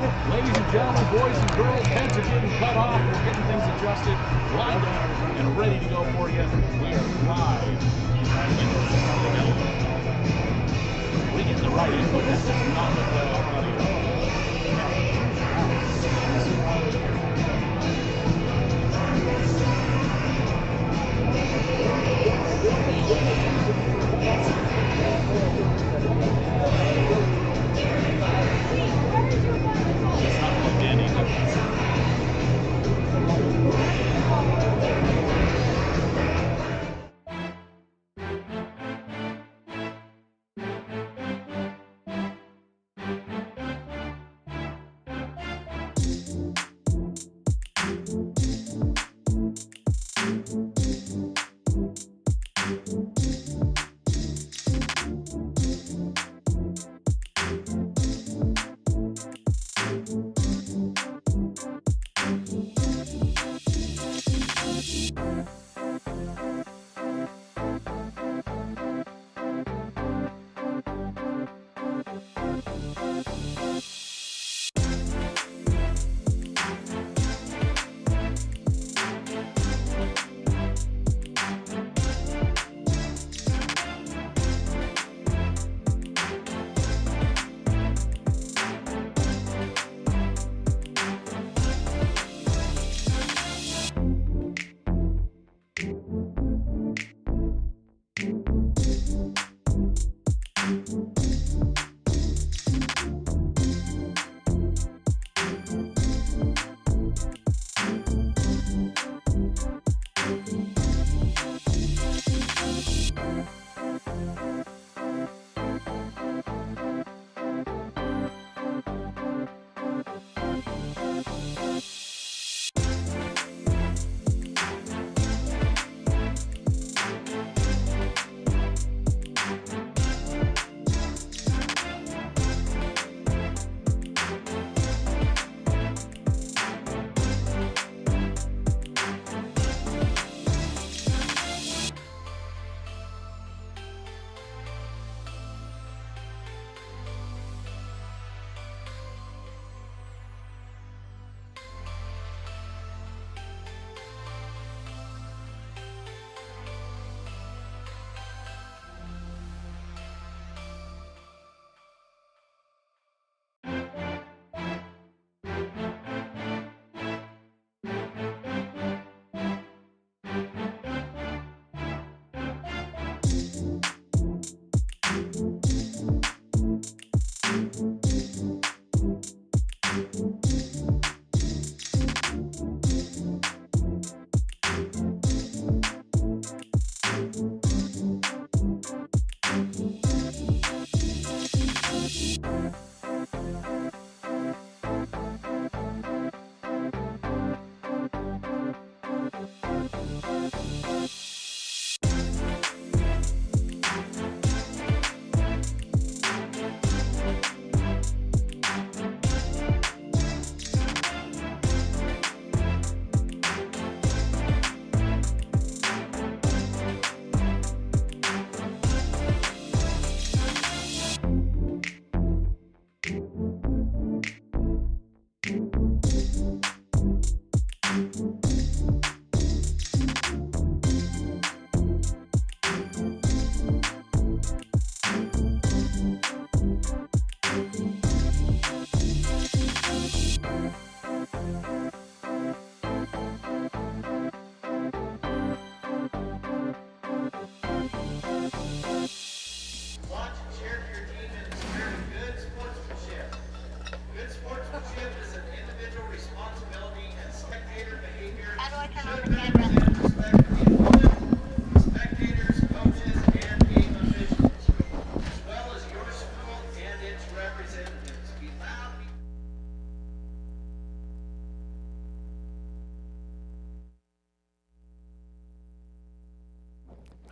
Ladies and gentlemen, boys and girls, heads are getting cut off. We're getting things adjusted, lined up, and ready to go for you. We are live. We get the right input. This does not look like our audio. It's not plugged in either.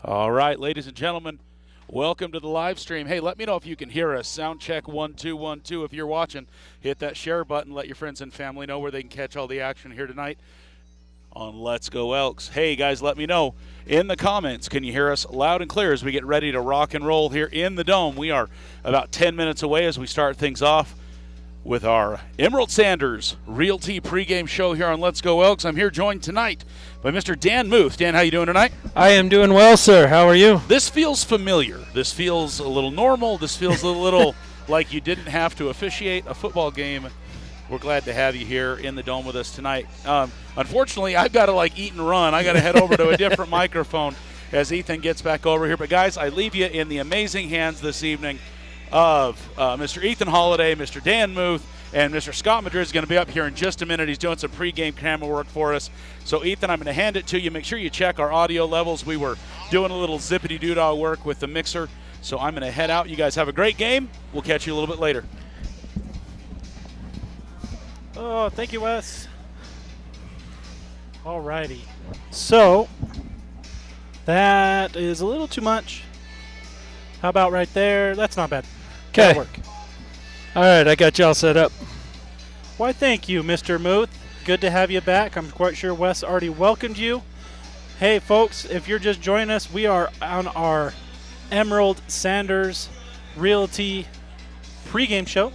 All right, ladies and gentlemen, welcome to the live stream. Hey, let me know if you can hear us. Sound check 1 2 1 2. If you're watching, hit that share button. Let your friends and family know where they can catch all the action here tonight on Let's Go Elks. Hey, guys, let me know in the comments. Can you hear us loud and clear as we get ready to rock and roll here in the Dome? We are about 10 minutes away as we start things off with our Emerald Sanders Realty pregame show here on Let's Go Elks. I'm here joined tonight by Mr. Dan Muth. Dan, how you doing tonight? I am doing well, sir. How are you? This feels familiar. This feels a little normal. This feels a little like you didn't have to officiate a football game. We're glad to have you here in the Dome with us tonight. Unfortunately, I've got to eat and run. I got to head over to a different microphone as Ethan gets back over here. But guys, I leave you in the amazing hands this evening of Mr. Ethan Holliday, Mr. Dan Muth, and Mr. Scott Madrid is going to be up here in just a minute. He's doing some pregame camera work for us. So, Ethan, I'm going to hand it to you. Make sure you check our audio levels. We were doing a little zippity-doo-dah work with the mixer. So I'm going to head out. You guys have a great game. We'll catch you a little bit later. Oh, thank you, Wes. All righty. So, that is a little too much. How about right there? That's not bad. Okay. Work. All right, I got y'all set up. Why, thank you, Mr. Muth. Good to have you back. I'm quite sure Wes already welcomed you. Hey, folks, if you're just joining us, we are on our Emerald Sanders Realty pregame show,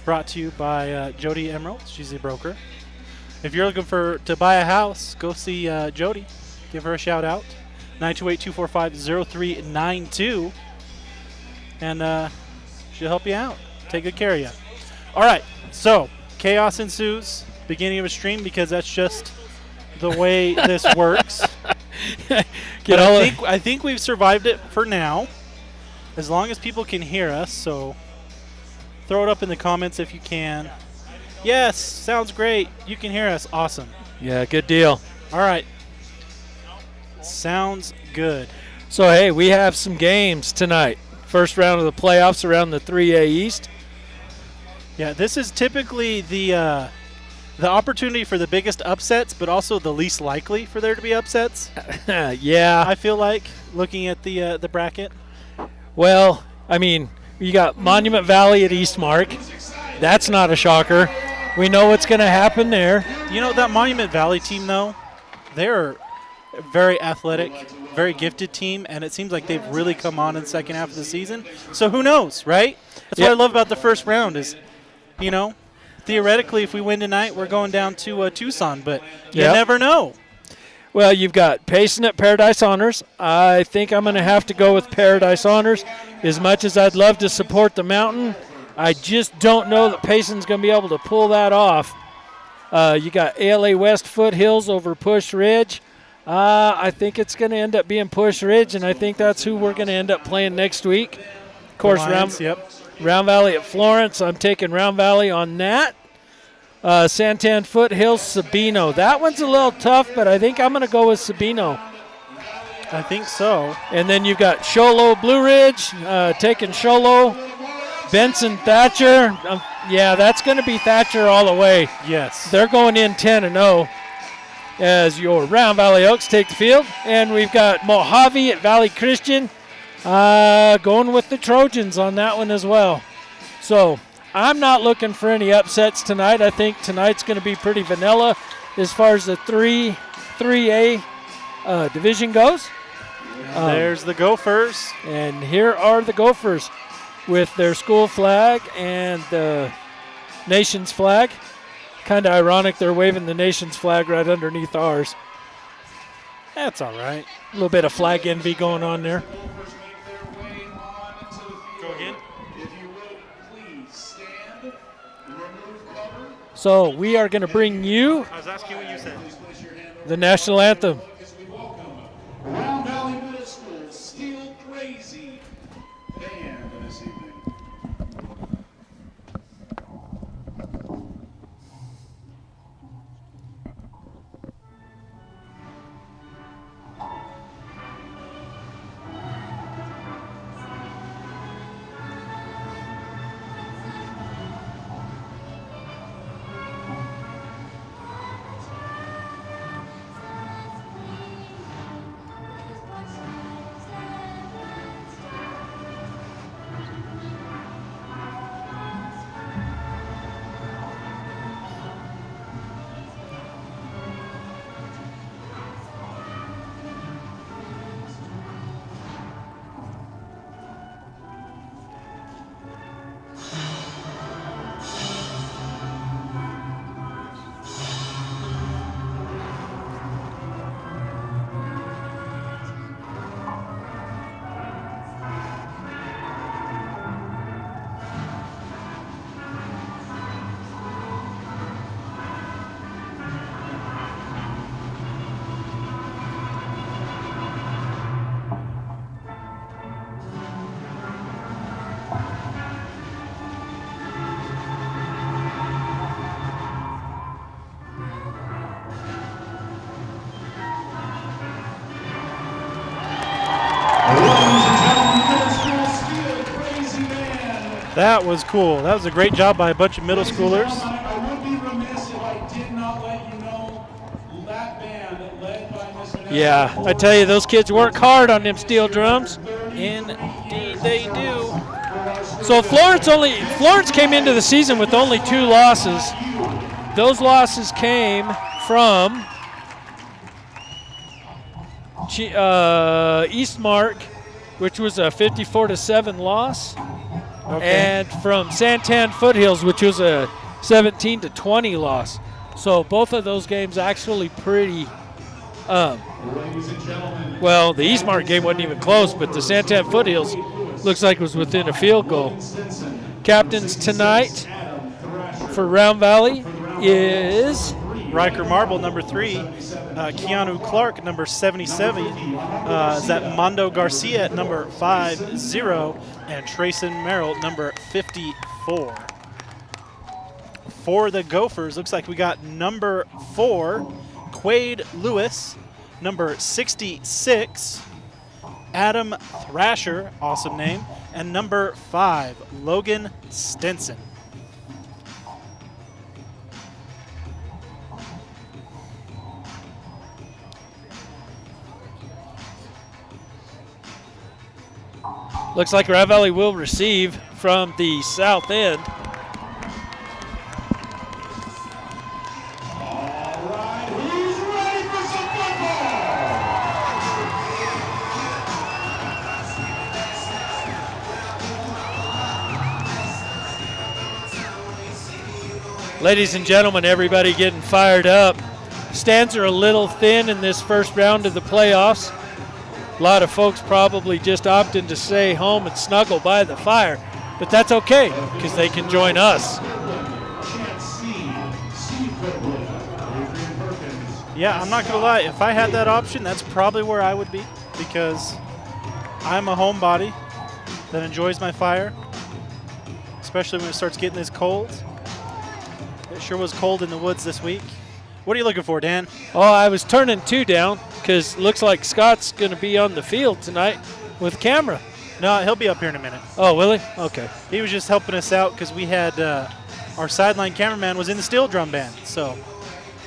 brought to you by Jody Emerald. She's a broker. If you're looking to buy a house, go see Jody. Give her a shout out. 928-245-0392. And she'll help you out. Take good care of you. All right. So, chaos ensues. Beginning of a stream, because that's just the way this works. I think we've survived it for now, as long as people can hear us. So throw it up in the comments if you can. Yes, sounds great. You can hear us. Awesome. Yeah, good deal. All right. Sounds good. So, hey, we have some games tonight. First round of the playoffs around the 3A East. Yeah, this is typically the opportunity for the biggest upsets, but also the least likely for there to be upsets. Yeah. I feel like, looking at the bracket. Well, I mean, you got Monument Valley at Eastmark. That's not a shocker. We know what's going to happen there. You know, that Monument Valley team, though, they're a very athletic, very gifted team, and it seems like they've really come on in the second half of the season. So who knows, right? That's what I love about the first round is, you know, theoretically, if we win tonight, we're going down to Tucson, but you never know. Well, you've got Payson at Paradise Honors. I think I'm going to have to go with Paradise Honors. As much as I'd love to support the Mountain, I just don't know that Payson's going to be able to pull that off. You got ALA West Foothills over Push Ridge. I think it's going to end up being Push Ridge, and I think that's who we're going to end up playing next week. Of course, Round Valley at Florence. I'm taking Round Valley on that. Santan Foothills, Sabino. That one's a little tough, but I think I'm going to go with Sabino. I think so. And then you've got Sholo Blue Ridge, taking Sholo. Benson Thatcher. Yeah, that's going to be Thatcher all the way. Yes. They're going in 10-0 as your Round Valley Elks take the field. And we've got Mojave at Valley Christian. Going with the Trojans on that one as well. So I'm not looking for any upsets tonight. I think tonight's going to be pretty vanilla as far as the 3A division goes. There's the Gophers. And here are the Gophers with their school flag and the nation's flag. Kind of ironic they're waving the nation's flag right underneath ours. That's all right. A little bit of flag envy going on there. So we are going to bring you I was asking what you said. The national anthem. Round Valley Middle School Steel Crazy band this evening. That was cool. That was a great job by a bunch of middle schoolers. I would be remiss if I did not let you know that band led by Mr. Yeah, I tell you, those kids work hard on them steel drums. Indeed they do. So Florence came into the season with only 2 losses. Those losses came from Eastmark, which was a 54-7 loss, and from Santan Foothills, which was a 17-20 loss. So both of those games actually pretty. Well, the Eastmark game wasn't even close, but the Santan Foothills looks like it was within a field goal. Captains tonight for Round Valley is Riker Marble, number 3. Keanu Clark, number 77. Is that Mondo Garcia at number 50. And Trayson Merrill, number 54. For the Gophers, looks like we got number 4, Quade Lewis, number 66, Adam Thrasher, awesome name, and number 5, Logan Stinson. looks like Round Valley will receive from the south end. Ladies and gentlemen, everybody getting fired up. Stands are a little thin in this first round of the playoffs. A lot of folks probably just opting to stay home and snuggle by the fire, but that's okay because they can join us. Yeah, I'm not going to lie. If I had that option, that's probably where I would be because I'm a homebody that enjoys my fire, especially when it starts getting this cold. It sure was cold in the woods this week. What are you looking for, Dan? Oh, I was turning 2 down because looks like Scott's going to be on the field tonight with camera. No, he'll be up here in a minute. Oh, will he? Okay. He was just helping us out because we had our sideline cameraman was in the steel drum band. So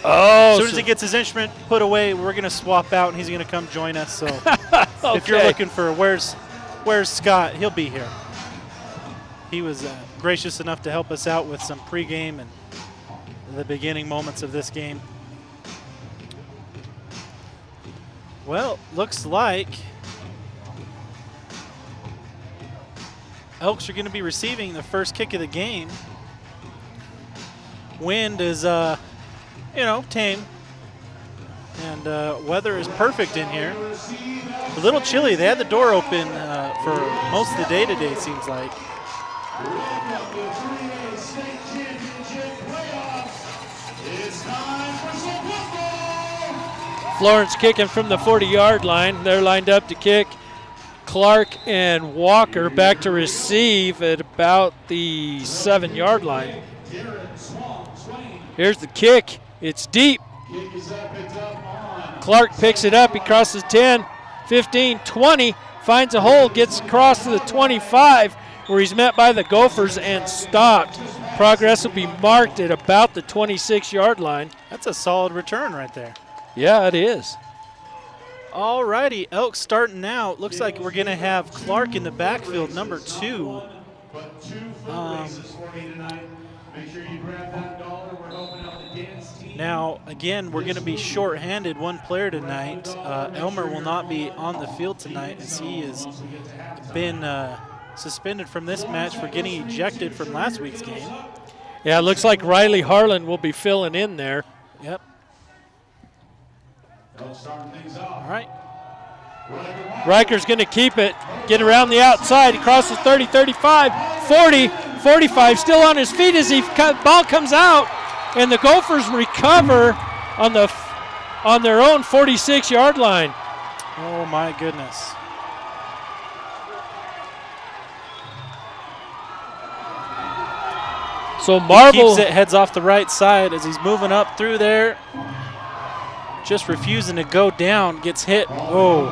as soon as he gets his instrument put away, we're going to swap out and he's going to come join us. So okay. If you're looking for where's Scott, he'll be here. He was gracious enough to help us out with some pregame and the beginning moments of this game. Well, looks like Elks are going to be receiving the first kick of the game. Wind is, tame. And weather is perfect in here. A little chilly. They had the door open for most of the day today, it seems like. Florence kicking from the 40-yard line. They're lined up to kick. Clark and Walker back to receive at about the 7-yard line. Here's the kick. It's deep. Clark picks it up. He crosses 10, 15, 20, finds a hole, gets across to the 25, where he's met by the Gophers and stopped. Progress will be marked at about the 26-yard line. That's a solid return right there. Yeah, it is. All righty, Elks starting now. Looks like we're going to have Clark in the backfield, number 2. Now, again, we're going to be short-handed, one player tonight. Elmer will not be on the field tonight as he has been suspended from this match for getting ejected from last week's game. Yeah, it looks like Riley Harlan will be filling in there. Yep. All right. Riker's going to keep it, get around the outside. He crosses 30, 35, 40, 45, still on his feet as the ball comes out, and the Gophers recover on their own 46-yard line. Oh, my goodness. So Marble keeps it, heads off the right side as he's moving up through there. Just refusing to go down, gets hit. Oh.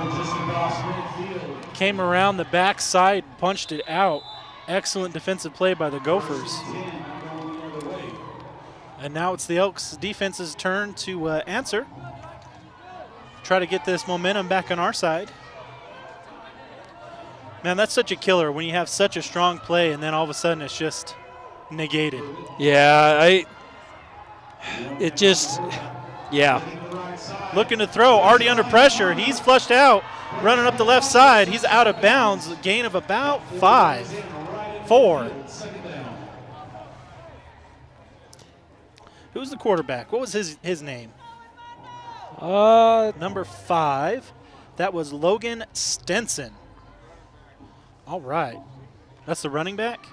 Came around the backside, punched it out. Excellent defensive play by the Gophers. And now it's the Elks defense's turn to answer. Try to get this momentum back on our side. Man, that's such a killer when you have such a strong play and then all of a sudden it's just negated. Yeah, yeah. Looking to throw, already under pressure. He's flushed out, running up the left side. He's out of bounds, a gain of about 4. Who's the quarterback? What was his name? Number 5. That was Logan Stenson. All right. That's the running back?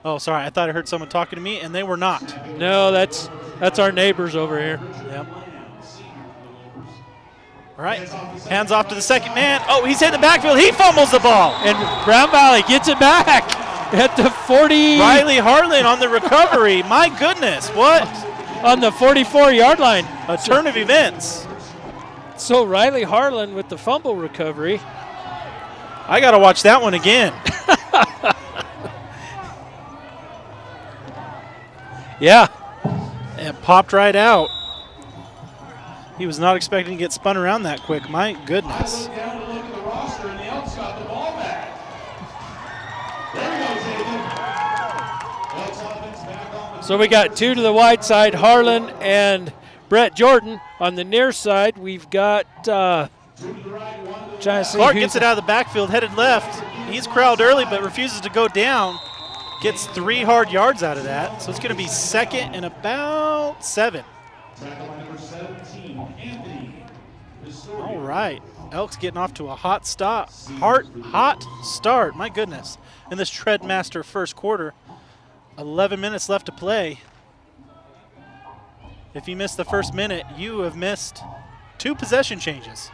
Oh, sorry. I thought I heard someone talking to me, and they were not. No, that's our neighbors over here. Yep. All right. Hands off to the second man. Oh, he's hit the backfield. He fumbles the ball. And Brown Valley gets it back at the 40. Riley Harlan on the recovery. My goodness, what? On the 44-yard line. A turn of events. So Riley Harlan with the fumble recovery. I got to watch that one again. Yeah. And popped right out. He was not expecting to get spun around that quick. My goodness. So we got 2 to the wide side, Harlan and Brett Jordan. On the near side, we've got trying to see Clark gets it out of the backfield, headed left. He's corralled early but refuses to go down. Gets 3 hard yards out of that. So it's going to be second and about 7. All right. Elks getting off to a hot start. Hot start. My goodness. In this Treadmaster first quarter. 11 minutes left to play. If you missed the first minute, you have missed 2 possession changes.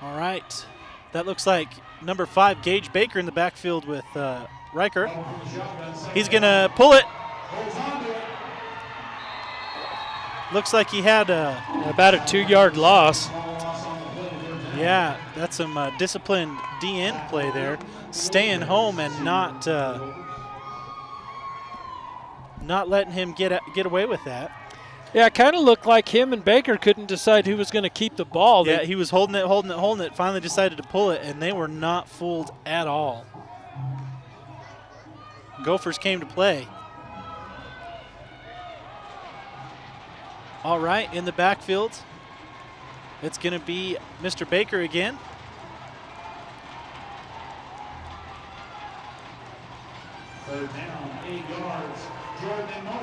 All right. That looks like number 5, Gage Baker, in the backfield with Riker. He's going to pull it. Looks like he had about a 2-yard loss. Yeah, that's some disciplined D-end play there. Staying home and not letting him get away with that. Yeah, it kind of looked like him and Baker couldn't decide who was going to keep the ball. Yeah, he was holding it, finally decided to pull it, and they were not fooled at all. Gophers came to play. All right, in the backfield, it's going to be Mr. Baker again.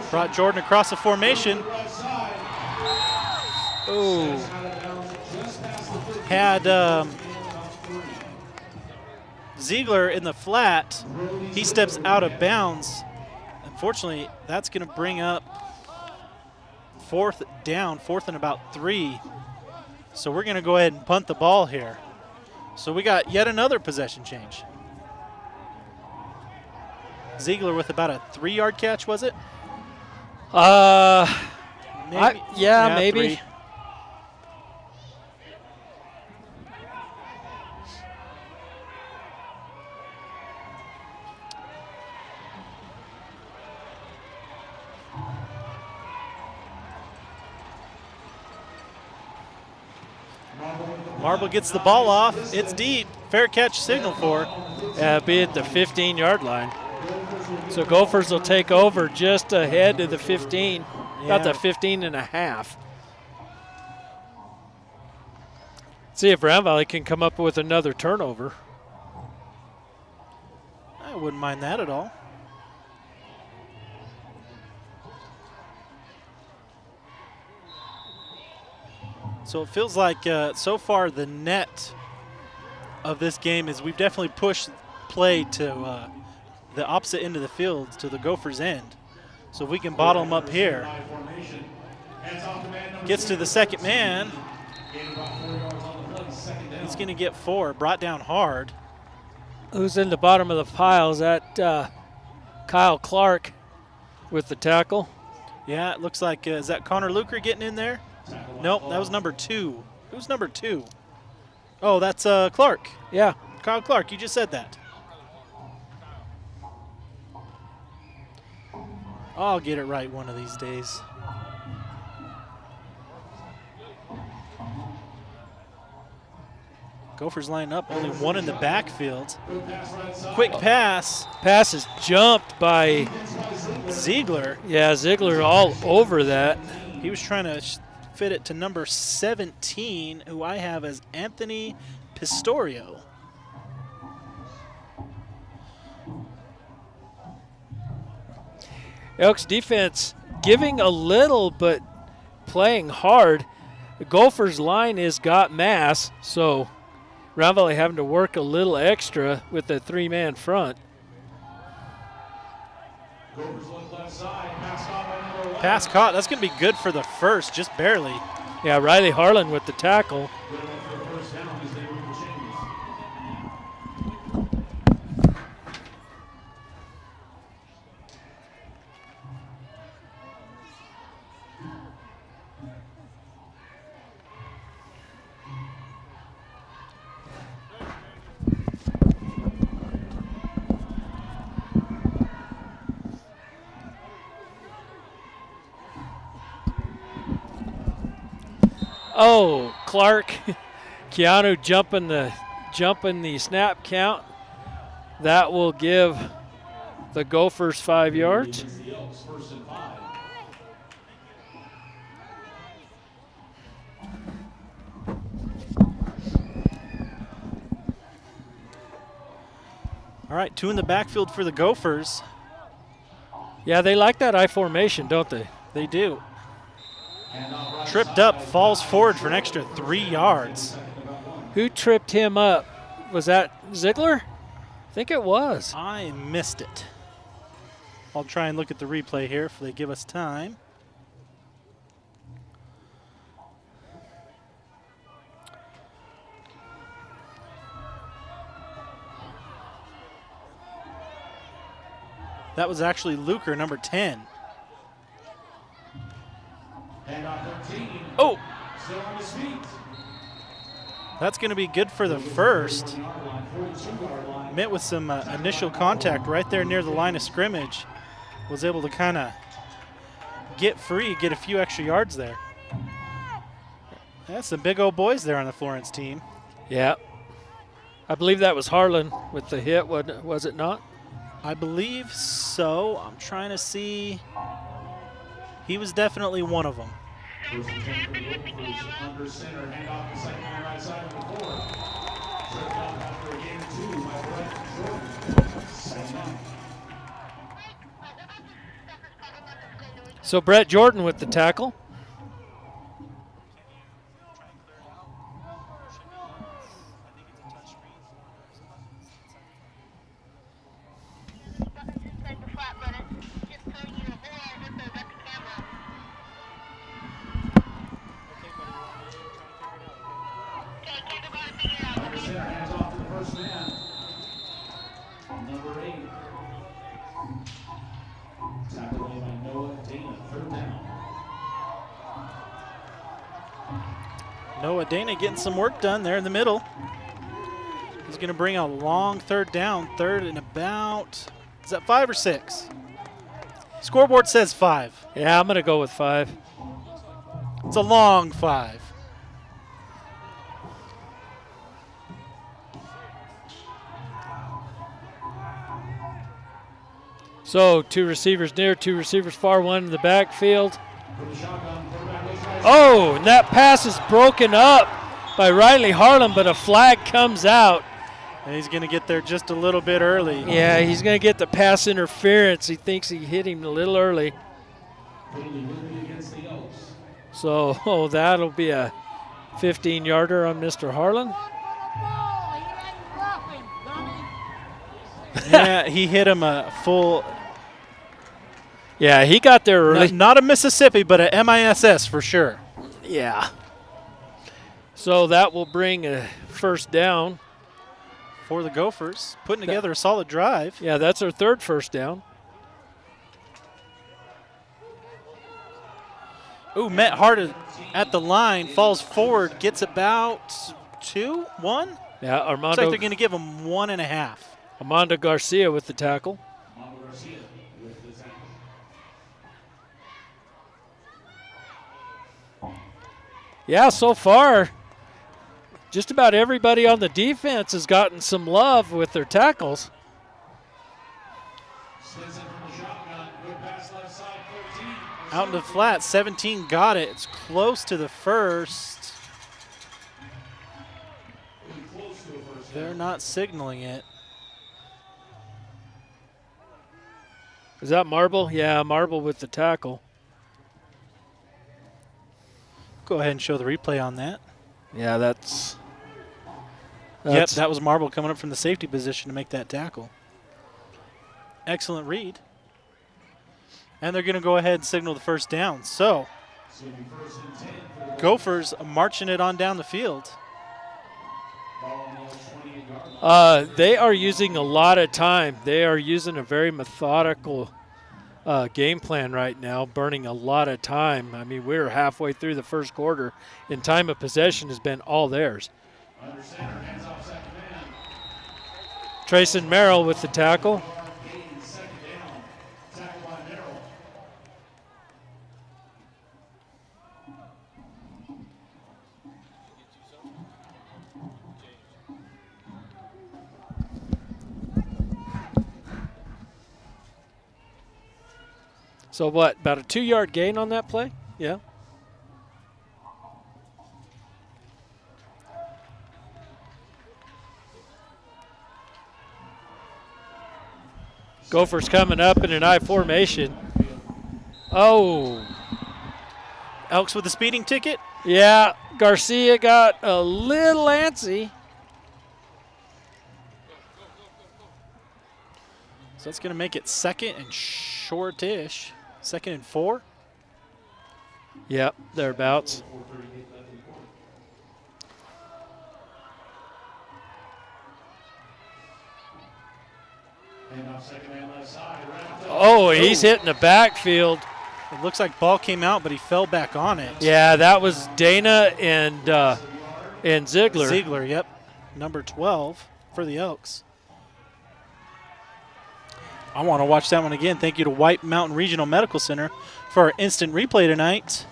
Brought Jordan across the formation. Oh. Had Ziegler in the flat. He steps out of bounds. Unfortunately, that's going to bring up 4th down, 4th and about 3. So we're going to go ahead and punt the ball here. So we got yet another possession change. Ziegler with about a 3-yard catch, was it? Maybe. Maybe. 3. Marble gets the ball off. It's deep. Fair catch signal for. Be at the 15-yard line. So Gophers will take over just ahead of the 15, about the 15 and a half. See if Brown Valley can come up with another turnover. I wouldn't mind that at all. So it feels like so far the net of this game is we've definitely pushed play to the opposite end of the field, to the Gophers' end. So if we can bottle them up here. Gets to the second man. He's going to get 4, brought down hard. Who's in the bottom of the pile? Is that Kyle Clark with the tackle? Yeah, it looks like, is that Connor Luker getting in there? Nope, that was number 2. Who's number 2? Oh, that's Clark. Yeah. Kyle Clark, you just said that. I'll get it right one of these days. Gophers line up, only one in the backfield. Quick pass. Pass is jumped by Ziegler. Yeah, Ziegler all over that. He was trying to fit it to number 17, who I have as Anthony Pistorio. Elks defense giving a little but playing hard. The Gophers line is got mass, so Round Valley having to work a little extra with the three-man front. Pass caught. That's going to be good for the first, just barely. Yeah, Riley Harlan with the tackle. Oh, Clark, Keanu jumping the snap count. That will give the Gophers 5 yards. All right, 2 in the backfield for the Gophers. Yeah, they like that I formation, don't they? They do. Tripped up, falls forward for an extra 3 yards. Who tripped him up? Was that Ziegler? I think it was. I missed it. I'll try and look at the replay here if they give us time. That was actually Luker, number 10. Oh! That's going to be good for the first. Met with some initial contact right there near the line of scrimmage. Was able to kind of get free, get a few extra yards there. That's some big old boys there on the Florence team. Yeah. I believe that was Harlan with the hit, was it not? I believe so. I'm trying to see. He was definitely one of them. So Brett Jordan with the tackle. Noah Dana getting some work done there in the middle. He's going to bring a long third down, third and about, is that 5 or 6? Scoreboard says 5. Yeah, I'm going to go with 5. It's a long 5. So 2 receivers near, 2 receivers far, 1 in the backfield. Oh, and that pass is broken up by Riley Harlan, but a flag comes out. And he's going to get there just a little bit early. Yeah, he's going to get the pass interference. He thinks he hit him a little early. So that'll be a 15-yarder on Mr. Harlan. Yeah, he hit him a full. Yeah, he got there early. Not a Mississippi, but a MISS for sure. Yeah. So that will bring a first down. For the Gophers, putting together a solid drive. Yeah, that's our 3rd first down. Ooh, met hard at the line, falls forward, gets about 2, 1? Yeah, Looks Armando, like they're going to give him 1.5. Armando Garcia with the tackle. Yeah, so far, just about everybody on the defense has gotten some love with their tackles. Out into the flat, 17 got it. It's close to the first. They're not signaling it. Is that Marble? Yeah, Marble with the tackle. Go ahead and show the replay on that. Yeah, that's Yep, that was Marble coming up from the safety position to make that tackle. Excellent read. And they're going to go ahead and signal the first down. So, Gophers marching it on down the field. They are using a lot of time. They are using a very methodical game plan right now, burning a lot of time. I mean, we're halfway through the first quarter, and time of possession has been all theirs. Trayson Merrill with the tackle. So what, about a 2-yard gain on that play? Yeah. Gophers coming up in an I formation. Oh. Elks with the speeding ticket. Yeah, Garcia got a little antsy. So that's going to make it second and shortish. 2nd and 4. Yep, thereabouts. Oh, he's hitting the backfield. It looks like ball came out, but he fell back on it. Yeah, that was Dana and Ziegler. Ziegler, yep. Number 12 for the Elks. I want to watch that one again. Thank you to White Mountain Regional Medical Center for our instant replay tonight.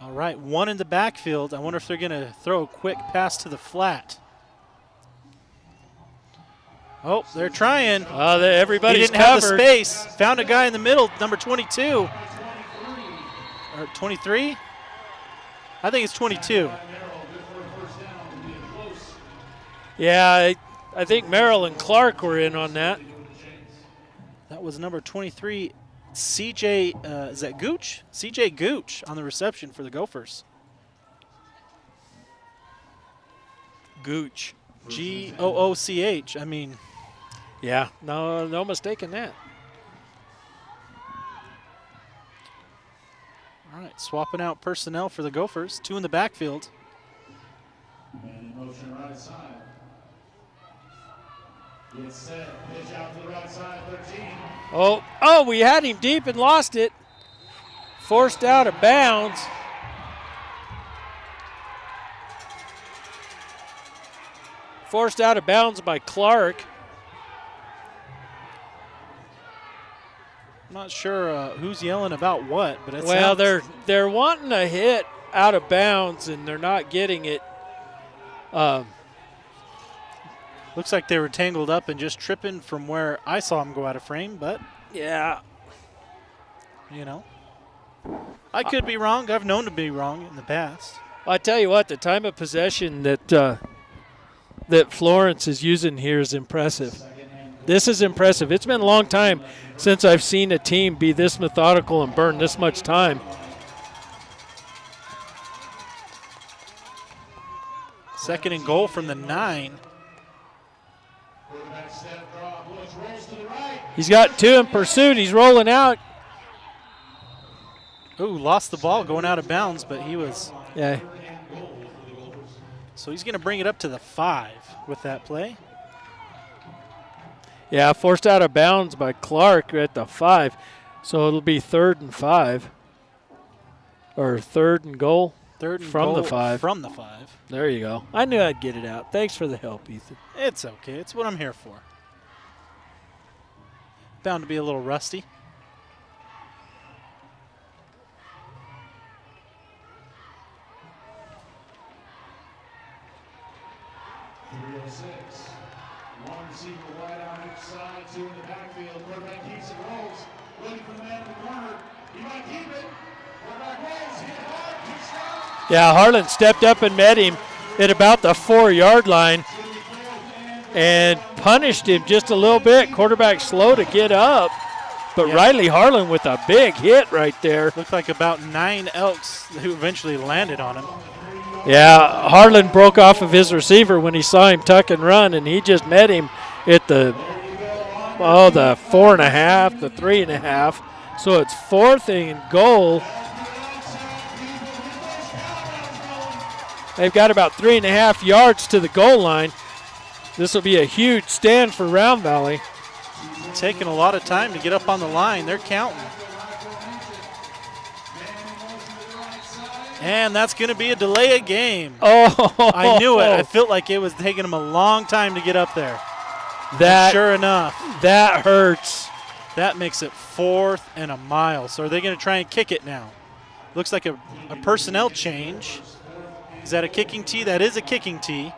All right, one in the backfield. I wonder if they're going to throw a quick pass to the flat. Oh, they're trying. Everybody's he didn't have the covered. space. Found a guy in the middle, number 22. Or 23? I think it's 22. Yeah, I think Merrill and Clark were in on that. That was number 23, CJ, is that Gooch? CJ Gooch on the reception for the Gophers. Gooch. Gooch. I mean. Yeah, no mistake in that. All right, swapping out personnel for the Gophers. 2 in the backfield. And in motion right side. It's set. Pitch out to the right side, 13. Oh, we had him deep and lost it. Forced out of bounds. Forced out of bounds by Clark. I'm not sure who's yelling about what, but it's they're wanting a hit out of bounds and they're not getting it. Looks like they were tangled up and just tripping from where I saw them go out of frame, but yeah, you know, I could be wrong. I've known to be wrong in the past. I tell you what, the time of possession that Florence is using here is impressive. This is impressive. It's been a long time since I've seen a team be this methodical and burn this much time. Second and goal from the 9. He's got 2 in pursuit. He's rolling out. Ooh, lost the ball going out of bounds, but he was. Yeah. So he's going to bring it up to the 5 with that play. Yeah, forced out of bounds by Clark at the 5. So it'll be 3rd and 5. Or 3rd and goal. 3rd and From the goal 5. From the 5. There you go. I knew I'd get it out. Thanks for the help, Ethan. It's okay. It's what I'm here for. Bound to be a little rusty. One receiver wide on each side, 2 in the backfield. Quarterback keeps it, rolls. Waiting for the man in the corner. He might keep it. Quarterback rolls. Hit hard. Keeps down. Yeah, Harlan stepped up and met him at about the 4-yard line and punished him just a little bit. Quarterback slow to get up, but Yep. Riley Harlan with a big hit right there. Looked like about 9 Elks who eventually landed on him. Yeah, Harlan broke off of his receiver when he saw him tuck and run, and he just met him at the 4.5, the 3.5. So it's 4th and goal. They've got about 3.5 yards to the goal line. This will be a huge stand for Round Valley. Taking a lot of time to get up on the line. They're counting. And that's going to be a delay of game. Oh, I knew it. I felt like it was taking them a long time to get up there. That, Sure enough, that hurts. that makes it 4th and a mile. So are they going to try and kick it now? Looks like a personnel change. Is that a kicking tee? That is a kicking tee.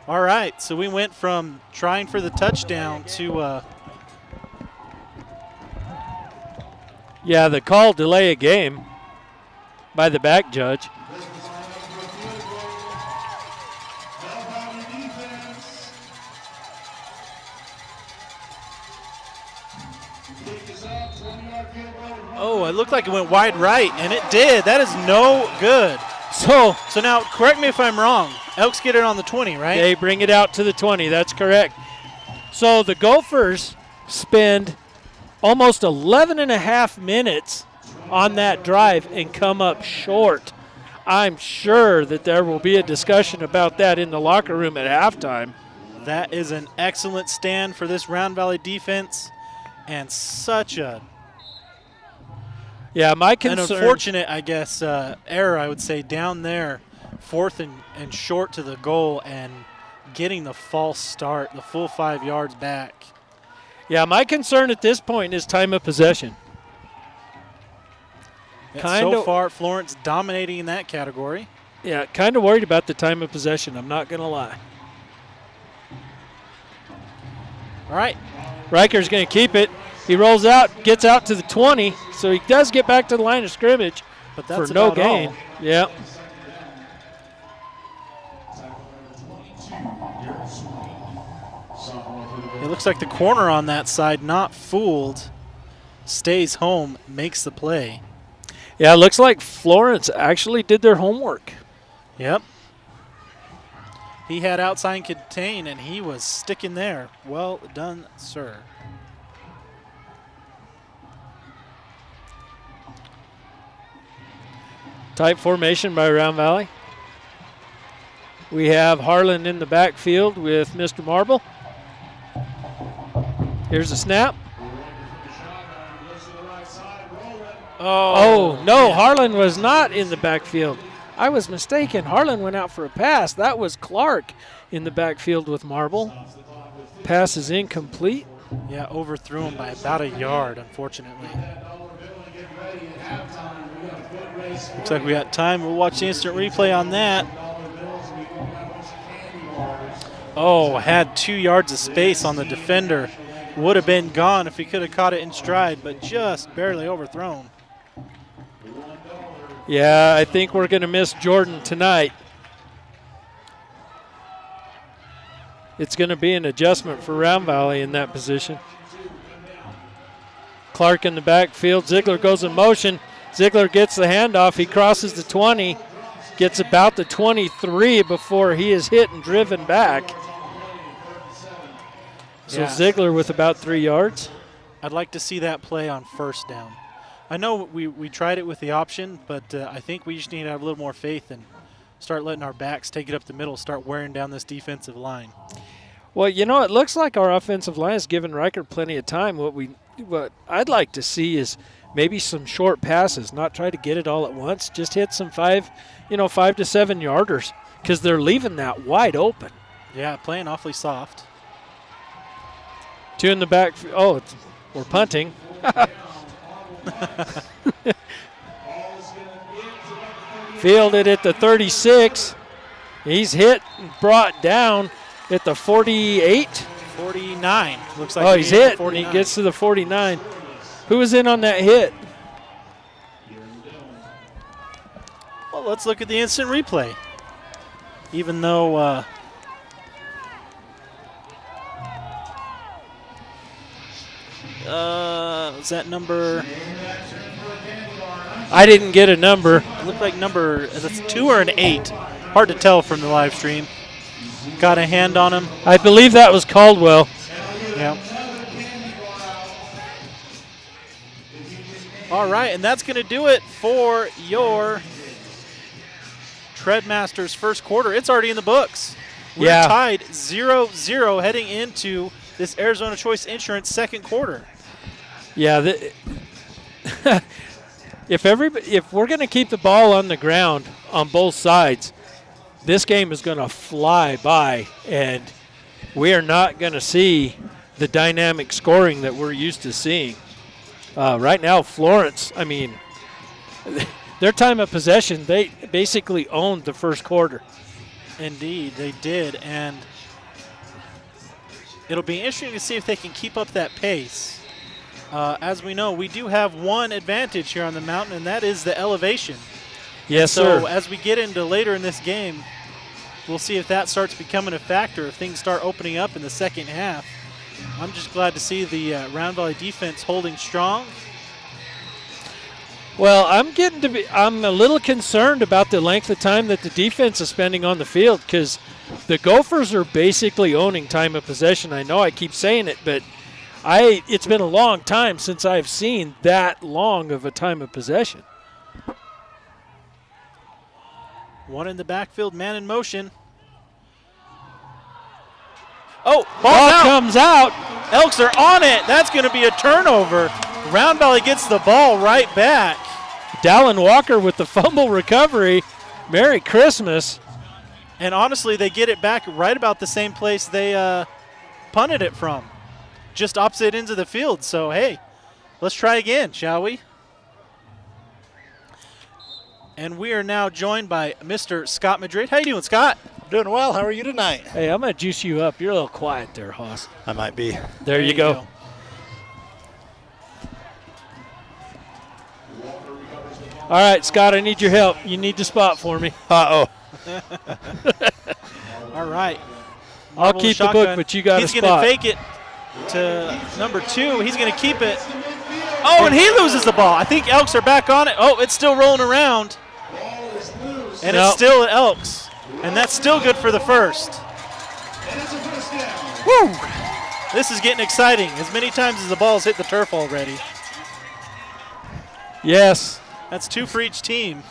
All right, so we went from trying for the touchdown to Yeah, the call delay a game by the back judge. oh, it looked like it went wide right, and it did. That is no good. So So now, correct me if I'm wrong. Elks get it on the 20, right? they bring it out to the 20. That's correct. So the Gophers spend almost 11 and a half minutes on that drive and come up short. I'm sure that there will be a discussion about that in the locker room at halftime. That is an excellent stand for this Round Valley defense, and such a Yeah, my an concern. unfortunate, I guess, error, I would say, down there, 4th and short to the goal, and getting the false start, the full 5 yards back. Yeah, my concern at this point is time of possession. So Kinda- far, Florence dominating in that category. Yeah, kind of worried about the time of possession. I'm not going to lie. All right, Riker's going to keep it. He rolls out, gets out to the 20, so he does get back to the line of scrimmage but that's for no about gain. all. Yeah. It looks like the corner on that side, not fooled, stays home, makes the play. Yeah, it looks like Florence actually did their homework. Yep. He had outside contain, and he was sticking there. Well done, sir. Tight formation by Round Valley. We have Harlan in the backfield with Mr. Marble. Here's a snap. Oh, no, Harlan was not in the backfield. I was mistaken. Harlan went out for a pass. That was Clark in the backfield with Marble. Pass is incomplete. Yeah, overthrew him by about a yard, unfortunately. Looks like we got time. We'll watch the instant replay on that. Oh, had 2 yards of space on the defender. Would have been gone if he could have caught it in stride, but just barely overthrown. Yeah, I think we're going to miss Jordan tonight. It's going to be an adjustment for Round Valley in that position. Clark in the backfield. Ziegler goes in motion. Ziegler gets the handoff. He crosses the 20, gets about the 23 before he is hit and driven back. So Yeah. Ziegler with about 3 yards. I'd like to see that play on first down. I know we tried it with the option, but I think we just need to have a little more faith and start letting our backs take it up the middle, start wearing down this defensive line. Well, you know, it looks like our offensive line has given Riker plenty of time. What we what I'd like to see is maybe some short passes, not try to get it all at once. Just hit some 5 to 7 yarders because they're leaving that wide open. Yeah, playing awfully soft. 2 in the back. Oh, we're punting. Fielded at the 36. He's hit and brought down at the 48. 49. Looks like Oh, he's hit, and 49. he gets to the 49. Who was in on that hit? Well, let's look at the instant replay. Even though is that number? I didn't get a number. It looked like number. That's 2 or an 8. Hard to tell from the live stream. Got a hand on him. I believe that was Caldwell. Yeah. All right, and that's going to do it for your Treadmasters first quarter. It's already in the books. We're tied 0-0 heading into this Arizona Choice Insurance second quarter. Yeah. If we're going to keep the ball on the ground on both sides, this game is going to fly by, and we are not going to see the dynamic scoring that we're used to seeing. Right now, Florence, I mean, their time of possession, they basically owned the first quarter. Indeed, they did, and it'll be interesting to see if they can keep up that pace. As we know, we do have one advantage here on the mountain, and that is the elevation. Yes, So sir. as we get into later in this game, we'll see if that starts becoming a factor, if things start opening up in the second half. I'm just glad to see the Round Valley defense holding strong. Well, I'm a little concerned about the length of time that the defense is spending on the field because the Gophers are basically owning time of possession. I know I keep saying it, but it's been a long time since I've seen that long of a time of possession. One in the backfield, man in motion. Oh, ball Ball comes out. Elks are on it. That's going to be a turnover. Round Valley gets the ball right back. Dallin Walker with the fumble recovery. Merry Christmas. And honestly, they get it back right about the same place they punted it from. Just opposite ends of the field. So, hey, let's try again, shall we? And we are now joined by Mr. Scott Madrid. How you doing, Scott? Doing well. How are you tonight? Hey, I'm going to juice you up. You're a little quiet there, Hoss. I might be. There you go. All right, Scott, I need your help. You need to spot for me. Uh-oh. All right. I'll Marvel keep the shotgun. book, but you got to He's spot. going to fake it to number 2. He's going to keep it. Oh, and he loses the ball. I think Elks are back on it. Oh, it's still rolling around. And it's still at Elks. And that's still good for the first. Woo! This is getting exciting. As many times as the ball's hit the turf already. Yes. That's 2 for each team.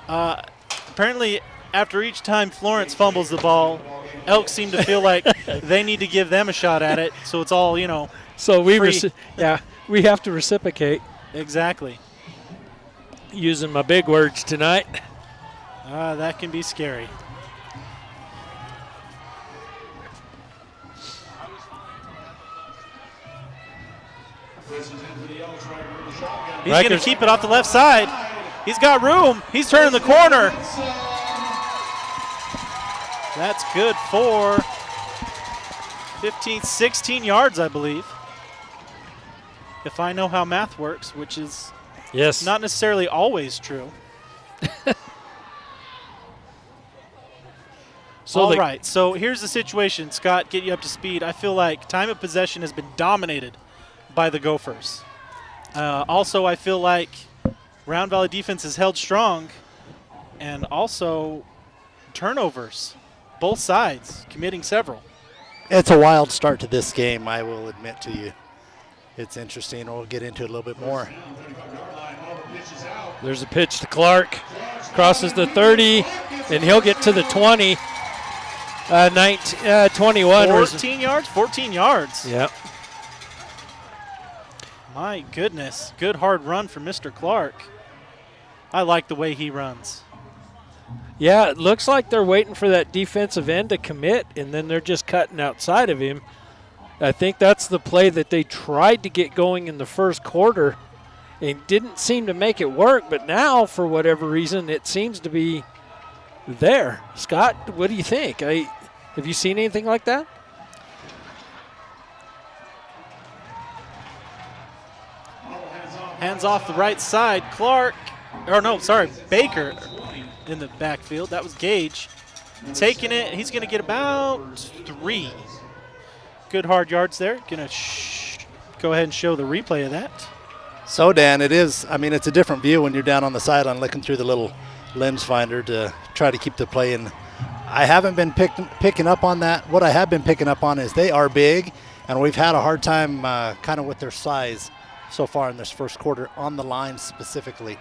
Apparently, after each time Florence fumbles the ball, Elks seem to feel like they need to give them a shot at it. So it's all, So we free. we have to reciprocate. Exactly. Using my big words tonight. That can be scary. He's going to keep it off the left side. He's got room. He's turning the corner. That's good for 15, 16 yards, I believe. If I know how math works, which is not necessarily always true. All right, so here's the situation. Scott, get you up to speed. I feel like time of possession has been dominated by the Gophers. Also, I feel like Round Valley defense has held strong, and also turnovers, both sides, committing several. It's a wild start to this game, I will admit to you. It's interesting. We'll get into it a little bit more. There's a pitch to Clark. Crosses the 30, and he'll get to the 20. 21. 14 yards? 14 yards. Yep. My goodness. Good hard run for Mr. Clark. I like the way he runs. Yeah, it looks like they're waiting for that defensive end to commit, and then they're just cutting outside of him. I think that's the play that they tried to get going in the first quarter and didn't seem to make it work, but now, for whatever reason, it seems to be there. Scott, what do you think? Have you seen anything like that? Hands off the right side. Baker in the backfield. That was Gage. Taking it. He's going to get about 3. Good hard yards there. Going to go ahead and show the replay of that. So, Dan, it's a different view when you're down on the sideline looking through the little lens finder to try to keep the play in. I haven't been picking up on that. What I have been picking up on is they are big, and we've had a hard time kind of with their size so far in this first quarter on the line specifically.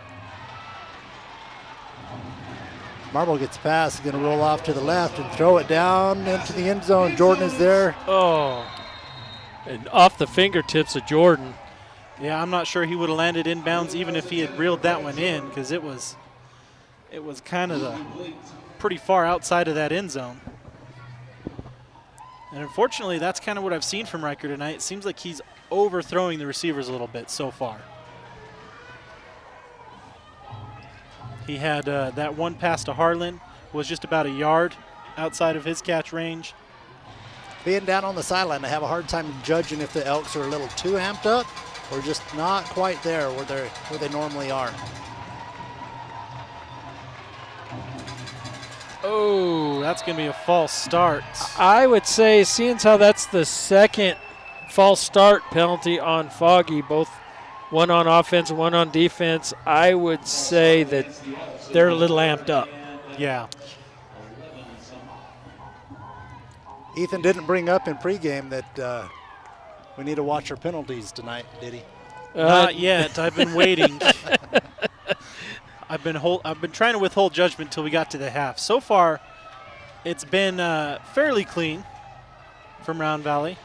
Marble gets past, going to roll off to the left and throw it down into the end zone. Jordan is there. Oh, and off the fingertips of Jordan. Yeah, I'm not sure he would have landed inbounds even if he had reeled that one in, because it was kind of pretty far outside of that end zone. And unfortunately, that's kind of what I've seen from Riker tonight. It seems like he's overthrowing the receivers a little bit so far. He had that one pass to Harlan was just about a yard outside of his catch range. Being down on the sideline, I have a hard time judging if the Elks are a little too amped up or just not quite there where they normally are. Oh, that's going to be a false start. I would say, seeing how that's the second false start penalty on Foggy, both one on offense and one on defense, I would say that they're a little amped up. Yeah. Ethan didn't bring up in pregame that we need to watch our penalties tonight, did he? Not yet. I've been waiting. I've been trying to withhold judgment until we got to the half. So far, it's been fairly clean from Round Valley.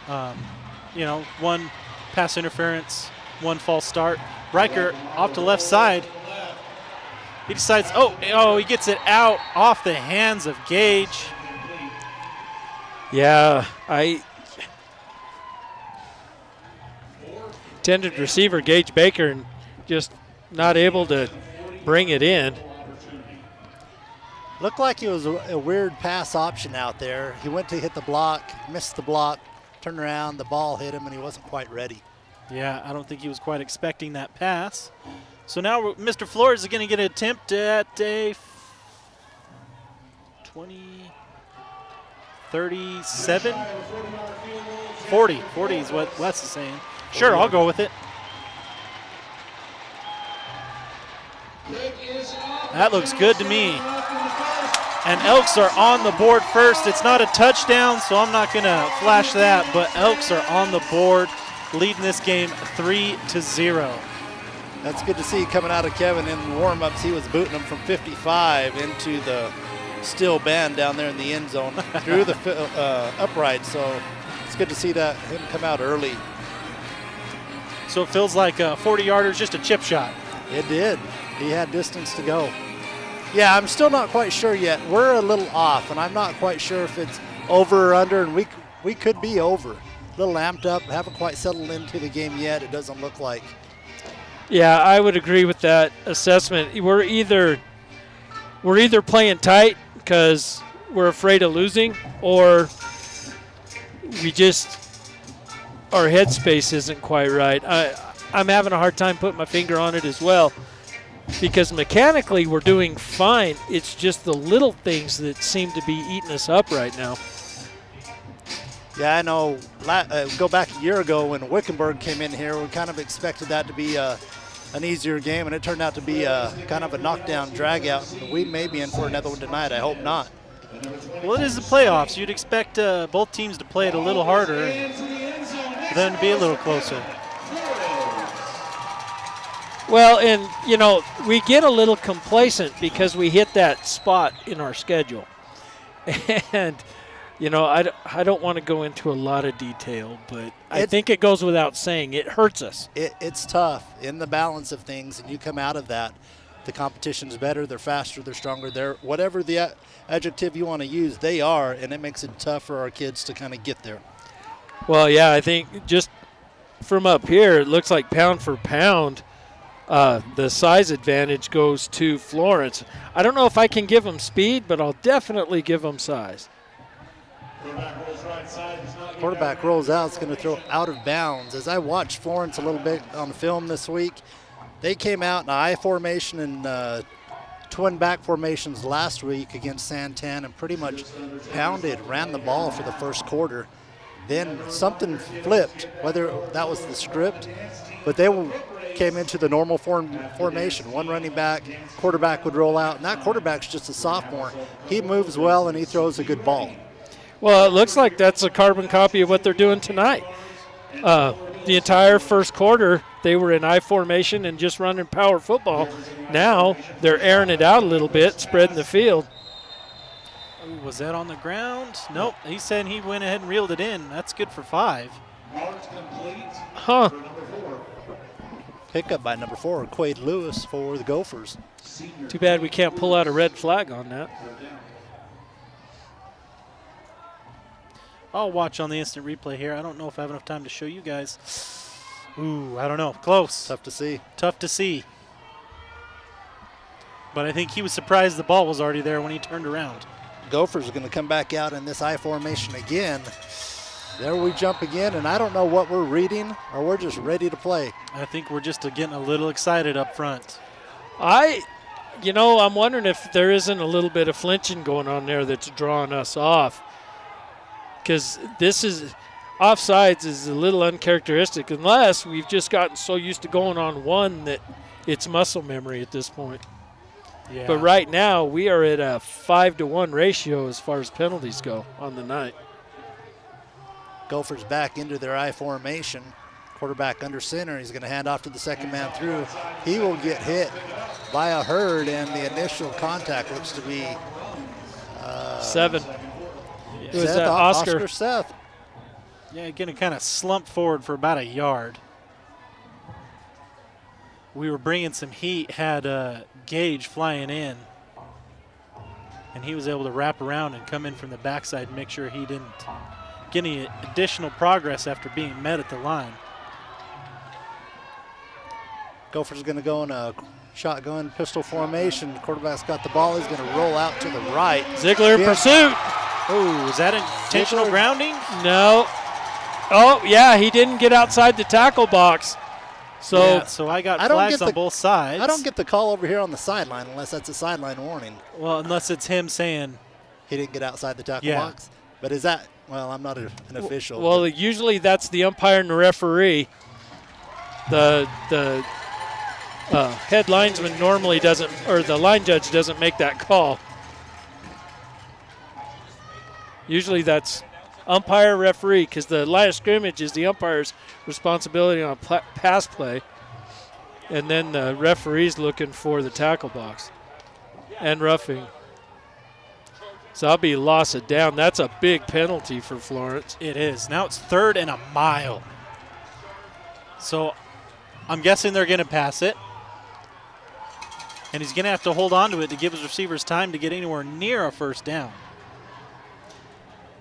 One pass interference, one false start. Riker off to left side. He decides, he gets it out off the hands of Gage. Yeah, intended receiver Gage Baker and just not able to bring it in. Looked like it was a weird pass option out there. He went to hit the block, missed the block, turned around, the ball hit him, and he wasn't quite ready. Yeah, I don't think he was quite expecting that pass. So now Mr. Flores is going to get an attempt at a 37? 40. 40 is what Wes is saying. Sure, I'll go with it. That looks good to me. And Elks are on the board first. It's not a touchdown, so I'm not going to flash that, but Elks are on the board, leading this game 3-0. That's good to see coming out of Kevin in warm-ups. He was booting them from 55 into the steel band down there in the end zone through the upright, so it's good to see that him come out early. So it feels like a 40-yarder is just a chip shot. It did. He had distance to go. Yeah, I'm still not quite sure yet. We're a little off, and I'm not quite sure if it's over or under, and we could be over. A little amped up, haven't quite settled into the game yet, it doesn't look like. Yeah, I would agree with that assessment. We're either playing tight because we're afraid of losing, or our headspace isn't quite right. I'm having a hard time putting my finger on it as well, because mechanically we're doing fine. It's just the little things that seem to be eating us up right now. Yeah, I know. Go back a year ago when Wickenburg came in here, we kind of expected that to be an easier game, and it turned out to be kind of a knockdown drag-out. We may be in for another one tonight. I hope not. Well, it is the playoffs. You'd expect both teams to play it a little harder and for them to be a little closer. Well, and, we get a little complacent because we hit that spot in our schedule. And, I don't want to go into a lot of detail, but I think it goes without saying it hurts us. It's tough in the balance of things, and you come out of that. The competition's better, they're faster, they're stronger, they're whatever the adjective you want to use, they are, and it makes it tough for our kids to kind of get there. Well, yeah, I think just from up here, it looks like pound for pound, the size advantage goes to Florence. I don't know if I can give them speed, but I'll definitely give them size. Quarterback rolls out, it's going to throw out of bounds. As I watched Florence a little bit on film this week, they came out in I formation and twin back formations last week against Santan and pretty much ran the ball for the first quarter. Then something flipped, whether that was the script, but they came into the normal formation. One running back, quarterback would roll out, and that quarterback's just a sophomore. He moves well and he throws a good ball. Well, it looks like that's a carbon copy of what they're doing tonight. The entire first quarter, they were in I formation and just running power football. Now they're airing it out a little bit, spreading the field. Ooh, was that on the ground? Nope. He said he went ahead and reeled it in. That's good for 5. Huh. Pickup by number 4, Quade Lewis for the Gophers. Too bad we can't pull out a red flag on that. I'll watch on the instant replay here. I don't know if I have enough time to show you guys. Ooh, I don't know. Close. Tough to see. Tough to see. But I think he was surprised the ball was already there when he turned around. Gophers are going to come back out in this I formation again. There we jump again, and I don't know what we're reading or we're just ready to play. I think we're just getting a little excited up front. I'm wondering if there isn't a little bit of flinching going on there that's drawing us off. Because offsides is a little uncharacteristic unless we've just gotten so used to going on one that it's muscle memory at this point. Yeah. But right now we are at a 5-to-1 ratio as far as penalties go on the night. Gophers back into their I formation. Quarterback under center. He's going to hand off to the second man through. He will get hit by a herd, and the initial contact looks to be 7. It was Seth, Oscar Seth. Yeah, getting kind of slumped forward for about a yard. We were bringing some heat, had Gage flying in, and he was able to wrap around and come in from the backside and make sure he didn't get any additional progress after being met at the line. Gophers going to go in a shotgun pistol formation. Quarterback's got the ball. He's going to roll out to the right. Ziegler in pursuit. Oh, is that intentional grounding? No. Oh, yeah, he didn't get outside the tackle box. So, so I got flags on both sides. I don't get the call over here on the sideline unless that's a sideline warning. Well, unless it's him saying he didn't get outside the tackle box. But is that, well, I'm not an official. Well, usually that's the umpire and the referee. The head linesman normally doesn't, or the line judge doesn't make that call. Usually that's umpire, referee, because the line of scrimmage is the umpire's responsibility on pass play, and then the referee's looking for the tackle box and roughing. So that'll be loss of down. That's a big penalty for Florence. It is. Now it's 3rd and a mile. So I'm guessing they're going to pass it. And he's going to have to hold on to it to give his receivers time to get anywhere near a first down.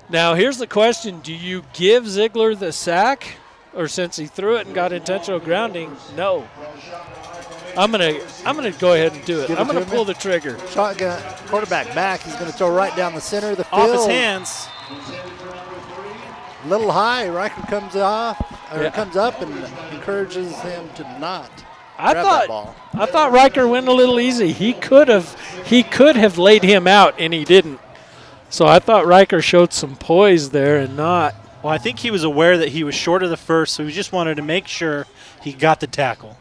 Now, here's the question. Do you give Ziegler the sack? Or since he threw it and got intentional grounding, no. I'm gonna go ahead and do it. I'm going to pull the trigger. Shotgun, quarterback back. He's going to throw right down the center of the field. Off his hands. A little high. Riker comes comes up and encourages him to not grab that ball. I thought Riker went a little easy. He could have laid him out, and he didn't. So I thought Riker showed some poise there and not. Well, I think he was aware that he was short of the first, so he just wanted to make sure he got the tackle.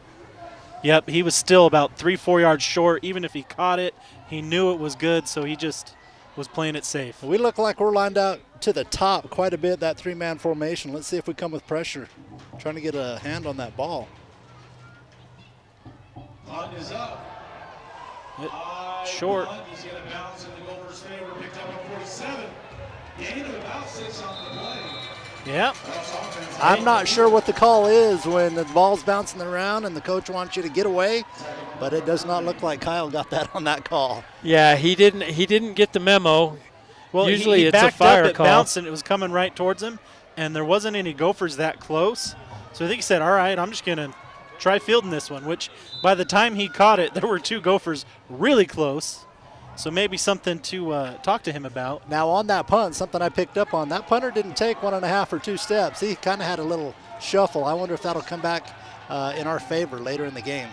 Yep, he was still about 3-4 yards short. Even if he caught it, he knew it was good, so he just was playing it safe. We look like we're lined out to the top quite a bit, that 3-man formation. Let's see if we come with pressure, trying to get a hand on that ball. Hunt is up. Short. He's going to bounce in the Gophers' favor, picked up at 47. Gain of about 6 on the play. Yeah. Elks offense. I'm not sure what the call is when the ball's bouncing around and the coach wants you to get away, but it does not look like Kyle got that on that call. Yeah, he didn't get the memo. Well, Usually he it's a backed fire up, it call. bounced, and it was coming right towards him, and there wasn't any Gophers that close. So I think he said, all right, I'm just going to try fielding this one, which by the time he caught it, there were 2 Gophers really close. So maybe something to talk to him about. Now on that punt, something I picked up on, that punter didn't take 1.5 or 2 steps. He kind of had a little shuffle. I wonder if that'll come back in our favor later in the game.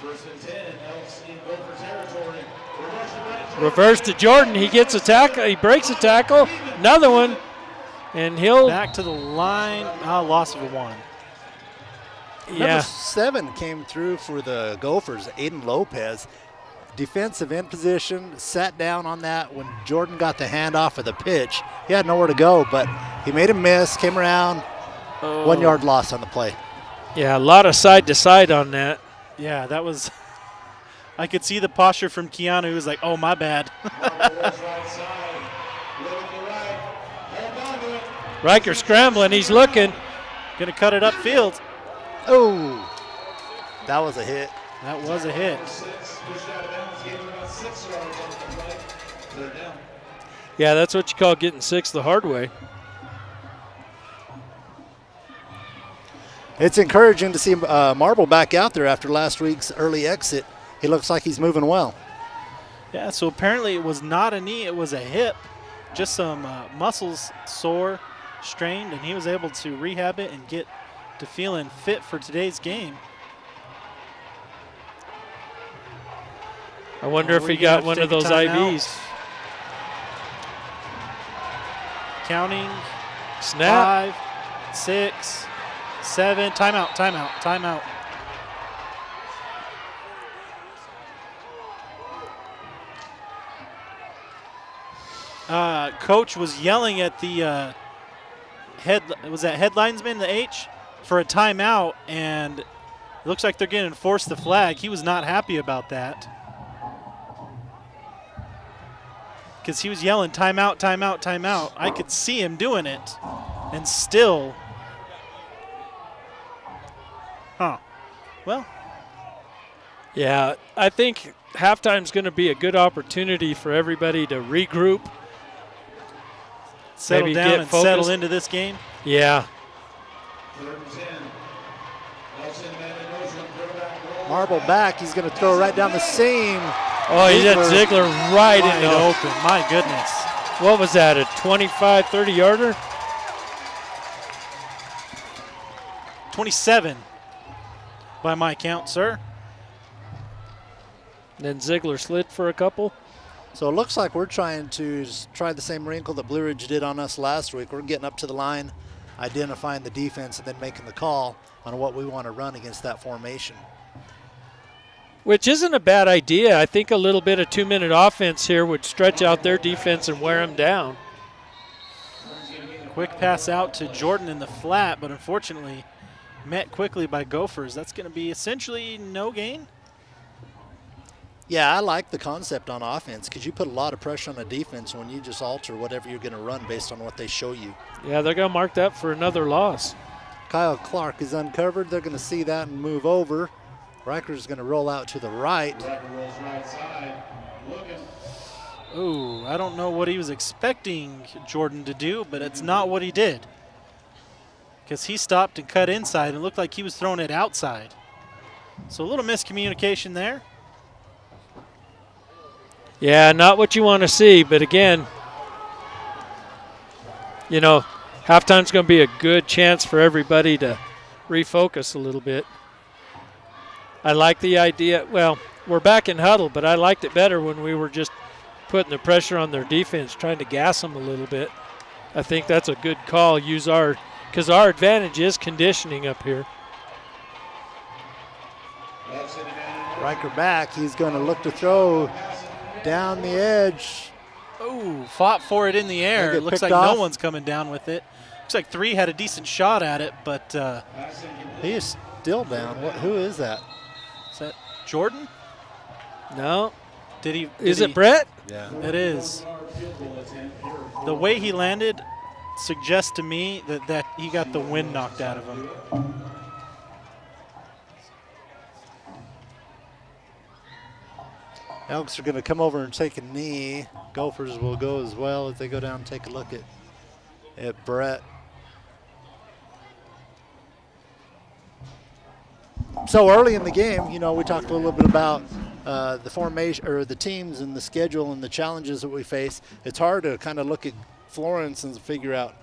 First and 10, Elks in Gopher territory. Reverse to Jordan. He gets a tackle. He breaks a tackle. Another one. And he'll. Back to the line. Loss of a 1. Number Yeah. 7 came through for the Gophers, Aiden Lopez. Defensive end position, sat down on that when Jordan got the handoff of the pitch. He had nowhere to go, but he made a miss, came around, 1 yard loss on the play. Yeah, a lot of side to side on that. Yeah, that was. I could see the posture from Keanu. He was like, oh, my bad. Riker scrambling. He's looking. Going to cut it upfield. Oh, that was a hit. That was a hit. Yeah, that's what you call getting 6 the hard way. It's encouraging to see Marble back out there after last week's early exit. He looks like he's moving well. Yeah, so apparently it was not a knee, it was a hip. Just some muscles sore, strained, and he was able to rehab it and get to feeling fit for today's game. I wonder if he got one of those IVs. Counting. Snap. 5, 6, 7. Timeout, timeout, timeout. Coach was yelling at the headlinesman, the H, for a timeout, and it looks like they're going to enforce the flag. He was not happy about that, because he was yelling timeout, timeout, timeout. I could see him doing it, and still, well, Yeah, I think halftime's going to be a good opportunity for everybody to regroup. settle Maybe down get and focused. settle into this game. Yeah. Marble back, he's going to throw right down the seam. Oh, he hit Ziegler right Wide into open. My goodness. What was that, a 25, 30-yarder? 27 by my count, sir. Then Ziegler slid for a couple. So it looks like we're trying to try the same wrinkle that Blue Ridge did on us last week. We're getting up to the line, identifying the defense, and then making the call on what we want to run against that formation. Which isn't a bad idea. I think a little bit of 2-minute offense here would stretch out their defense and wear them down. Quick pass out to Jordan in the flat, but unfortunately met quickly by Gophers. That's going to be essentially no gain. Yeah, I like the concept on offense because you put a lot of pressure on the defense when you just alter whatever you're going to run based on what they show you. Yeah, they're going to mark that for another loss. Kyle Clark is uncovered. They're going to see that and move over. Riker's going to roll out to the right. Riker rolls right side, looking. Ooh, I don't know what he was expecting Jordan to do, but it's not what he did. Because he stopped and cut inside and looked like he was throwing it outside. So a little miscommunication there. Yeah, not what you want to see, but again, you know, halftime's going to be a good chance for everybody to refocus a little bit. I like the idea. Well, we're back in huddle, but I liked it better when we were just putting the pressure on their defense, trying to gas them a little bit. I think that's a good call. Because our advantage is conditioning up here. Riker back. He's going to look to throw down the edge. Ooh, fought for it in the air. Get It looks picked like off. no one's coming down with it. Looks like 3 had a decent shot at it, but He is still down. Who is that? is that Jordan? No, Did he? Is it Brett? Yeah. It is. The way he landed suggests to me that he got the wind knocked out of him. Elks are going to come over and take a knee. Gophers will go as well as they go down and take a look at Brett. So early in the game, you know, we talked a little bit about the formation or the teams and the schedule and the challenges that we face. It's hard to kind of look at Florence and figure out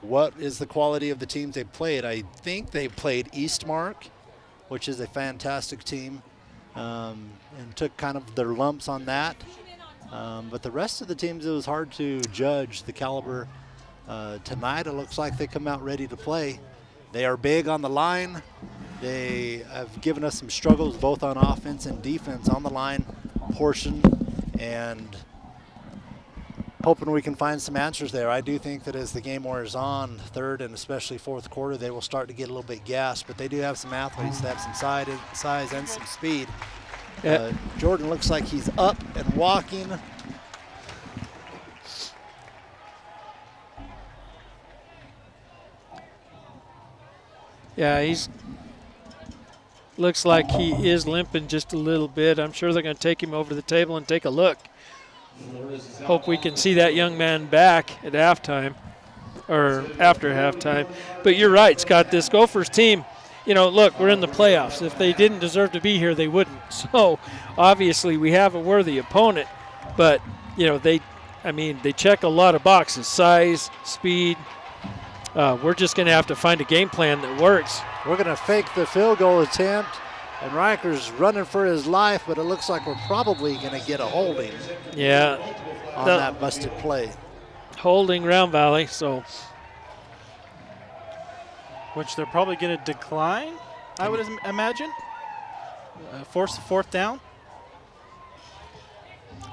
what is the quality of the teams they played. I think they played Eastmark, which is a fantastic team, and took kind of their lumps on that. But the rest of the teams, it was hard to judge the caliber. Tonight, it looks like they come out ready to play. They are big on the line. They have given us some struggles both on offense and defense on the line portion, and hoping we can find some answers there. I do think that as the game wears on, third and especially fourth quarter, they will start to get a little bit gassed, but they do have some athletes. They have some size and some speed. Jordan looks like he's up and walking. Yeah, looks like he is limping just a little bit. I'm sure they're going to take him over to the table and take a look. Hope we can see that young man back at halftime or after halftime. But you're right, Scott, this Gophers team, you know, look, we're in the playoffs. If they didn't deserve to be here, they wouldn't. So obviously we have a worthy opponent, but, you know, they check a lot of boxes, size, speed. We're just going to have to find a game plan that works. We're going to fake the field goal attempt, and Riker's running for his life, but it looks like we're probably going to get a holding. Yeah. On that busted play. Holding Round Valley, so. Which they're probably going to decline, I would imagine. Force fourth down.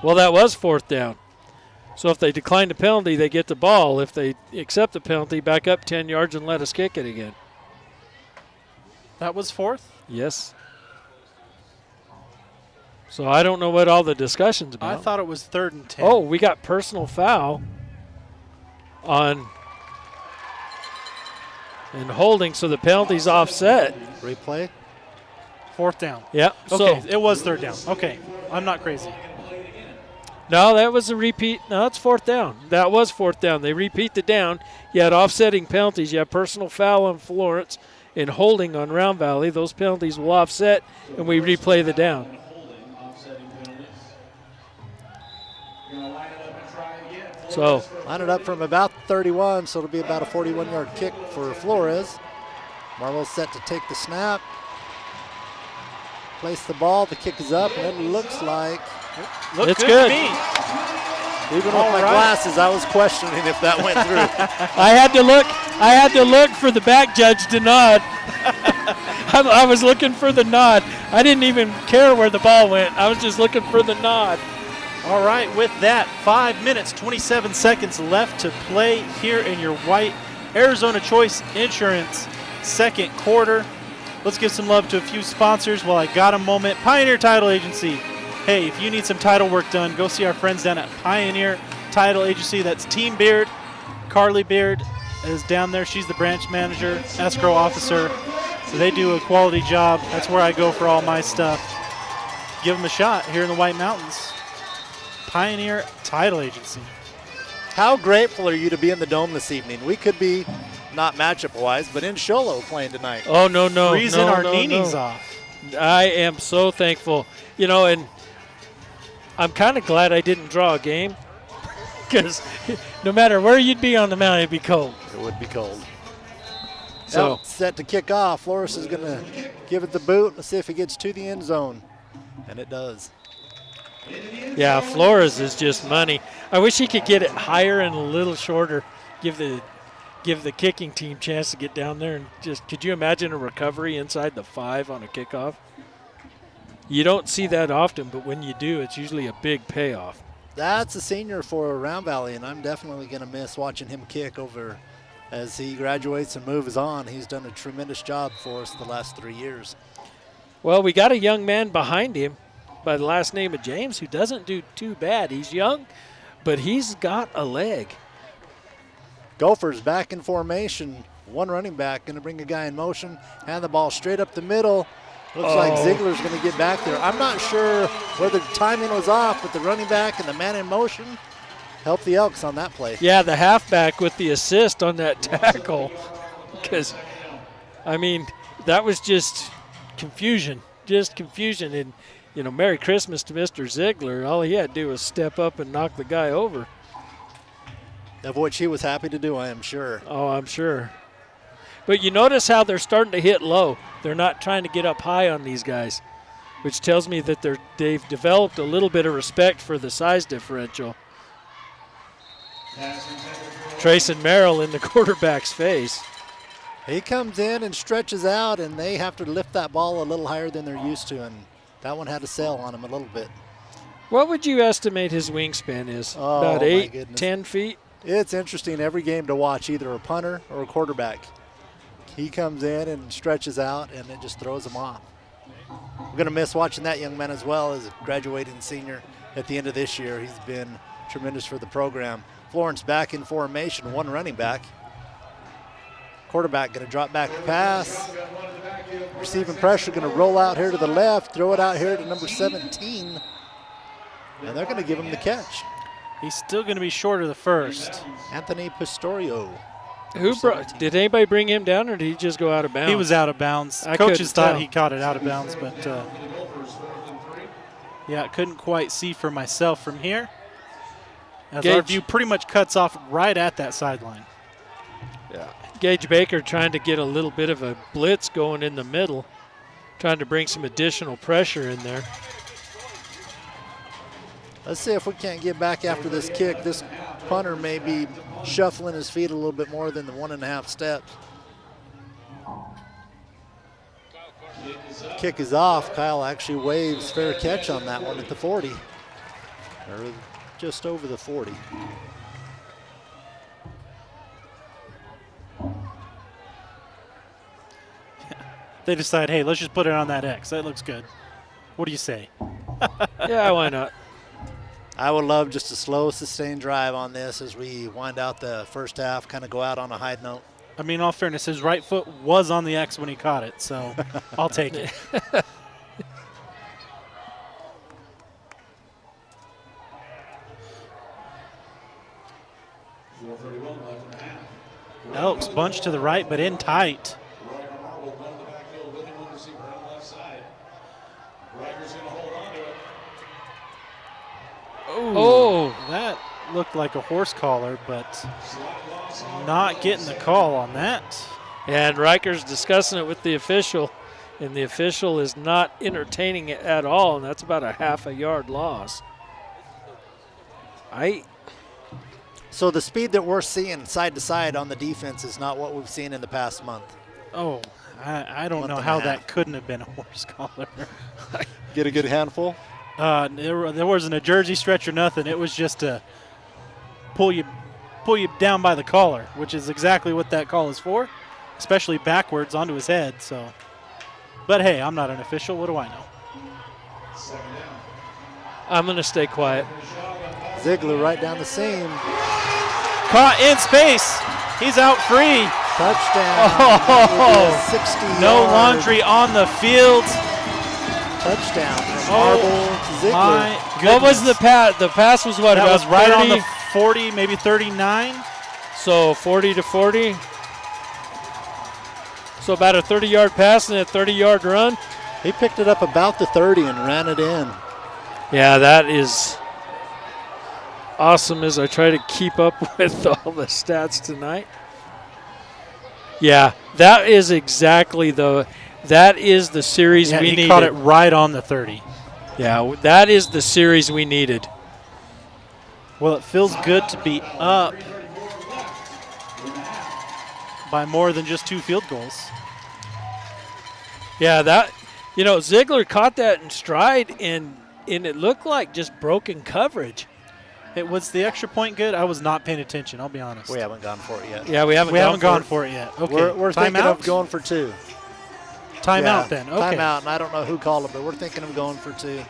Well, that was fourth down. So if they decline the penalty, they get the ball. If they accept the penalty, back up 10 yards and let us kick it again. That was fourth? Yes. So I don't know what all the discussion's about. I thought it was 3rd and 10. Oh, we got personal foul on and holding, so the penalty's offset. Replay. Fourth down. Yeah. Okay, it was 3rd down. Okay, I'm not crazy. No, that was a repeat. No, it's fourth down. That was fourth down. They repeat the down. You had offsetting penalties. You have personal foul on Florence and holding on Round Valley. Those penalties will offset, and we replay the down. So line it up from about 31, so it'll be about a 41-yard kick for Flores. Marlowe's set to take the snap. Place the ball. The kick is up, and it looks like it's good. To me. Even with my glasses, I was questioning if that went through. I had to look for the back judge to nod. I was looking for the nod. I didn't even care where the ball went. I was just looking for the nod. All right, with that, 5 minutes, 27 seconds left to play here in your white Arizona Choice Insurance second quarter. Let's give some love to a few sponsors while I got a moment. Pioneer Title Agency. Hey, if you need some title work done, go see our friends down at Pioneer Title Agency. That's Team Beard. Carly Beard is down there. She's the branch manager, escrow officer. So they do a quality job. That's where I go for all my stuff. Give them a shot here in the White Mountains. Pioneer Title Agency. How grateful are you to be in the Dome this evening? We could be, not matchup-wise, but in Sholo playing tonight. Oh, no. Freezing our knees off. I am so thankful. You know, and I'm kind of glad I didn't draw a game because no matter where you'd be on the mountain, it'd be cold. It would be cold. So Elks set to kick off. Flores is going to give it the boot. Let's see if he gets to the end zone. And it does. Yeah, Flores is just money. I wish he could get it higher and a little shorter. Give the kicking team chance to get down there and just. Could you imagine a recovery inside the 5 on a kickoff? You don't see that often, but when you do, it's usually a big payoff. That's a senior for Round Valley, and I'm definitely going to miss watching him kick over as he graduates and moves on. He's done a tremendous job for us the last 3 years. Well, we got a young man behind him by the last name of James, who doesn't do too bad. He's young, but he's got a leg. Gophers back in formation. One running back going to bring a guy in motion. Hand the ball straight up the middle. Looks like Ziegler's going to get back there. I'm not sure whether the timing was off, but the running back and the man in motion helped the Elks on that play. Yeah, the halfback with the assist on that tackle. Because, I mean, that was just confusion. Just confusion. And, you know, Merry Christmas to Mr. Ziegler. All he had to do was step up and knock the guy over. Of which he was happy to do, I am sure. Oh, I'm sure. But you notice how they're starting to hit low. They're not trying to get up high on these guys, which tells me that they've developed a little bit of respect for the size differential. Trayson Merrill in the quarterback's face. He comes in and stretches out, and they have to lift that ball a little higher than they're used to, and that one had a sail on him a little bit. What would you estimate his wingspan is? Oh, about my 8, goodness. 10 feet? It's interesting every game to watch either a punter or a quarterback. He comes in and stretches out, and it just throws him off. We're going to miss watching that young man as well as a graduating senior at the end of this year. He's been tremendous for the program. Florence back in formation, one running back. Quarterback going to drop back to pass. Receiving pressure, going to roll out here to the left, throw it out here to number 17. And they're going to give him the catch. He's still going to be short of the first. Anthony Pistorio. Did anybody bring him down, or did he just go out of bounds? He was out of bounds. I Coaches couldn't thought tell. he caught it out of bounds, but yeah, I couldn't quite see for myself from here. As our Gage. view pretty much cuts off right at that sideline. Gage Baker trying to get a little bit of a blitz going in the middle, trying to bring some additional pressure in there. Let's see if we can't get back after this kick. This punter may be shuffling his feet a little bit more than the 1.5 steps. Kick is off. Kyle actually waves fair catch on that one at the 40. Or just over the 40. They decide, hey, let's just put it on that X. That looks good. What do you say? Yeah, why not? I would love just a slow, sustained drive on this as we wind out the first half, kind of go out on a high note. I mean, in all fairness, his right foot was on the X when he caught it, so I'll take it. Elks bunch to the right, but in tight. Oh, That looked like a horse collar, but not getting the call on that. and Riker's discussing it with the official, and the official is not entertaining it at all, and that's about a half a yard loss. So the speed that we're seeing side to side on the defense is not what we've seen in the past month. Oh, I don't Month know and how a half. that couldn't have been a horse collar. Get a good handful? There wasn't a jersey stretch or nothing. It was just to pull you down by the collar, which is exactly what that call is for, especially backwards onto his head. So, but hey, I'm not an official. What do I know? I'm going to stay quiet. Ziegler right down the seam. Caught in space. He's out free. Touchdown. Oh, 60 No laundry on the field. Touchdown from Oh, Marble to Ziegler. My goodness. What was the pass? The pass was what, That about was right 30? on the 40, maybe 39. So 40 to 40. So about a 30-yard pass and a 30-yard run. He picked it up about the 30 and ran it in. Yeah, that is awesome as I try to keep up with all the stats tonight. Yeah, that is exactly that is the series we he needed. caught it right on the 30. Yeah, that is the series we needed. Well, it feels good to be up by more than just 2 field goals. Yeah, Ziegler caught that in stride, and it looked like just broken coverage. It was the extra point good. I was not paying attention, I'll be honest. We haven't gone for it yet. Yeah, we haven't gone for it yet. Okay. We're thinking Timeout? of going for 2. Timeout Yeah, then. Okay. Timeout, and I don't know who called it, but we're thinking of going for 2.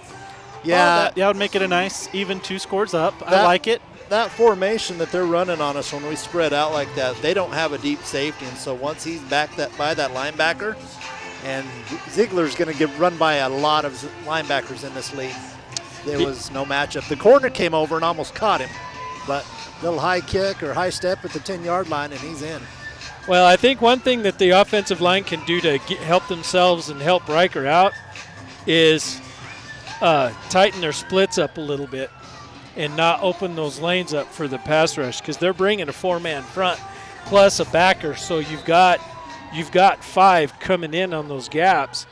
Yeah, that would make it a nice even 2 scores up. I That- like it. that formation that they're running on us when we spread out like that, they don't have a deep safety, and so once he's back by that linebacker, and Ziegler's going to get run by a lot of linebackers in this league, there was no matchup. The corner came over and almost caught him, but little high kick or high step at the 10-yard line, and he's in. Well, I think one thing that the offensive line can do to help themselves and help Riker out is tighten their splits up a little bit and not open those lanes up for the pass rush, because they're bringing a 4-man front plus a backer, so you've got 5 coming in on those gaps.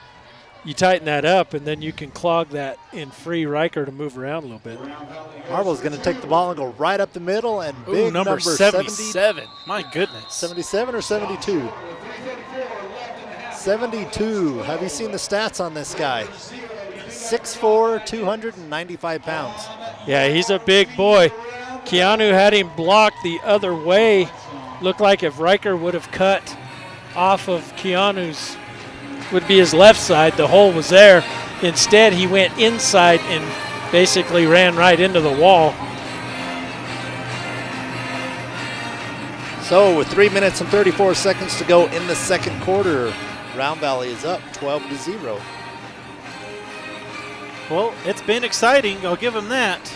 You tighten that up, and then you can clog that and free Riker to move around a little bit. Marvel's going to take the ball and go right up the middle, and Ooh, big number 77. My goodness. 77 or 72? 72. Have you seen the stats on this guy? 6'4", 295 pounds. Yeah, he's a big boy. Keanu had him blocked the other way. Looked like if Riker would have cut off of Keanu's, would be his left side, the hole was there. Instead, he went inside and basically ran right into the wall. So with 3 minutes and 34 seconds to go in the second quarter, Round Valley is up 12-0. Well, it's been exciting. I'll give them that.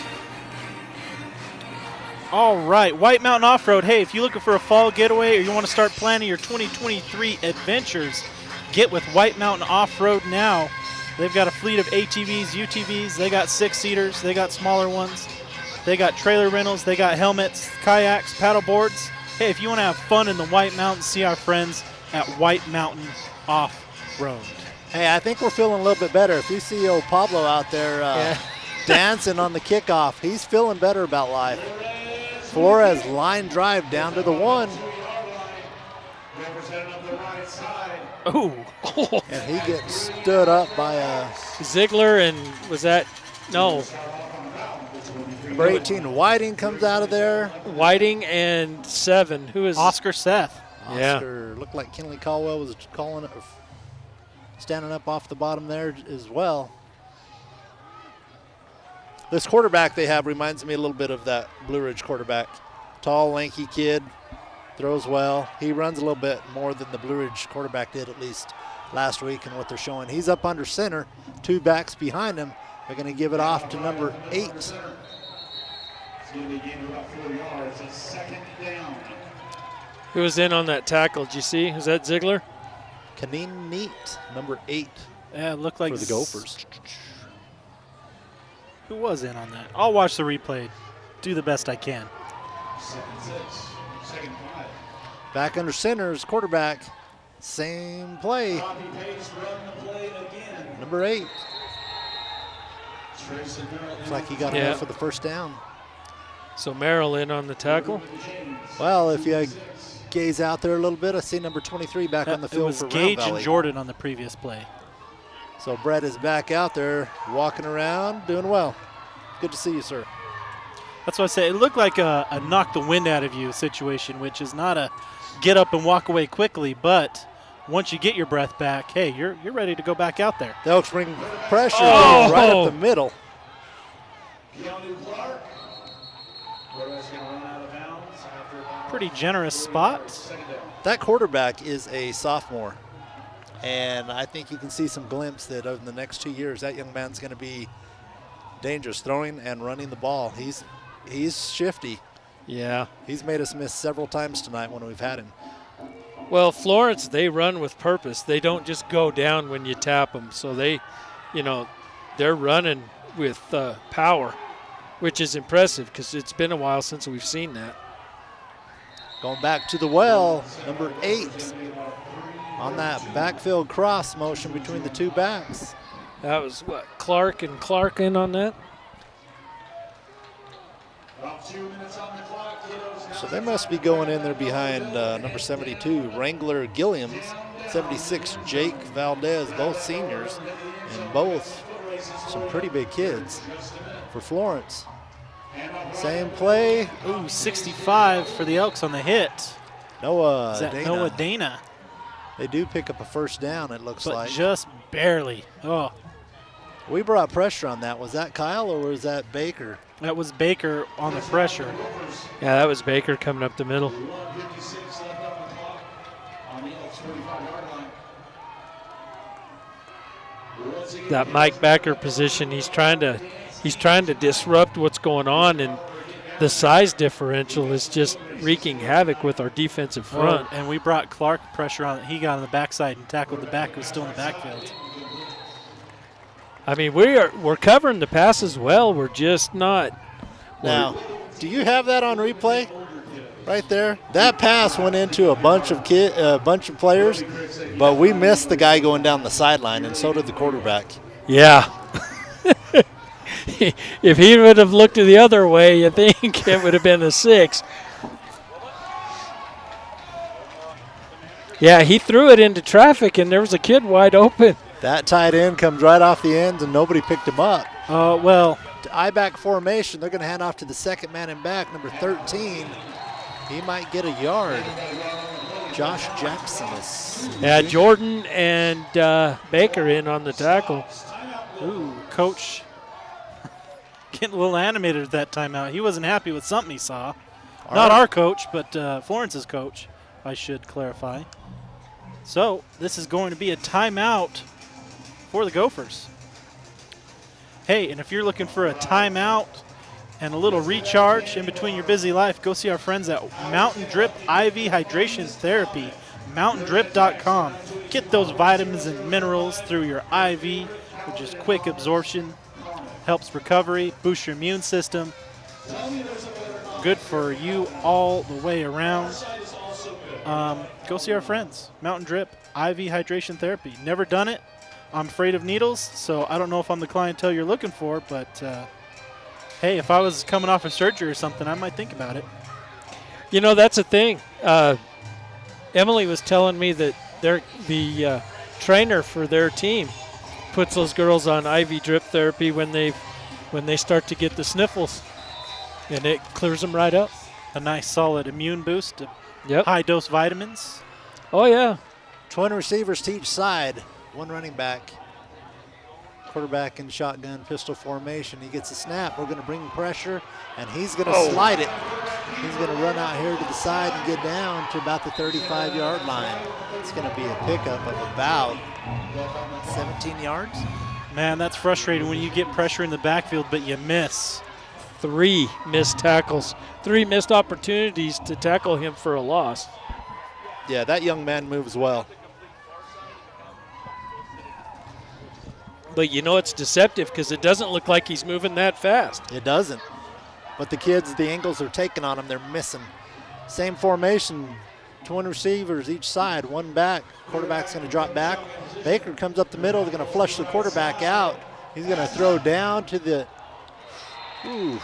All right, White Mountain Off-Road. Hey, if you're looking for a fall getaway or you want to start planning your 2023 adventures, get with White Mountain Off-Road now. They've got a fleet of ATVs, UTVs. They got 6-seaters. They got smaller ones. They got trailer rentals. They got helmets, kayaks, paddle boards. Hey, if you want to have fun in the White Mountains, see our friends at White Mountain Off-Road. Hey, I think we're feeling a little bit better. If you see old Pablo out there dancing on the kickoff, he's feeling better about life. Flores line drive down to the 1. Ooh. And he gets stood up by Ziegler and was that, no, number 18. Whiting comes out of there. Whiting and 7. Who is Oscar Seth. Yeah. Oscar looked like Kenley Caldwell was calling it, standing up off the bottom there as well. This quarterback they have reminds me a little bit of that Blue Ridge quarterback. Tall, lanky kid, throws well. He runs a little bit more than the Blue Ridge quarterback did, at least last week, and what they're showing. He's up under center, 2 backs behind him. They're going to give it off to number 8. It's going to be gained about 4 yards. A second down. who was in on that tackle? Did you see? Was that Ziegler? Kaneen Neat, number 8 Yeah, it looked like for the Gophers. Who was in on that? I'll watch the replay. Do the best I can. Second 6. Second 5. Back under center is quarterback. Same play. Copy paste, run the play again. Number 8. Trace Looks like he got Yeah. enough for the first down. So Merrill in on the tackle. Well, if you gaze out there a little bit, I see number 23 back on the It field was for Round Gage and Valley. Jordan on the previous play. So Brett is back out there, walking around, doing well. Good to see you, sir. That's what I say. It looked like a knock the wind out of you situation, which is not a get up and walk away quickly, but once you get your breath back, hey, you're ready to go back out there. The Elks bring pressure Oh! right up the middle. Keanu Clark. Quarterback's going to run out of bounds after about Pretty generous spot. second down. That quarterback is a sophomore, and I think you can see some glimpse that over the next 2 years, that young man's going to be dangerous throwing and running the ball. He's shifty. Yeah. He's made us miss several times tonight when we've had him. Well, Florence, they run with purpose. They don't just go down when you tap them. So they, they're running with power, which is impressive because it's been a while since we've seen that. Going back to the well, number 8 on that backfield cross motion between the 2 backs. That was what, Clark in on that? About 2 minutes on the clock. Kiddos now So they must be going in there behind number 72, Wrangler Gilliams, 76, Jake Valdez, both seniors, and both some pretty big kids for Florence. Same play, Ooh, 65 for the Elks on the hit. Noah Is that Dana. Noah Dana? They do pick up a first down, it looks But like. just barely. Oh, We brought pressure on that. Was that Kyle or was that Baker? That was Baker on the pressure. Yeah, that was Baker coming up the middle. 1:56 left on the clock on the Elks 45-yard line. Once again, That Mike Backer position, he's trying to disrupt what's going on, and the size differential is just wreaking havoc with our defensive front. And we brought Clark pressure on it. He got on the backside and tackled the back who was still in the backfield. I mean, we're covering the passes well. We're just not. Now, do you have that on replay? Right there. That pass went into a bunch of players, but we missed the guy going down the sideline, and so did the quarterback. Yeah. If he would have looked the other way, I think it would have been a 6. Yeah, he threw it into traffic, and there was a kid wide open. That tight end comes right off the ends, and nobody picked him up. Well, I-back formation, they're going to hand off to the second man in back, number 13. He might get a yard. Josh Jackson is. Yeah, Jordan and Baker in on the tackle. ooh, coach getting a little animated at that timeout. He wasn't happy with something he saw. Not our coach, but Florence's coach, I should clarify. So this is going to be a timeout for the Gophers. Hey, and if you're looking for a timeout and a little recharge in between your busy life, go see our friends at Mountain Drip IV Hydration Therapy, mountaindrip.com. Get those vitamins and minerals through your IV, which is quick absorption, helps recovery, boosts your immune system. Good for you all the way around. Go see our friends, Mountain Drip IV Hydration Therapy. Never done it. I'm afraid of needles, so I don't know if I'm the clientele you're looking for, but hey, if I was coming off of surgery or something, I might think about it. You know, that's a thing. Emily was telling me that the trainer for their team puts those girls on IV drip therapy when they start to get the sniffles, and it clears them right up. A nice solid immune boost, Yep. high dose vitamins. Oh, yeah. Twin receivers to each side. One running back. Quarterback in shotgun pistol formation. He gets a snap. We're going to bring pressure, and he's going to slide it. He's going to run out here to the side and get down to about the 35-yard line. It's going to be a pickup of about 17 yards. Man, that's frustrating when you get pressure in the backfield, but you miss. 3 missed tackles, 3 missed opportunities to tackle him for a loss. Yeah, that young man moves well. But you know it's deceptive because it doesn't look like he's moving that fast. It doesn't. But the kids, the angles are taking on him. They're missing. Same formation, twin receivers each side, one back. Quarterback's going to drop back. Baker comes up the middle. They're going to flush the quarterback out. He's going to throw down to the. Ooh.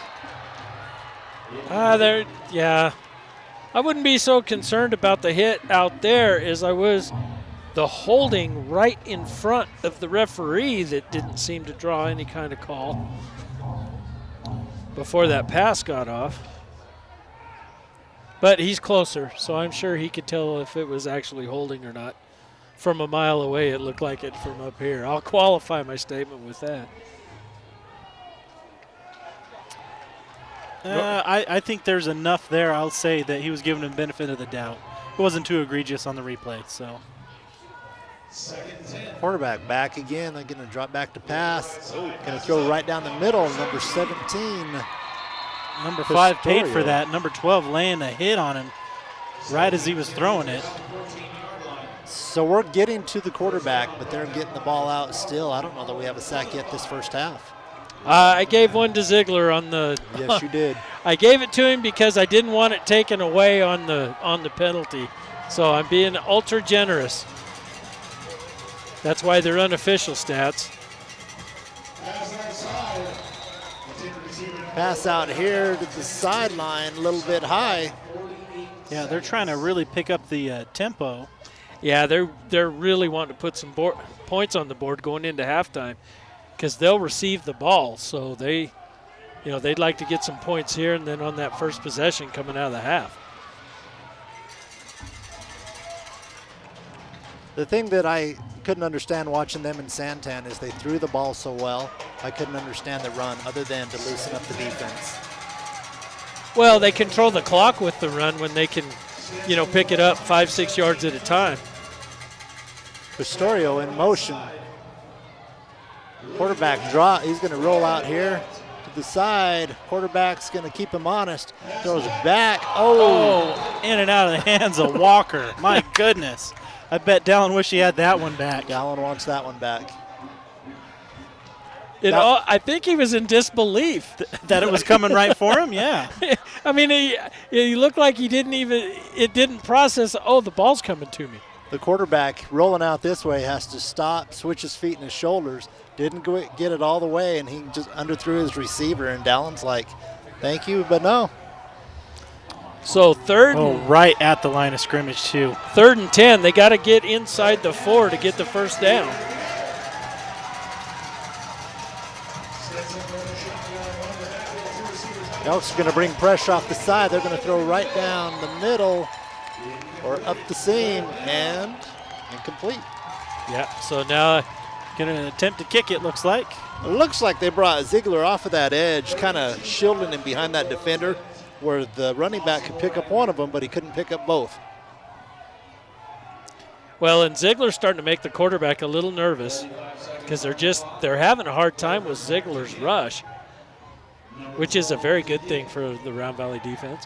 Yeah. I wouldn't be so concerned about the hit out there as I was the holding right in front of the referee that didn't seem to draw any kind of call before that pass got off. But he's closer, so I'm sure he could tell if it was actually holding or not. From a mile away, it looked like it from up here. I'll qualify my statement with that. I think there's enough there, I'll say, that he was giving him benefit of the doubt. It wasn't too egregious on the replay, so. Quarterback back again. They're going to drop back to pass. Going to throw right down the middle. Number 17. Number 5 paid for that. Number 12 laying a hit on him right as he was throwing it. So we're getting to the quarterback, but they're getting the ball out still. I don't know that we have a sack yet this first half. I gave one to Ziegler on the. Yes, you did. I gave it to him because I didn't want it taken away on the penalty. So I'm being ultra generous. That's why they're unofficial stats. Pass out here to the sideline, a little bit high. Yeah, they're trying to really pick up the tempo. Yeah, they're really wanting to put some points on the board going into halftime because they'll receive the ball. So they'd like to get some points here and then on that first possession coming out of the half. The thing that I couldn't understand watching them in Santan is they threw the ball so well. I couldn't understand the run other than to loosen up the defense. Well, they control the clock with the run when they can, pick it up 5-6 yards at a time. Pistorio in motion. Quarterback draw. He's going to roll out here to the side. Quarterback's going to keep him honest. Throws back. Oh, in and out of the hands of Walker. My goodness. I bet Dallin wish he had that one back. Dallin wants that one back. I think he was in disbelief that it was coming right for him. Yeah. I mean, he looked like he didn't process. Oh, the ball's coming to me. The quarterback rolling out this way has to stop, switch his feet and his shoulders. Didn't get it all the way, and he just underthrew his receiver. And Dallin's like, "Thank you, but no." So third. Oh, right at the line of scrimmage too. 3rd and 10. They got to get inside the 4 to get the first down. Elks are going to bring pressure off the side. They're going to throw right down the middle or up the seam, and incomplete. Yeah, so now going to attempt to kick it, looks like. It looks like they brought Ziegler off of that edge, kind of shielding him behind that defender where the running back could pick up one of them, but he couldn't pick up both. Well, and Ziegler's starting to make the quarterback a little nervous because they're having a hard time with Ziegler's rush, which is a very good thing for the Round Valley defense.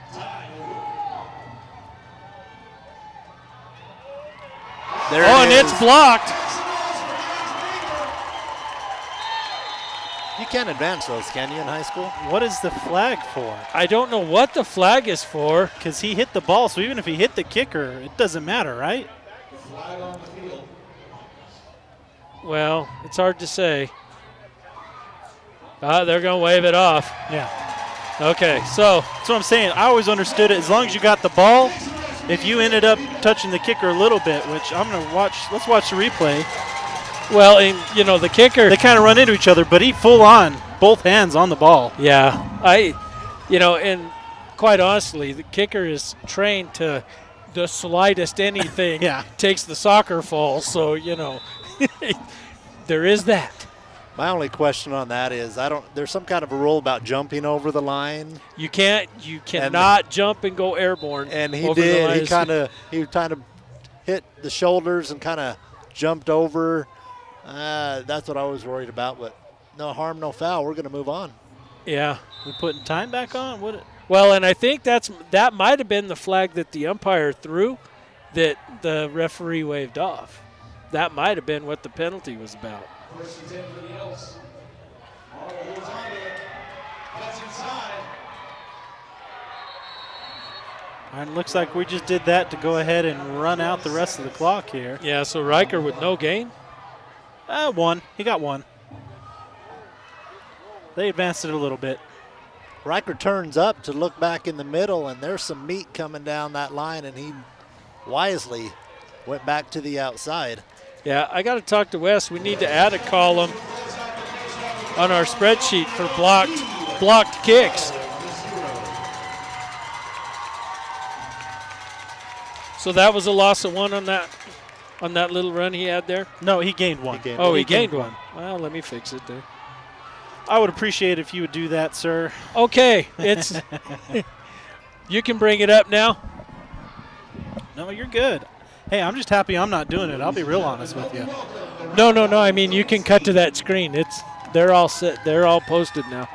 And it's blocked. You can't advance those, can you, in high school? What is the flag for? I don't know what the flag is for. Because he hit the ball, so even if he hit the kicker, it doesn't matter, right? Well, it's hard to say. They're going to wave it off. Yeah. Okay, so. That's what I'm saying. I always understood it. As long as you got the ball, if you ended up touching the kicker a little bit, which I'm going to watch. Let's watch the replay. Well, and, the kicker. They kind of run into each other, but he full on, both hands on the ball. Yeah. And quite honestly, the kicker is trained to the slightest anything takes the soccer fall. So, there is that. My only question on that is there's some kind of a rule about jumping over the line. You cannot jump and go airborne. And he over did. The line. He kind of hit the shoulders and kind of jumped over. That's what I was worried about, but no harm, no foul. We're going to move on. Yeah. We putting time back on? Well, and I think that might have been the flag that the umpire threw that the referee waved off. That might have been what the penalty was about. First and 10 for the Elks. Marlowe holds on to it. Cuts inside. And it looks like we just did that to go ahead and run out the rest of the clock here. Yeah, so Riker with no gain? One. He got one. They advanced it a little bit. Riker turns up to look back in the middle, and there's some meat coming down that line, and he wisely went back to the outside. Yeah, I got to talk to Wes. We need to add a column on our spreadsheet for blocked kicks. So that was a loss of 1 on that little run he had there? No, he gained one. He gained one. Well, let me fix it there. I would appreciate it if you would do that, sir. Okay, it's you can bring it up now. No, you're good. Hey, I'm just happy I'm not doing it. I'll be real honest with you. No. I mean, you can cut to that screen. They're all set. They're all posted now.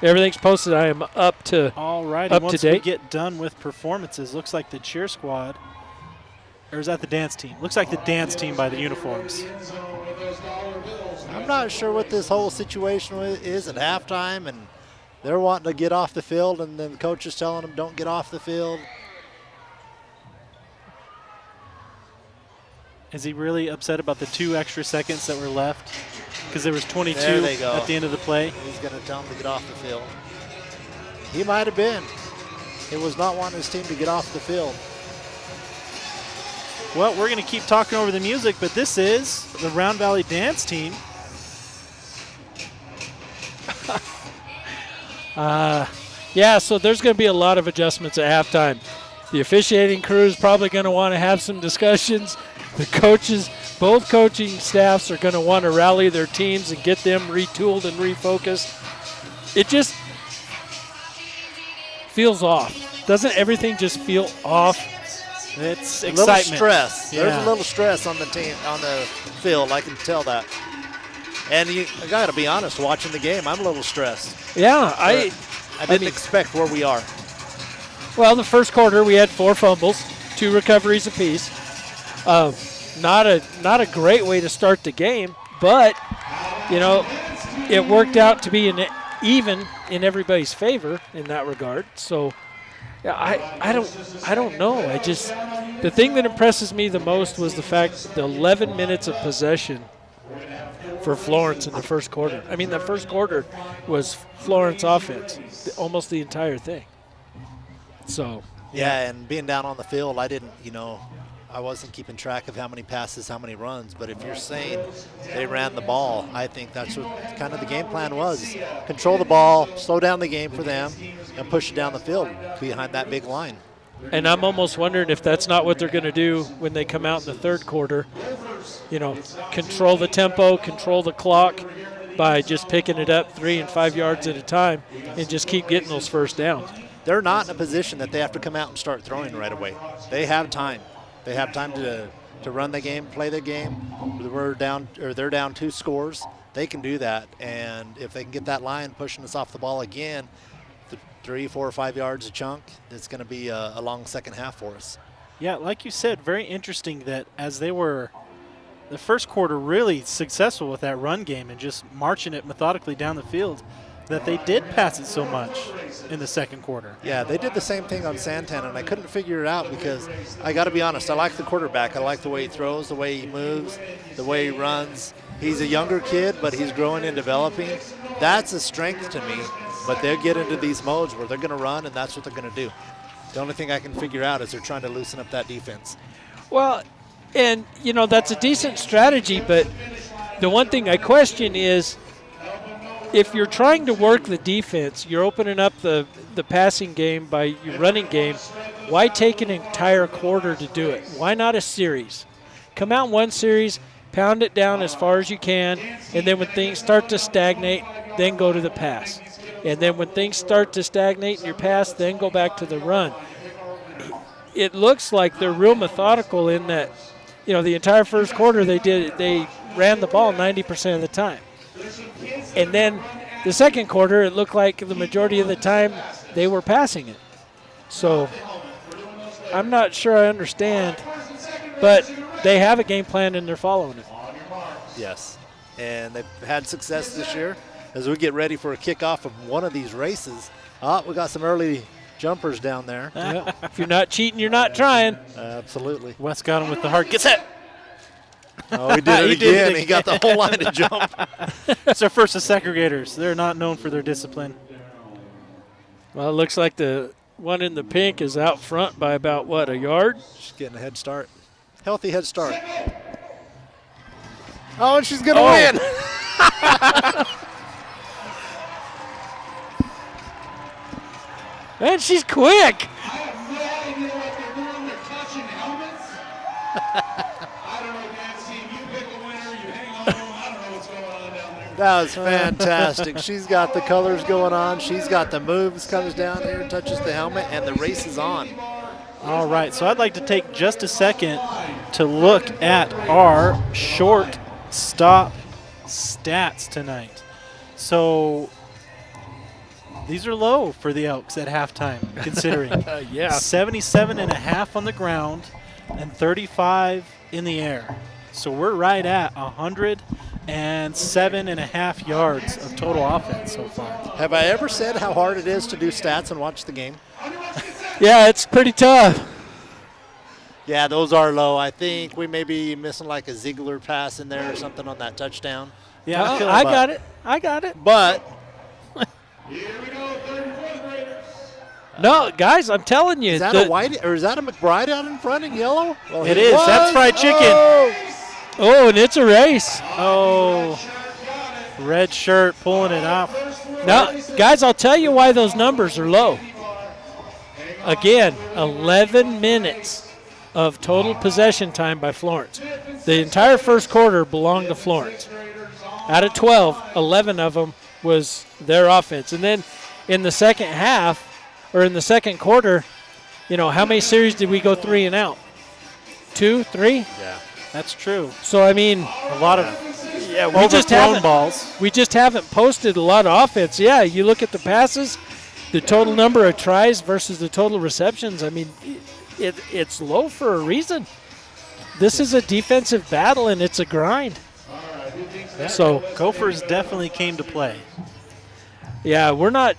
Everything's posted. I am up to all right. Up once to date. We get done with performances, looks like the cheer squad, or is that the dance team? Looks like the dance team by the uniforms. I'm not sure what this whole situation is at halftime, and they're wanting to get off the field, and then the coach is telling them don't get off the field. Is he really upset about the 2 extra seconds that were left? Because there was 22 at the end of the play. He's going to tell him to get off the field. He might have been. He was not wanting his team to get off the field. Well, we're going to keep talking over the music, but this is the Round Valley dance team. Yeah, so there's going to be a lot of adjustments at halftime. The officiating crew is probably going to want to have some discussions. The coaches both coaching staffs are going to want to rally their teams and get them retooled and refocused. It just feels off. Doesn't everything just feel off? It's A little excitement. stress. Yeah. There's a little stress on the team, on the field. I can tell that. And I got to be honest, watching the game, I'm a little stressed. Yeah, I didn't mean- expect where we are. Well, the first quarter we had 4 fumbles, 2 recoveries apiece. Not a great way to start the game, but it worked out to be even in everybody's favor in that regard. So, yeah, I don't know. The thing that impresses me the most was the fact the 11 minutes of possession for Florence in the first quarter. I mean, the first quarter was Florence offense, almost the entire thing. So, Yeah, and being down on the field, I wasn't keeping track of how many passes, how many runs. But if you're saying they ran the ball, I think that's what kind of the game plan was. Control the ball, slow down the game for them, and push it down the field behind that big line. and I'm almost wondering if that's not what they're going to do when they come out in the third quarter. Control the tempo, control the clock by just picking it up 3 and 5 yards at a time and just keep getting those first downs. They're not in a position that they have to come out and start throwing right away. They have time. They have time to run the game, play the game. They're down 2 scores. They can do that, and if they can get that line pushing us off the ball again, 3, 4, or 5 yards a chunk, it's going to be a long second half for us. Yeah, like you said, very interesting that as they were the first quarter really successful with that run game and just marching it methodically down the field, that they did pass it so much in the second quarter. Yeah, they did the same thing on Santana, and I couldn't figure it out because I got to be honest, I like the quarterback. I like the way he throws, the way he moves, the way he runs. He's a younger kid, but he's growing and developing. That's a strength to me, but they'll get into these modes where they're going to run, and that's what they're going to do. The only thing I can figure out is they're trying to loosen up that defense. Well, and, that's a decent strategy, but the one thing I question is if you're trying to work the defense, you're opening up the passing game by your running game, why take an entire quarter to do it? Why not a series? Come out in one series, pound it down as far as you can, and then when things start to stagnate, then go to the pass. And then when things start to stagnate in your pass, then go back to the run. It looks like they're real methodical in that, the entire first quarter they ran the ball 90% of the time. And then the second quarter, it looked like the majority of the time they were passing it. So I'm not sure I understand, but they have a game plan and they're following it. Yes, and they've had success this year. As we get ready for a kickoff of one of these races, we got some early jumpers down there. Yeah. If you're not cheating, you're not trying. Absolutely. Wes got him with the heart. Get set. Oh, he did it again. He got the whole line to jump. It's our first of segregators. They're not known for their discipline. Well, it looks like the one in the pink is out front by about, a yard? She's getting a head start. Healthy head start. Oh, and she's going to win. And she's quick. I have no idea what they're doing. They're touching helmets. I don't know, Nancy. You pick a winner, you hang on to them. I don't know what's going on down there. That was fantastic. She's got the colors going on. She's got the moves, comes down here, touches the helmet, and the race is on. All right, so I'd like to take just a second to look at our short stop stats tonight. So these are low for the Elks at halftime, considering. Yeah. 77.5 on the ground and 35 in the air. So we're right at 107.5 yards of total offense so far. Have I ever said how hard it is to do stats and watch the game? Yeah, it's pretty tough. Yeah, those are low. I think we may be missing like a Ziegler pass in there or something on that touchdown. Yeah, Well, feel I like- got it. I got it. But Here we go, third and fourth graders. No, guys, I'm telling you. is that a White or is that a McBride out in front in yellow? Well, It he is. was. That's fried chicken. Oh. Oh, and it's a race. Oh, red shirt pulling it off. Now, guys, I'll tell you why those numbers are low. Again, 11 minutes of total possession time by Florence. The entire first quarter belonged to Florence. Out of 12, 11 of them was their offense. And then in the second half, or in the second quarter, how many series did we go 3 and out? 2, 3? Yeah, that's true. So, I mean, a lot of overthrown balls. We just haven't posted a lot of offense. Yeah, you look at the passes, the total number of tries versus the total receptions. I mean, it's low for a reason. This is a defensive battle, and it's a grind. Yeah. So Gophers definitely came to play. Yeah, we're not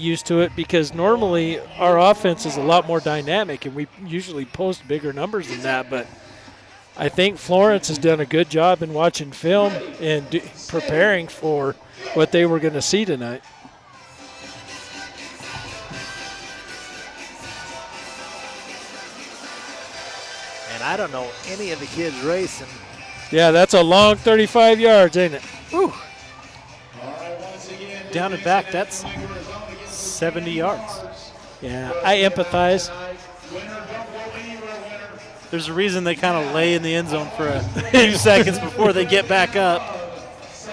used to it because normally our offense is a lot more dynamic, and we usually post bigger numbers than that. But I think Florence has done a good job in watching film and preparing for what they were going to see tonight. And I don't know any of the kids racing. Yeah, that's a long 35 yards, ain't it? Whew. Down and back, that's 70 yards. Yeah, I empathize. There's a reason they kind of lay in the end zone for a few seconds before they get back up.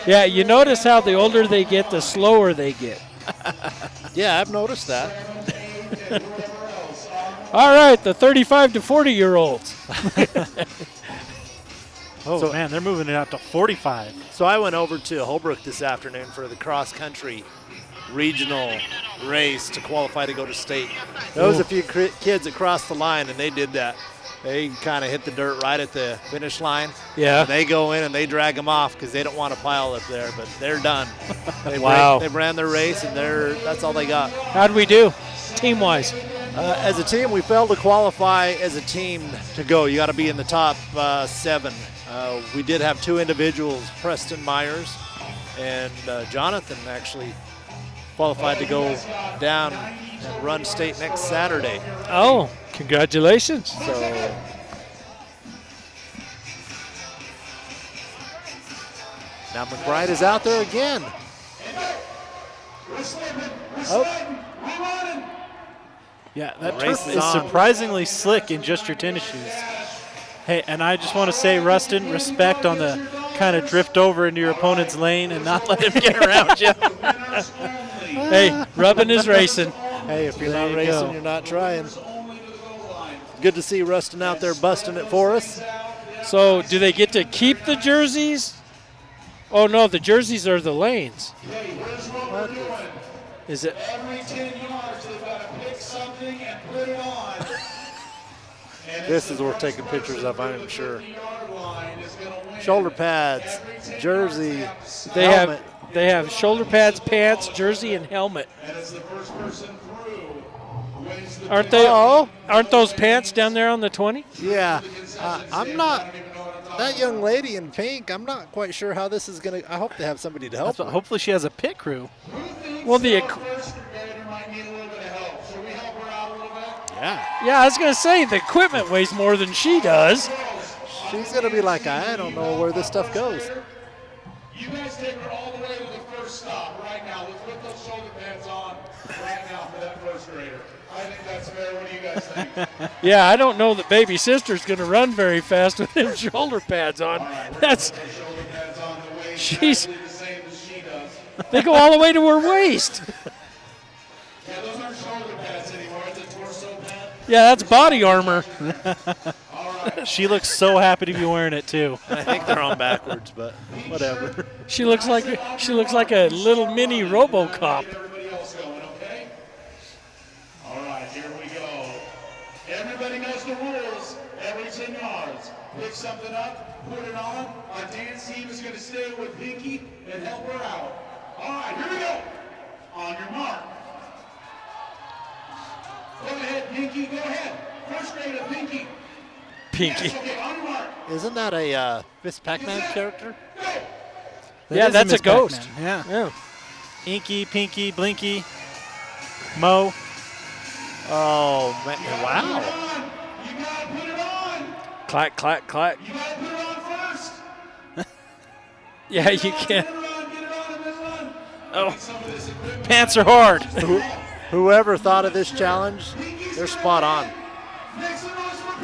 Yeah, you notice how the older they get, the slower they get. Yeah, I've noticed that. All right, the 35 to 40-year-olds. Oh, man, they're moving it out to 45. So I went over to Holbrook this afternoon for the cross-country regional race to qualify to go to state. There was a few kids that crossed the line, and they did that. They kind of hit the dirt right at the finish line. Yeah. And they go in and they drag them off because they don't want to pile up there, but they're done. Wow. They ran their race, and that's all they got. How'd we do, team-wise? As a team, we failed to qualify as a team to go. You got to be in the top 7. We did have 2 individuals, Preston Myers and Jonathan, actually qualified to go down and run state next Saturday. Oh, congratulations. So now McBride is out there again. Oh. Yeah, that Race turf is is on. surprisingly slick in just your tennis shoes. Hey, and I just want to say, Rustin, respect on the kind of drift over into your opponent's lane and not let him get around you. Hey, rubbing is racing. Hey, if you're There not you racing, go. you're not trying. Good to see Rustin out there busting it for us. So do they get to keep the jerseys? Oh, no, the jerseys are the lanes. Is it? Every 10 yards, they've got to pick something and put it on. This is worth taking pictures of, I'm sure. Shoulder pads, jersey, They helmet. have shoulder pads, pants, jersey, and helmet. Aren't those pants down there on the 20? Yeah, I'm not. That young lady in pink, I'm not quite sure how this is going to. I hope they have somebody to help. That's what, hopefully she has a pit crew. Well, yeah, I was going to say, the equipment weighs more than she does. She's going to be like, I don't know where this stuff goes. You guys take her all the way to the first stop right now. Let's put those shoulder pads on right now for that first grader. I think that's fair. What do you guys think? Yeah, I don't know that baby sister's going to run very fast with them shoulder pads on. That's, Shoulder pads on the way she's, the same as she does. they go all the way to her waist. Yeah, those aren't shoulder pads anymore. It's a torso pad. Yeah, that's body armor. She looks so happy to be wearing it, too. I think they're on backwards, but whatever. She looks like a little mini RoboCop. Everybody else going, okay? All right, here we go. Everybody knows the rules. Every 10 yards. Pick something up, put it on. Our dance team is going to stay with Pinky and help her out. All right, here we go. On your mark. Go ahead, Pinky, go ahead. First grader, Pinky. Pinky. Yes, okay, on your mark. Isn't that a Miss Pac-Man character? Yeah, is that's a Miss ghost. Pac-Man, Yeah. Yeah. Inky, Pinky, Blinky, Mo. Oh, man. Wow. You got to put it on. Clack, clack, clack. You got to put it on first. Yeah, you can't. Get it on, and then run. Oh, Some of this equipment. pants are hard. Whoever thought of this challenge, they're spot on. Next one is for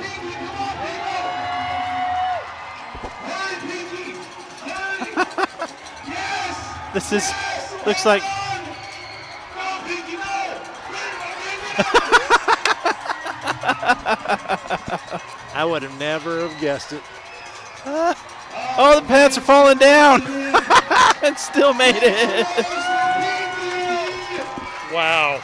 This looks like I would have never have guessed it. oh, the pants are falling down and still made it. Wow.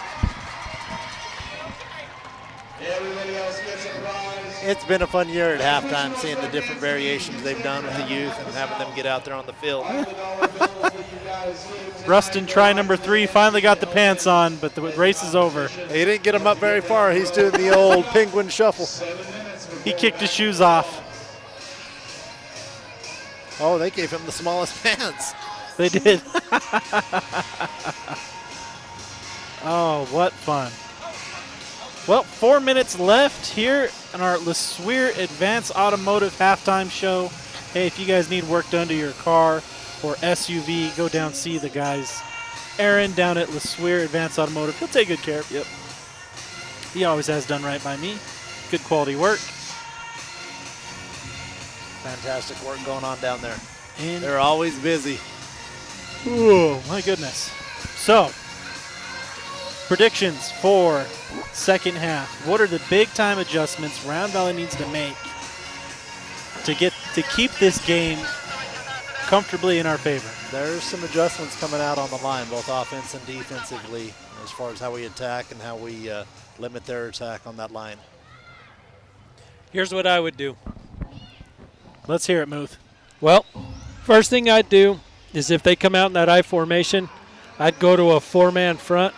Everybody else gets a prize. It's been a fun year at halftime seeing the different variations they've done with the youth and having them get out there on the field. Rustin, try number 3, finally got the pants on, but the race is over. He didn't get him up very far. He's doing the old penguin shuffle. He kicked his shoes off. Oh, they gave him the smallest pants. They did. Oh, what fun. Well, 4 minutes left here in our Lesueur Advanced Automotive halftime show. Hey, if you guys need work done to your car or SUV, go down see the guys. Aaron down at Lesueur Advanced Automotive. He'll take good care of you. Yep. He always has done right by me. Good quality work. Fantastic work going on down there. And They're always busy. oh, my goodness. So, predictions for second half. What are the big time adjustments Round Valley needs to make to keep this game comfortably in our favor? There's some adjustments coming out on the line, both offense and defensively, as far as how we attack and how we limit their attack on that line. Here's what I would do. Let's hear it, Muth. Well, first thing I'd do is if they come out in that I formation, I'd go to a 4-man front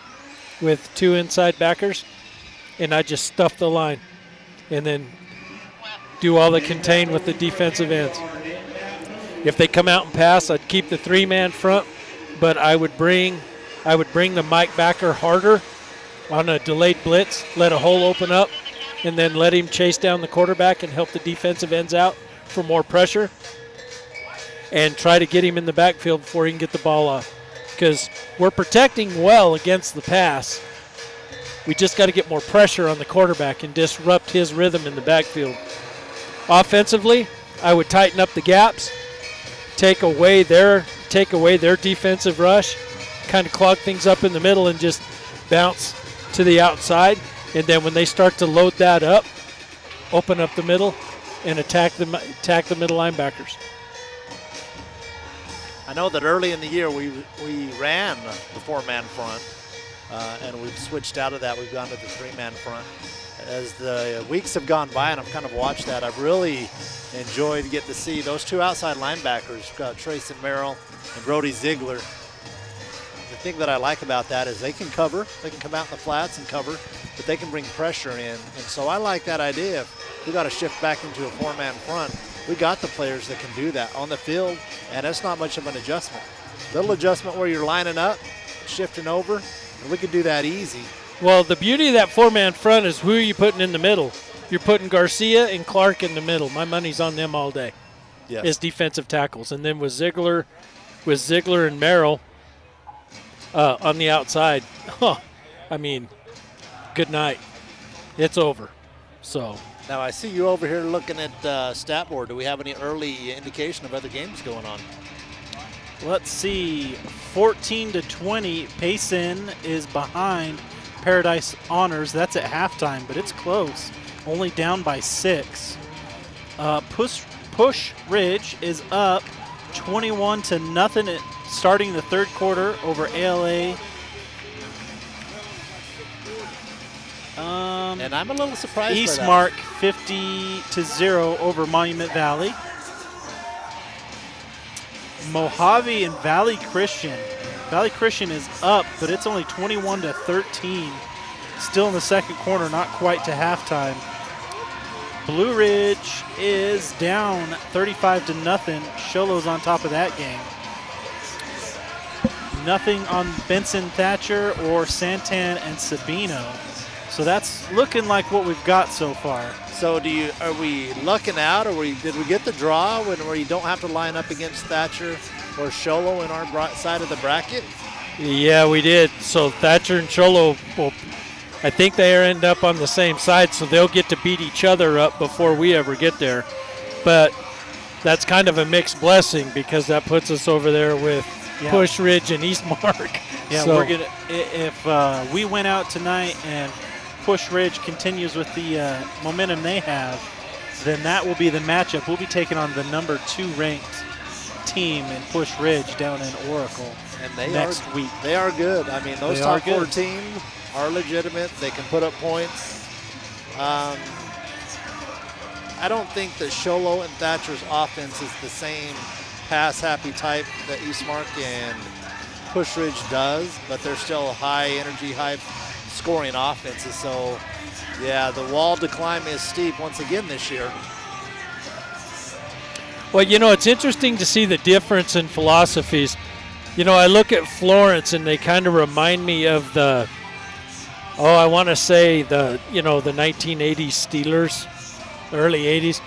with 2 inside backers, and I'd just stuff the line and then do all the contain with the defensive ends. If they come out and pass, I'd keep the 3-man front, but I would bring the Mike backer harder on a delayed blitz, let a hole open up, and then let him chase down the quarterback and help the defensive ends out for more pressure, and try to get him in the backfield before he can get the ball off. Because we're protecting well against the pass. We just got to get more pressure on the quarterback and disrupt his rhythm in the backfield. Offensively, I would tighten up the gaps, take away their defensive rush, kind of clog things up in the middle and just bounce to the outside. And then when they start to load that up, open up the middle and attack the middle linebackers. I know that early in the year we ran the 4-man front, and we've switched out of that. We've gone to the 3-man front. As the weeks have gone by and I've kind of watched that, I've really enjoyed getting to see those 2 outside linebackers, Trayson Merrill and Brody Ziegler. The thing that I like about that is they can cover. They can come out in the flats and cover, but they can bring pressure in. And so I like that idea. If we got to shift back into a 4-man front, we got the players that can do that on the field, and that's not much of an adjustment. Little adjustment where you're lining up, shifting over, and we can do that easy. Well, the beauty of that 4-man front is who are you putting in the middle? You're putting Garcia and Clark in the middle. My money's on them all day. Yes. As defensive tackles. And then with Ziegler and Merrill on the outside, I mean, good night. It's over. So Now I see you over here looking at stat board. Do we have any early indication of other games going on? Let's see. 14-20. Payson is behind Paradise Honors. That's at halftime, but it's close. Only down by 6. Push Ridge is up 21-0 starting the third quarter over ALA. And I'm a little surprised by that. Eastmark 50-0 over Monument Valley. Mojave and Valley Christian. Valley Christian is up, but it's only 21-13. Still in the second quarter, not quite to halftime. Blue Ridge is down 35-0. Sholo's on top of that game. Nothing on Benson Thatcher or Santan and Sabino. So that's looking like what we've got so far. So are we lucking out, or did we get the draw where you don't have to line up against Thatcher or Sholo in our side of the bracket? yeah, we did. So Thatcher and Cholo will I think they end up on the same side, so they'll get to beat each other up before we ever get there. But that's kind of a mixed blessing because that puts us over there with Push Ridge and Eastmark. Yeah, so, we're gonna if we went out tonight and Push Ridge continues with the momentum they have, then that will be the matchup. We'll be taking on the number 2 ranked team in Push Ridge down in Oracle And next week. They are good. I mean, those They top are good. 4 teams are legitimate. They can put up points. I don't think that Sholo and Thatcher's offense is the same pass-happy type that Eastmark and Push Ridge does, but they're still high-energy, high-scoring offenses. So, yeah, the wall to climb is steep once again this year. well, it's interesting to see the difference in philosophies. I look at Florence and they kind of remind me of the 1980s Steelers, early 80s.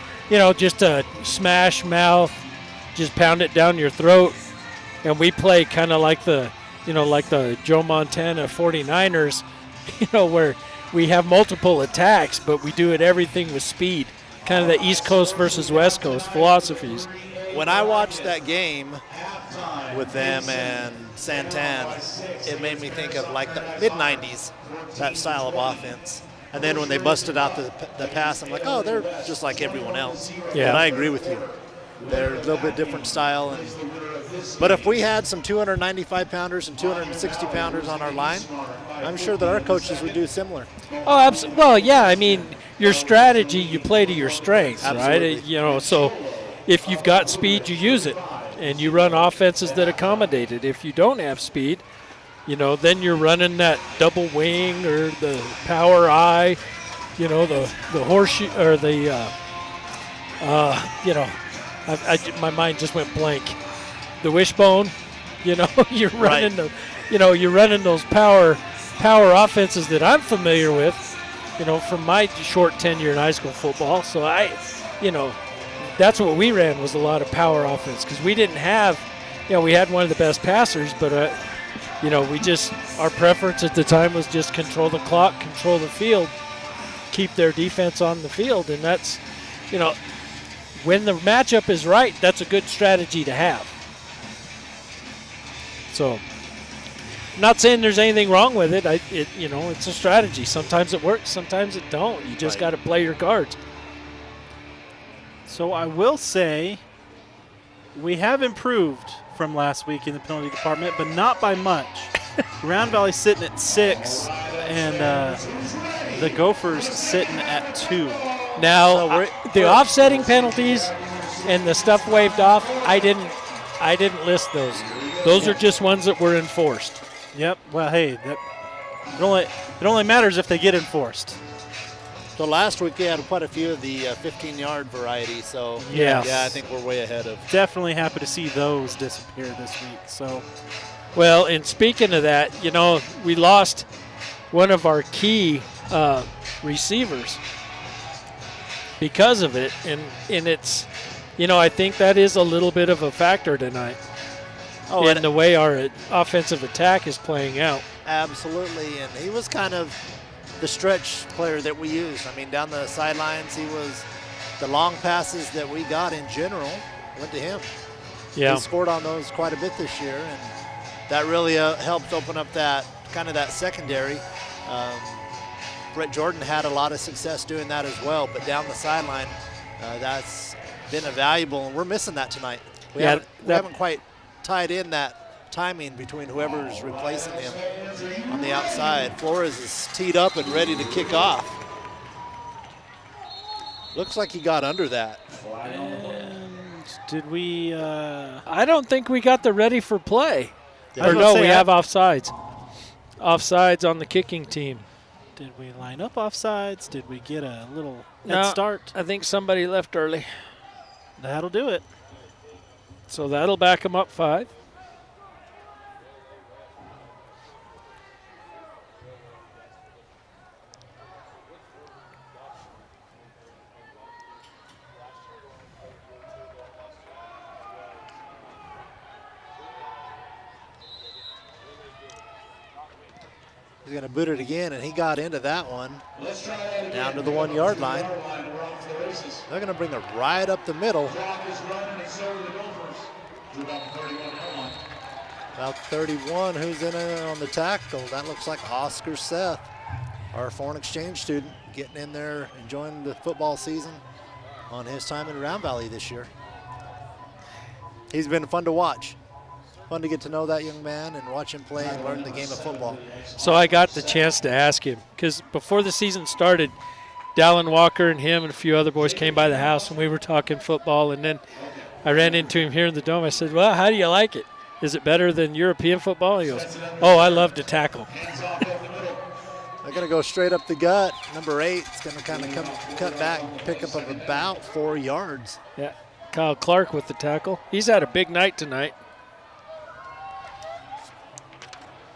Just a smash mouth, just pound it down your throat. And we play kind of like the Joe Montana 49ers, where we have multiple attacks, but we do everything with speed. Kind of the East Coast versus West Coast philosophies. When I watched that game with them and Santan, it made me think of like the mid-90s, that style of offense. And then when they busted out the pass, I'm like, oh, they're just like everyone else. Yeah. And I agree with you. They're a little bit different style. But if we had some 295-pounders and 260-pounders on our line, I'm sure that our coaches would do similar. Oh, absolutely. Well, yeah, I mean, your strategy, you play to your strengths, Absolutely. right? So if you've got speed, you use it, and you run offenses that accommodate it. If you don't have speed, then you're running that double wing or the power eye, the horseshoe or the, my mind just went blank. The wishbone, you're running you're running those power offenses that I'm familiar with, from my short tenure in high school football. So that's what we ran, was a lot of power offense, because we didn't have, we had one of the best passers, but our preference at the time was just control the clock, control the field, keep their defense on the field, and that's, when the matchup is right, that's a good strategy to have. So, I'm not saying there's anything wrong with it. It's a strategy. Sometimes it works, sometimes it don't. You just got to play your cards. So I will say we have improved from last week in the penalty department, but not by much. Round Valley sitting at 6, and the Gophers sitting at 2. Now, the offsetting penalties and the stuff waved off, I didn't list those. Those are just ones that were enforced. Yep. Well, hey, it only matters if they get enforced. So last week we had quite a few of the 15-yard variety. So Yeah. I think we're way ahead of. Definitely happy to see those disappear this week. So, well, and speaking of that, we lost one of our key receivers because of it, and it's, I think that is a little bit of a factor tonight. In the way our offensive attack is playing out. Absolutely, and he was kind of the stretch player that we used. I mean, down the sidelines, he was the long passes that we got in general went to him. Yeah. He scored on those quite a bit this year, and that really helped open up that secondary. Brett Jordan had a lot of success doing that as well, but down the sideline, that's been invaluable, and we're missing that tonight. We haven't quite tied in that timing between whoever's replacing him on the outside. Flores is teed up and ready to kick off. Looks like he got under that. and did we? I don't think we got the ready for play. Yeah. Or no, we have offsides. Offsides on the kicking team. Did we line up offsides? Did we get a little No. head start? I think somebody left early. That'll do it. So that'll back them up 5. He's going to boot it again, and he got into that one. Down to the 1 yard line. They're going to bring it right up the middle. About 31, who's in on the tackle? That looks like Oscar Seth, our foreign exchange student, getting in there, enjoying the football season on his time in Round Valley this year. He's been fun to watch. Fun to get to know that young man and watch him play and learn the game of football. So I got the chance to ask him, because before the season started, Dallin Walker and him and a few other boys came by the house, and we were talking football, and then I ran into him here in the Dome. I said, well, how do you like it? Is it better than European football? He goes, oh, I love to tackle. They're going to go straight up the gut. Number 8 is going to kind of cut back, pick up of about 4 yards. Yeah, Kyle Clark with the tackle. He's had a big night tonight.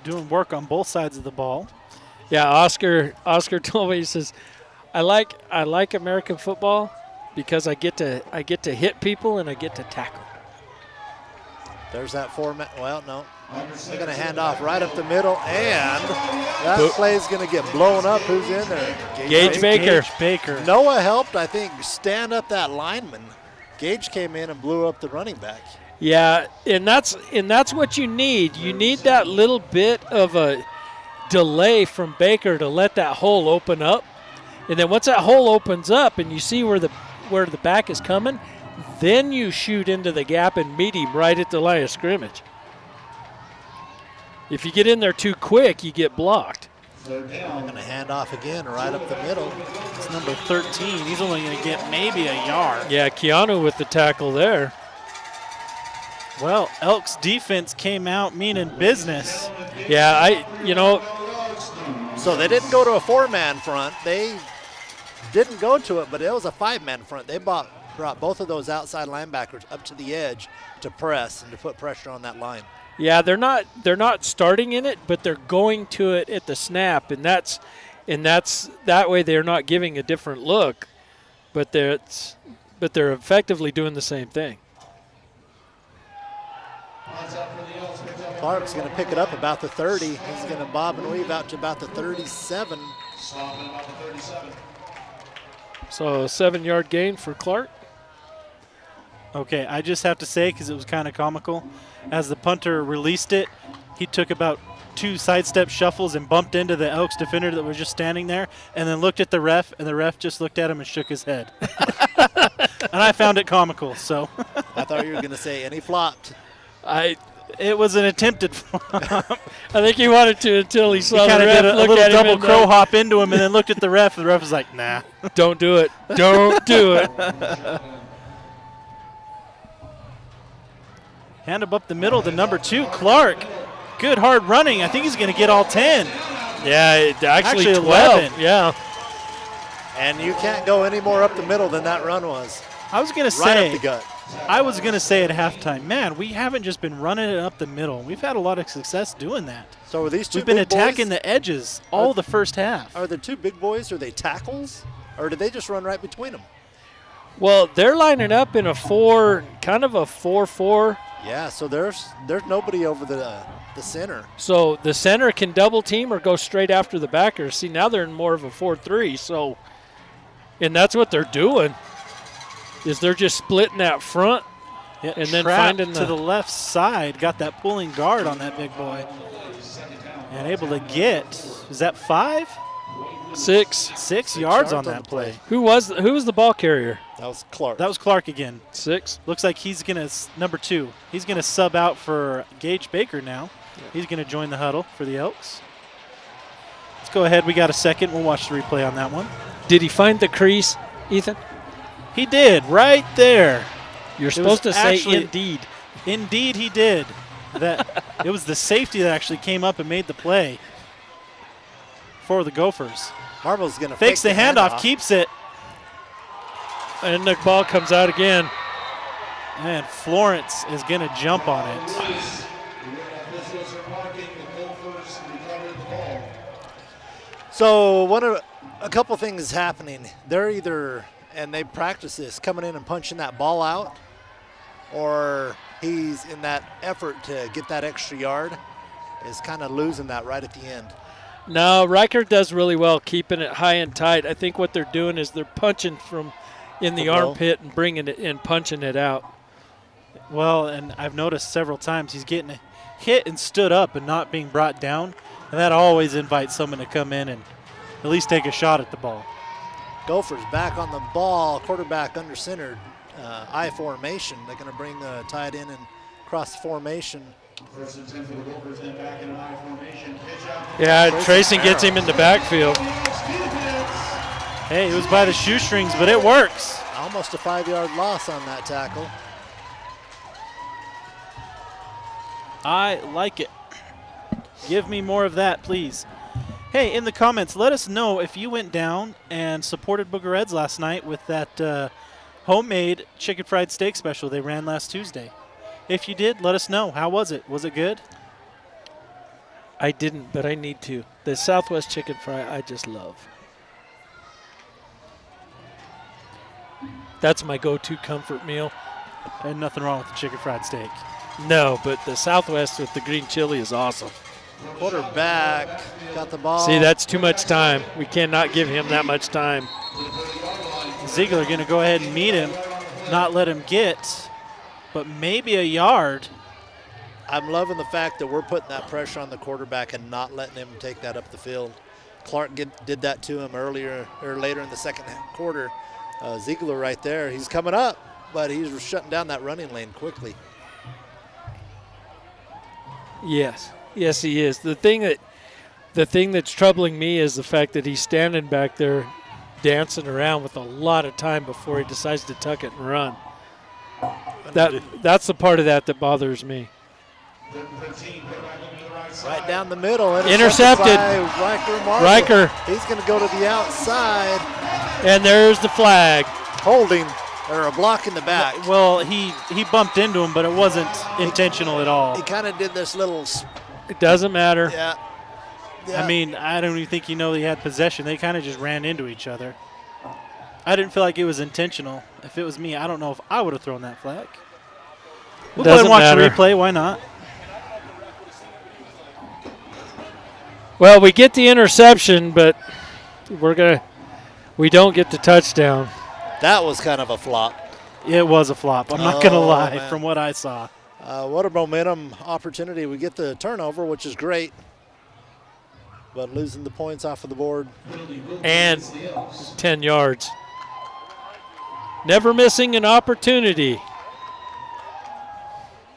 Doing work on both sides of the ball. Yeah, Oscar told me, he says, I like American football because I get to hit people and I get to tackle. There's that format. Well, no. They're going to hand off right up the middle, and that play's going to get blown up. Who's in there? Gage Baker. Gage Baker. Noah helped, I think, stand up that lineman. Gage came in and blew up the running back. Yeah, and that's what you need. You need that little bit of a delay from Baker to let that hole open up. And then once that hole opens up and you see where the back is coming, then you shoot into the gap and meet him right at the line of scrimmage. If you get in there too quick, you get blocked. They're going to hand off again right up the middle. It's number 13. He's only going to get maybe a yard. Yeah, Keanu with the tackle there. Well, Elks defense came out meaning business. Yeah, So they didn't go to a 4-man front. They didn't go to it, but it was a 5-man front. They brought both of those outside linebackers up to the edge to press and to put pressure on that line. Yeah, they're not starting in it, but they're going to it at the snap, and that's that way they're not giving a different look, but they're effectively doing the same thing. Clark's going to pick it up about the 30. He's going to bob and weave out to about the 37. So a 7-yard gain for Clark. Okay, I just have to say, because it was kind of comical, as the punter released it, he took about 2 sidestep shuffles and bumped into the Elks defender that was just standing there, and then looked at the ref, and the ref just looked at him and shook his head. And I found it comical, so. I thought you were going to say, and he flopped. It was an attempted flop. I think he wanted to until he saw He the kind of ref did a look little at him double crow hop into him and then looked at the ref, and the ref was like, nah. Don't do it. Don't do it. Hand him up the middle to number 2, Clark. Good hard running. I think he's going to get all 10. Yeah, actually 12. 11. Yeah. And you can't go any more up the middle than that run was. I was going to Right say, up the gut. I was going to say at halftime, man, we haven't just been running it up the middle. We've had a lot of success doing that. So are these two We've been big attacking boys, the edges all the first half. Are the 2 big boys, are they tackles? Or did they just run right between them? Well, they're lining up in a 4-4. Yeah, so there's nobody over the center. So the center can double team or go straight after the backer. See, now they're in more of a 4-3. So, and that's what they're doing. Is they're just splitting that front, Yeah, and then trapped finding to the left side, got that pulling guard on that big boy, and able to get, is that 5? 6 yards on that play. Who was the ball carrier? That was Clark. That was Clark again. 6. Looks like he's gonna number 2. He's gonna sub out for Gage Baker now. He's gonna join the huddle for the Elks. Let's go ahead. We got a second. We'll watch the replay on that one. Did he find the crease, Ethan? He did, right there. You're supposed to say indeed. Indeed, he did. That it was the safety that actually came up and made the play for the Gophers. Marvel's going to fakes the handoff, keeps it, and the ball comes out again. And Florence is going to jump on it. So a couple things happening. They're either, and they practice this, coming in and punching that ball out, or he's in that effort to get that extra yard, is kind of losing that right at the end. No, Riker does really well keeping it high and tight. I think what they're doing is they're punching from in the armpit and bringing it and punching it out. Well, and I've noticed several times he's getting hit and stood up and not being brought down, and that always invites someone to come in and at least take a shot at the ball. Gophers back on the ball, quarterback under center, I formation. They're going to bring the tight end and cross the formation. First and 10 for the Gophers, then back in an I formation. Pitch out. Yeah, Trayson gets him in the backfield. Hey, it was by the shoestrings, but it works. Almost a 5-yard loss on that tackle. I like it. Give me more of that, please. Hey, in the comments, let us know if you went down and supported Booger Reds last night with that homemade chicken fried steak special they ran last Tuesday. If you did, let us know. How was it? Was it good? I didn't, but I need to. The Southwest chicken fry I just love. That's my go-to comfort meal. And nothing wrong with the chicken fried steak. No, but the Southwest with the green chili is awesome. Quarterback got the ball. See, that's too much time. We cannot give him that much time. Ziegler going to go ahead and meet him, not let him get, but maybe a yard. I'm loving the fact that we're putting that pressure on the quarterback and not letting him take that up the field. Clark did that to him earlier or later in the second quarter. Ziegler right there, he's coming up, but he's shutting down that running lane quickly. Yes, he is. The thing that's troubling me is the fact that he's standing back there dancing around with a lot of time before he decides to tuck it and run. That's the part of that bothers me. Right down the middle. Intercepted. By Riker. He's going to go to the outside. And there's the flag. Holding, or a block in the back. Well, he bumped into him, but it wasn't intentional at all. He kind of did this little. It doesn't matter. Yeah. I mean, I don't even think he had possession. They kind of just ran into each other. I didn't feel like it was intentional. If it was me, I don't know if I would have thrown that flag. We'll go ahead and watch the replay. Why not? Well, we get the interception, but we don't get the touchdown. That was kind of a flop. It was a flop. I'm not going to lie, man. from what I saw. What a momentum opportunity. We get the turnover, which is great. But losing the points off of the board. And 10 yards. Never missing an opportunity.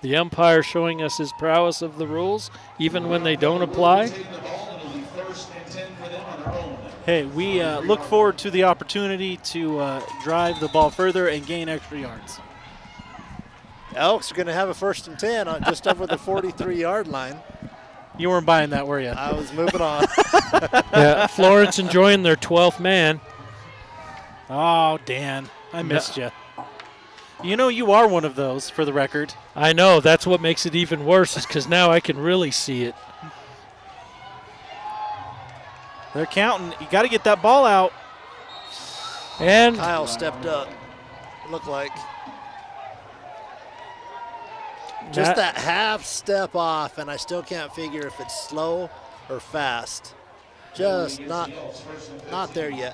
The umpire showing us his prowess of the rules, even when they don't apply. Hey, we look forward to the opportunity to drive the ball further and gain extra yards. Elks are going to have a 1st and 10 on just over the 43-yard line. You weren't buying that, were you? I was moving on. Yeah, Florence enjoying their 12th man. Oh, Dan, I missed you. You know you are one of those, for the record. I know. That's what makes it even worse, is because now I can really see it. They're counting. You got to get that ball out. And Kyle stepped up, it looked like. Just that half step off, and I still can't figure if it's slow or fast. Just not there yet.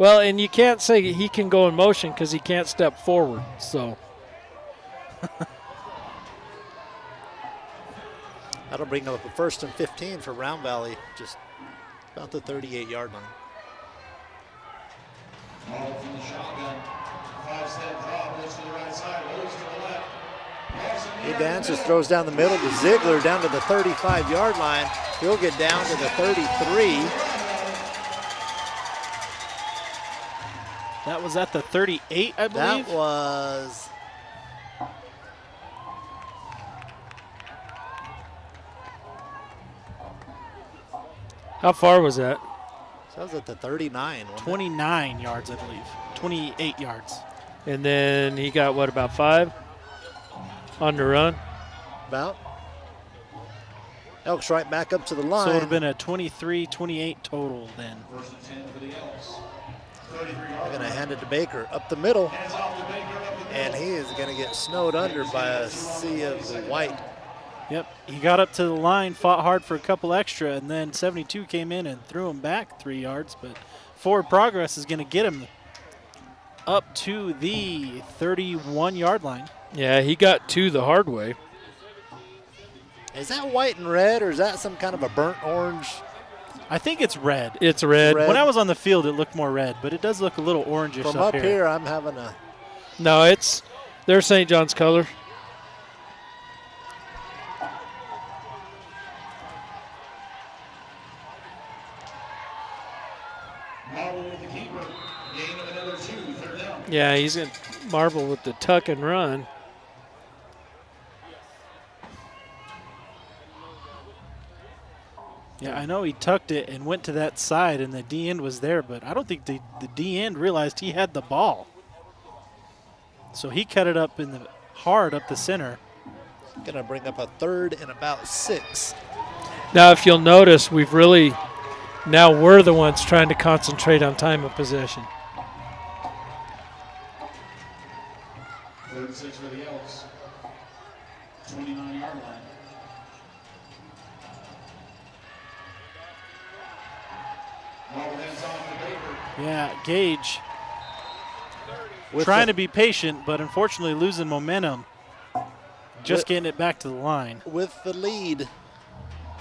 well, and you can't say he can go in motion because he can't step forward. So That'll bring up a 1st and 15 for Round Valley, just about the 38-yard line. Ball from the shotgun. 5-step drop, goes to the right side, goes to the left. He dances, throws down the middle to Ziegler down to the 35-yard line. He'll get down to the 33. That was at the 38, I believe. That was. how far was that? That was at the 39. 29 yards, I believe. 28 yards. And then he got, what, about 5 on the run? About. Elks right back up to the line. So it would have been a 23-28 total then. 1st and 10 for the Elks. They're going to hand it to Baker up the middle. And he is going to get snowed under by a sea of the white Yep, he got up to the line, fought hard for a couple extra, and then 72 came in and threw him back 3 yards. But forward progress is going to get him up to the 31-yard line. Yeah, he got 2 the hard way. Is that white and red, or is that some kind of a burnt orange? I think it's red. It's red. Red. When I was on the field, it looked more red, but it does look a little orangish From up up here, I'm having a. No, they're St. John's color. Marble with the keeper. Gain of another 2, third down. Yeah, he's going to marble with the tuck and run. Yeah, I know he tucked it and went to that side, and the D-end was there, but I don't think the D-end realized he had the ball. So he cut it up hard up the center. Going to bring up a 3rd and about 6. Now, if you'll notice, now we're the ones trying to concentrate on time of possession. 3rd and 6 for the Elks. 29-yard line. Marble hands off to Baker. Yeah, Gage trying to be patient, but unfortunately losing momentum. Just getting it back to the line. With the lead,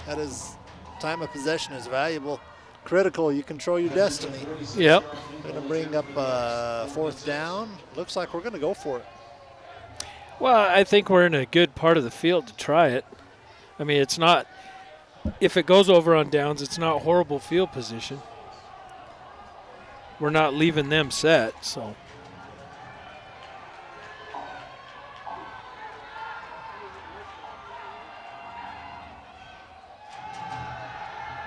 that is, time of possession is valuable. Critical, you control your destiny. Yep. Going to bring up 4th down. Looks like we're going to go for it. Well, I think we're in a good part of the field to try it. I mean, it's not, if it goes over on downs, it's not horrible field position. We're not leaving them set, so.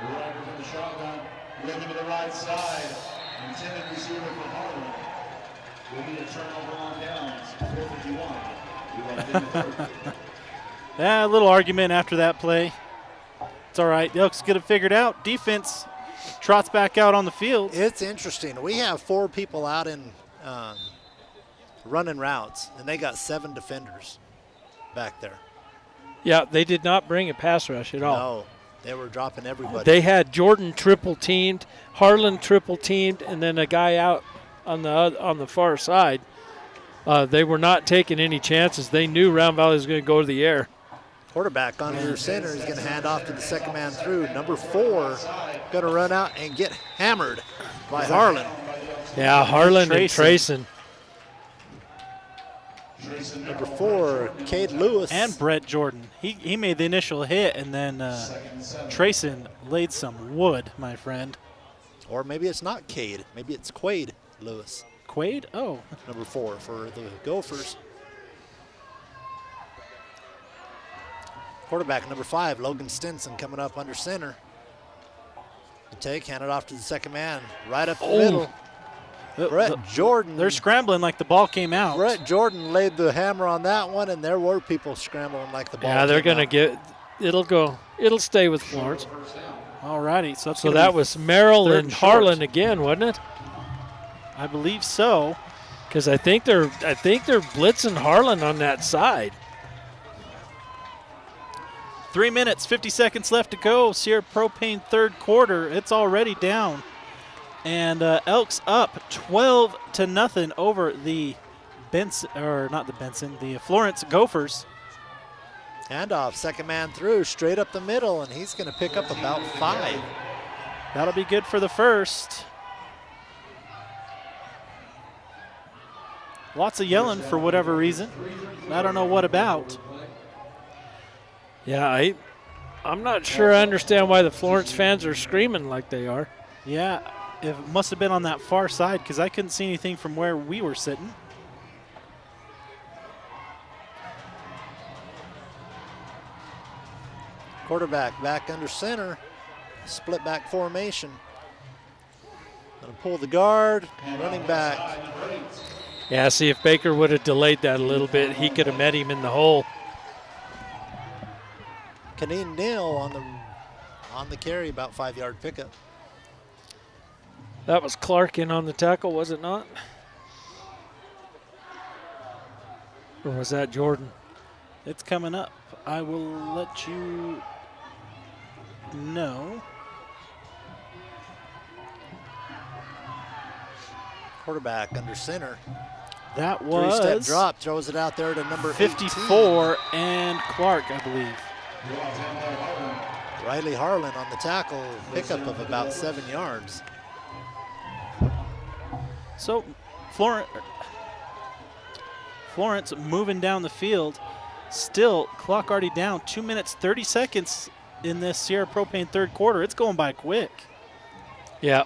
Rider from the shotgun, looking to the right side. Intended receiver for Harlan. Will be a turnover on downs. 451. We want to do the 3rd. Yeah, a little argument after that play. It's all right. The Elks get it figured out. Defense trots back out on the field. It's interesting. We have 4 people out in running routes, and they got 7 defenders back there. Yeah, they did not bring a pass rush at all. No, they were dropping everybody. They had Jordan triple teamed, Harlan triple teamed, and then a guy out on the far side. They were not taking any chances. They knew Round Valley was going to go to the air. Quarterback under center is going to hand off to the second man through. Number 4 going to run out and get hammered by Harlan. Yeah, Harlan and Trayson. Number 4, Cade Lewis. And Brett Jordan. He made the initial hit, and then Trayson laid some wood, my friend. Or maybe it's not Cade. Maybe it's Quade Lewis. Quade? Oh. Number 4 for the Gophers. Quarterback number 5, Logan Stinson, coming up under center. The take, hand it off to the second man, right up the middle. Brett Jordan. They're scrambling like the ball came out. Brett Jordan laid the hammer on that one, and there were people scrambling like the ball Yeah, they're came going to out. it'll stay with Florence. All righty. So that was Merrill 3rd and Harlan again, wasn't it? I believe so. Because I think they're blitzing Harlan on that side. 3 minutes, 50 seconds left to go. Sierra Propane 3rd quarter. It's already down. And Elks up 12-0 over the Florence Gophers. Handoff, second man through, straight up the middle, and he's going to pick up about 5. That'll be good for the first. Lots of yelling for whatever reason. I don't know what about. Yeah, I'm not sure I understand why the Florence fans are screaming like they are. Yeah, it must have been on that far side because I couldn't see anything from where we were sitting. Quarterback back under center, split back formation. Gonna pull the guard, running back. Yeah, see, if Baker would have delayed that a little bit, he could have met him in the hole. Kaneen Neal on the carry, about 5-yard pickup. That was Clark in on the tackle, was it not? Or was that Jordan? It's coming up. I will let you know. Quarterback under center. That was Three-step drop, throws it out there to number 54 and Clark, I believe. 18. Riley Harlan on the tackle, pickup of about 7 yards. So Florence moving down the field. Still, clock already down. 2 minutes, 30 seconds in this Sierra Propane third quarter. It's going by quick. Yeah.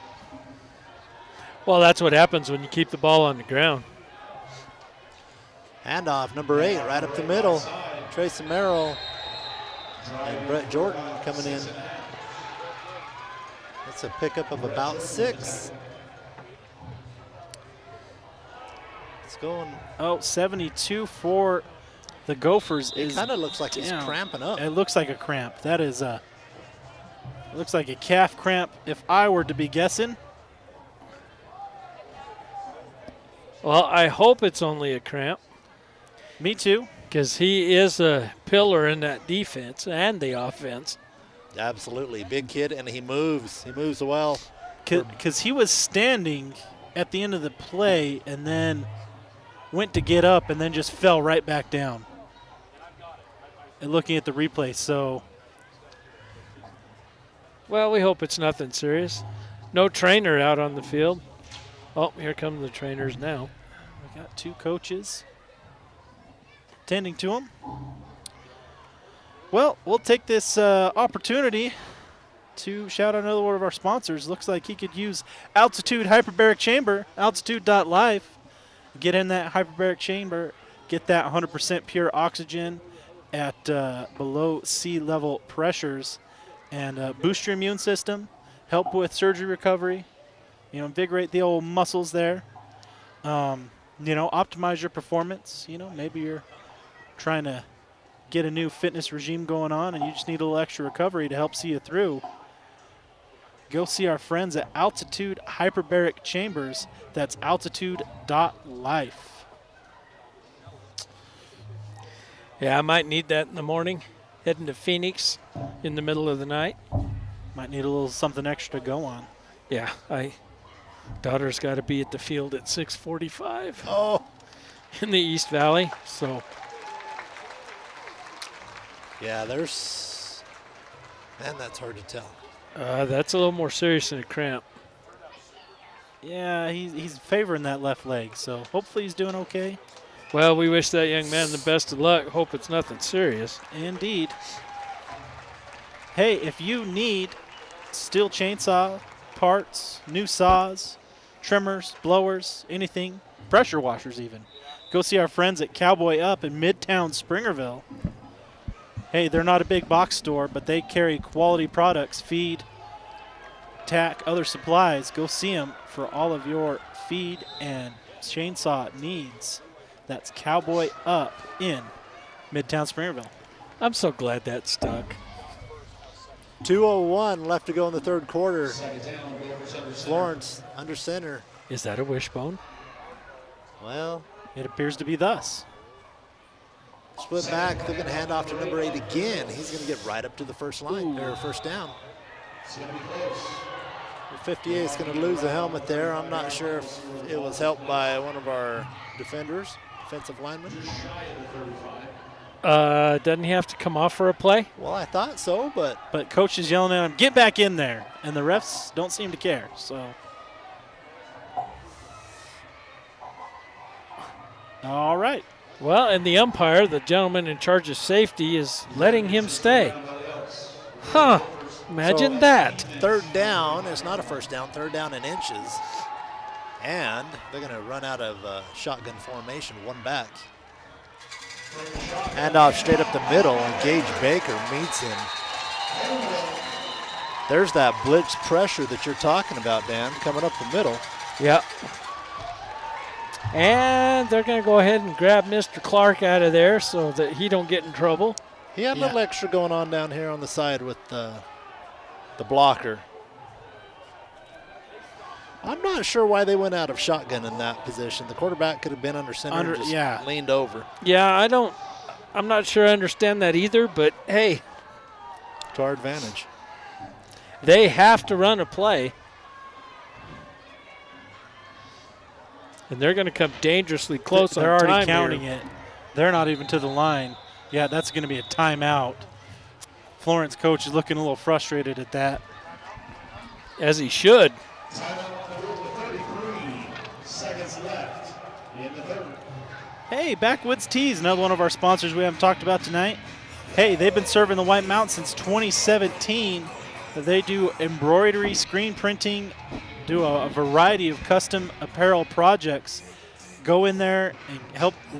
Well, that's what happens when you keep the ball on the ground. Handoff, number 8, right up the middle. Tracy Merrill and Brett Jordan coming in. That's a pickup of about 6. It's going. 72 for the Gophers. It kind of looks like he's cramping up. It looks like a cramp. That is it looks like a calf cramp if I were to be guessing. Well, I hope it's only a cramp. Me too. Because he is a pillar in that defense and the offense. Absolutely. Big kid, and he moves. He moves well. Because he was standing at the end of the play and then went to get up and then just fell right back down. And looking at the replay, so. Well, we hope it's nothing serious. No trainer out on the field. Oh, here come the trainers now. We got 2 coaches tending to him. Well, we'll take this opportunity to shout out another one of our sponsors. Looks like he could use Altitude Hyperbaric Chamber, altitude.life. Get in that hyperbaric chamber, get that 100% pure oxygen at below sea level pressures, and boost your immune system, help with surgery recovery, invigorate the old muscles there, optimize your performance. Maybe you're trying to get a new fitness regime going on and you just need a little extra recovery to help see you through. Go see our friends at Altitude Hyperbaric Chambers. That's altitude.life. Yeah, I might need that in the morning. Heading to Phoenix in the middle of the night. Might need a little something extra to go on. Yeah, daughter's got to be at the field at 6:45. Oh. In the East Valley, so. Yeah, that's hard to tell. That's a little more serious than a cramp. Yeah, he's favoring that left leg, so hopefully he's doing okay. Well, we wish that young man the best of luck. Hope it's nothing serious. Indeed. Hey, if you need steel chainsaw parts, new saws, trimmers, blowers, anything, pressure washers even, go see our friends at Cowboy Up in Midtown Springerville. Hey, they're not a big box store, but they carry quality products, feed, tack, other supplies. Go see them for all of your feed and chainsaw needs. That's Cowboy Up in Midtown Springerville. I'm so glad that stuck. 2:01 left to go in the third quarter. Florence under center. Is that a wishbone? Well, it appears to be thus. Split back, they're going to hand off to number 8 again. He's going to get right up to the first line, or first down. 58 is going to lose a helmet there. I'm not sure if it was helped by one of our defenders, defensive linemen. Doesn't he have to come off for a play? Well, I thought so, but coach is yelling at him, get back in there. And the refs don't seem to care, so. All right. Well, and the umpire, the gentleman in charge of safety, is letting him stay. Huh. Imagine that. Third down. It's not a first down. Third down in inches. And they're going to run out of shotgun formation, one back. Handoff straight up the middle, and Gage Baker meets him. There's that blitz pressure that you're talking about, Dan, coming up the middle. Yep. And they're going to go ahead and grab Mr. Clark out of there so that he don't get in trouble. He had a little extra going on down here on the side with the blocker. I'm not sure why they went out of shotgun in that position. The quarterback could have been under center and just leaned over. Yeah, I'm not sure I understand that either, but hey, To our advantage. they have to run a play. And they're going to come dangerously close They're on already time counting here. it. They're not even to the line. Yeah, that's going to be a timeout. Florence coach is looking a little frustrated at that. As he should. Timeout on the field with 33 seconds left in the third. Hey, Backwoods Tees, another one of our sponsors we haven't talked about tonight. Hey, they've been serving the White Mountain since 2017. They do embroidery, screen printing, do a variety of custom apparel projects. Go in there and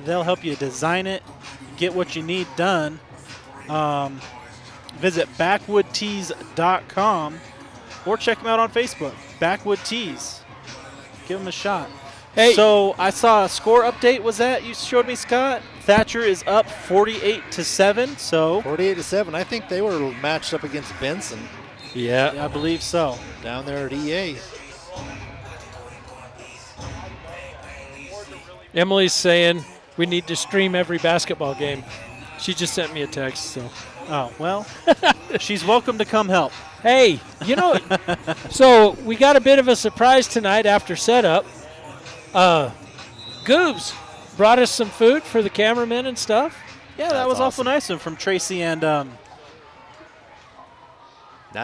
they'll help you design it, get what you need done. Visit backwoodtees.com or check them out on Facebook, Backwood Tees. Give them a shot. Hey. So I saw a score update. Was that you showed me, Scott? Thatcher is up 48-7. So 48-7. I think they were matched up against Benson Yeah. I believe so. down there at EA. Emily's saying we need to stream every basketball game. She just sent me a text, so. Oh, well, she's welcome to come help. Hey, so we got a bit of a surprise tonight after setup. Goobs brought us some food for the cameramen and stuff. Yeah, that was awful nice of him from Tracy and Now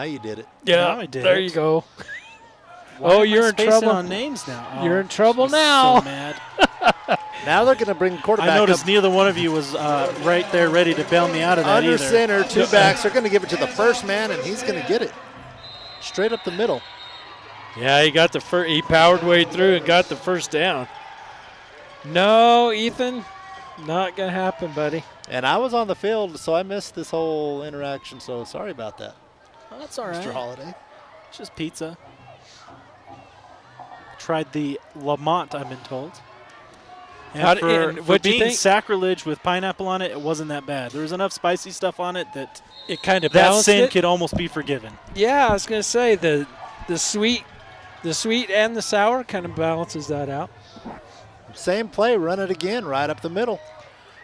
you did it. Now I did there it. you go. Why am I you're in spacing trouble. on names now. Oh, You're in trouble she's now. So mad. Now they're going to bring quarterback I noticed up neither one of you was right there ready to bail me out of that under either. center. Two backs. They're going to give it to the first man, and he's going to get it straight up the middle. Yeah, he got he powered way through and got the first down. No, Ethan, not going to happen, buddy. And I was on the field, so I missed this whole interaction, so sorry about that, Oh, that's all right. Mr. Holiday. It's just pizza. Tried the Lamont, I've been told. And for what'd you being think? sacrilege with pineapple on it, it wasn't that bad. There was enough spicy stuff on it that It kind of that balanced sin it. could almost be forgiven. Yeah, I was going to say the sweet and the sour kind of balances that out. Same play, run it again, right up the middle.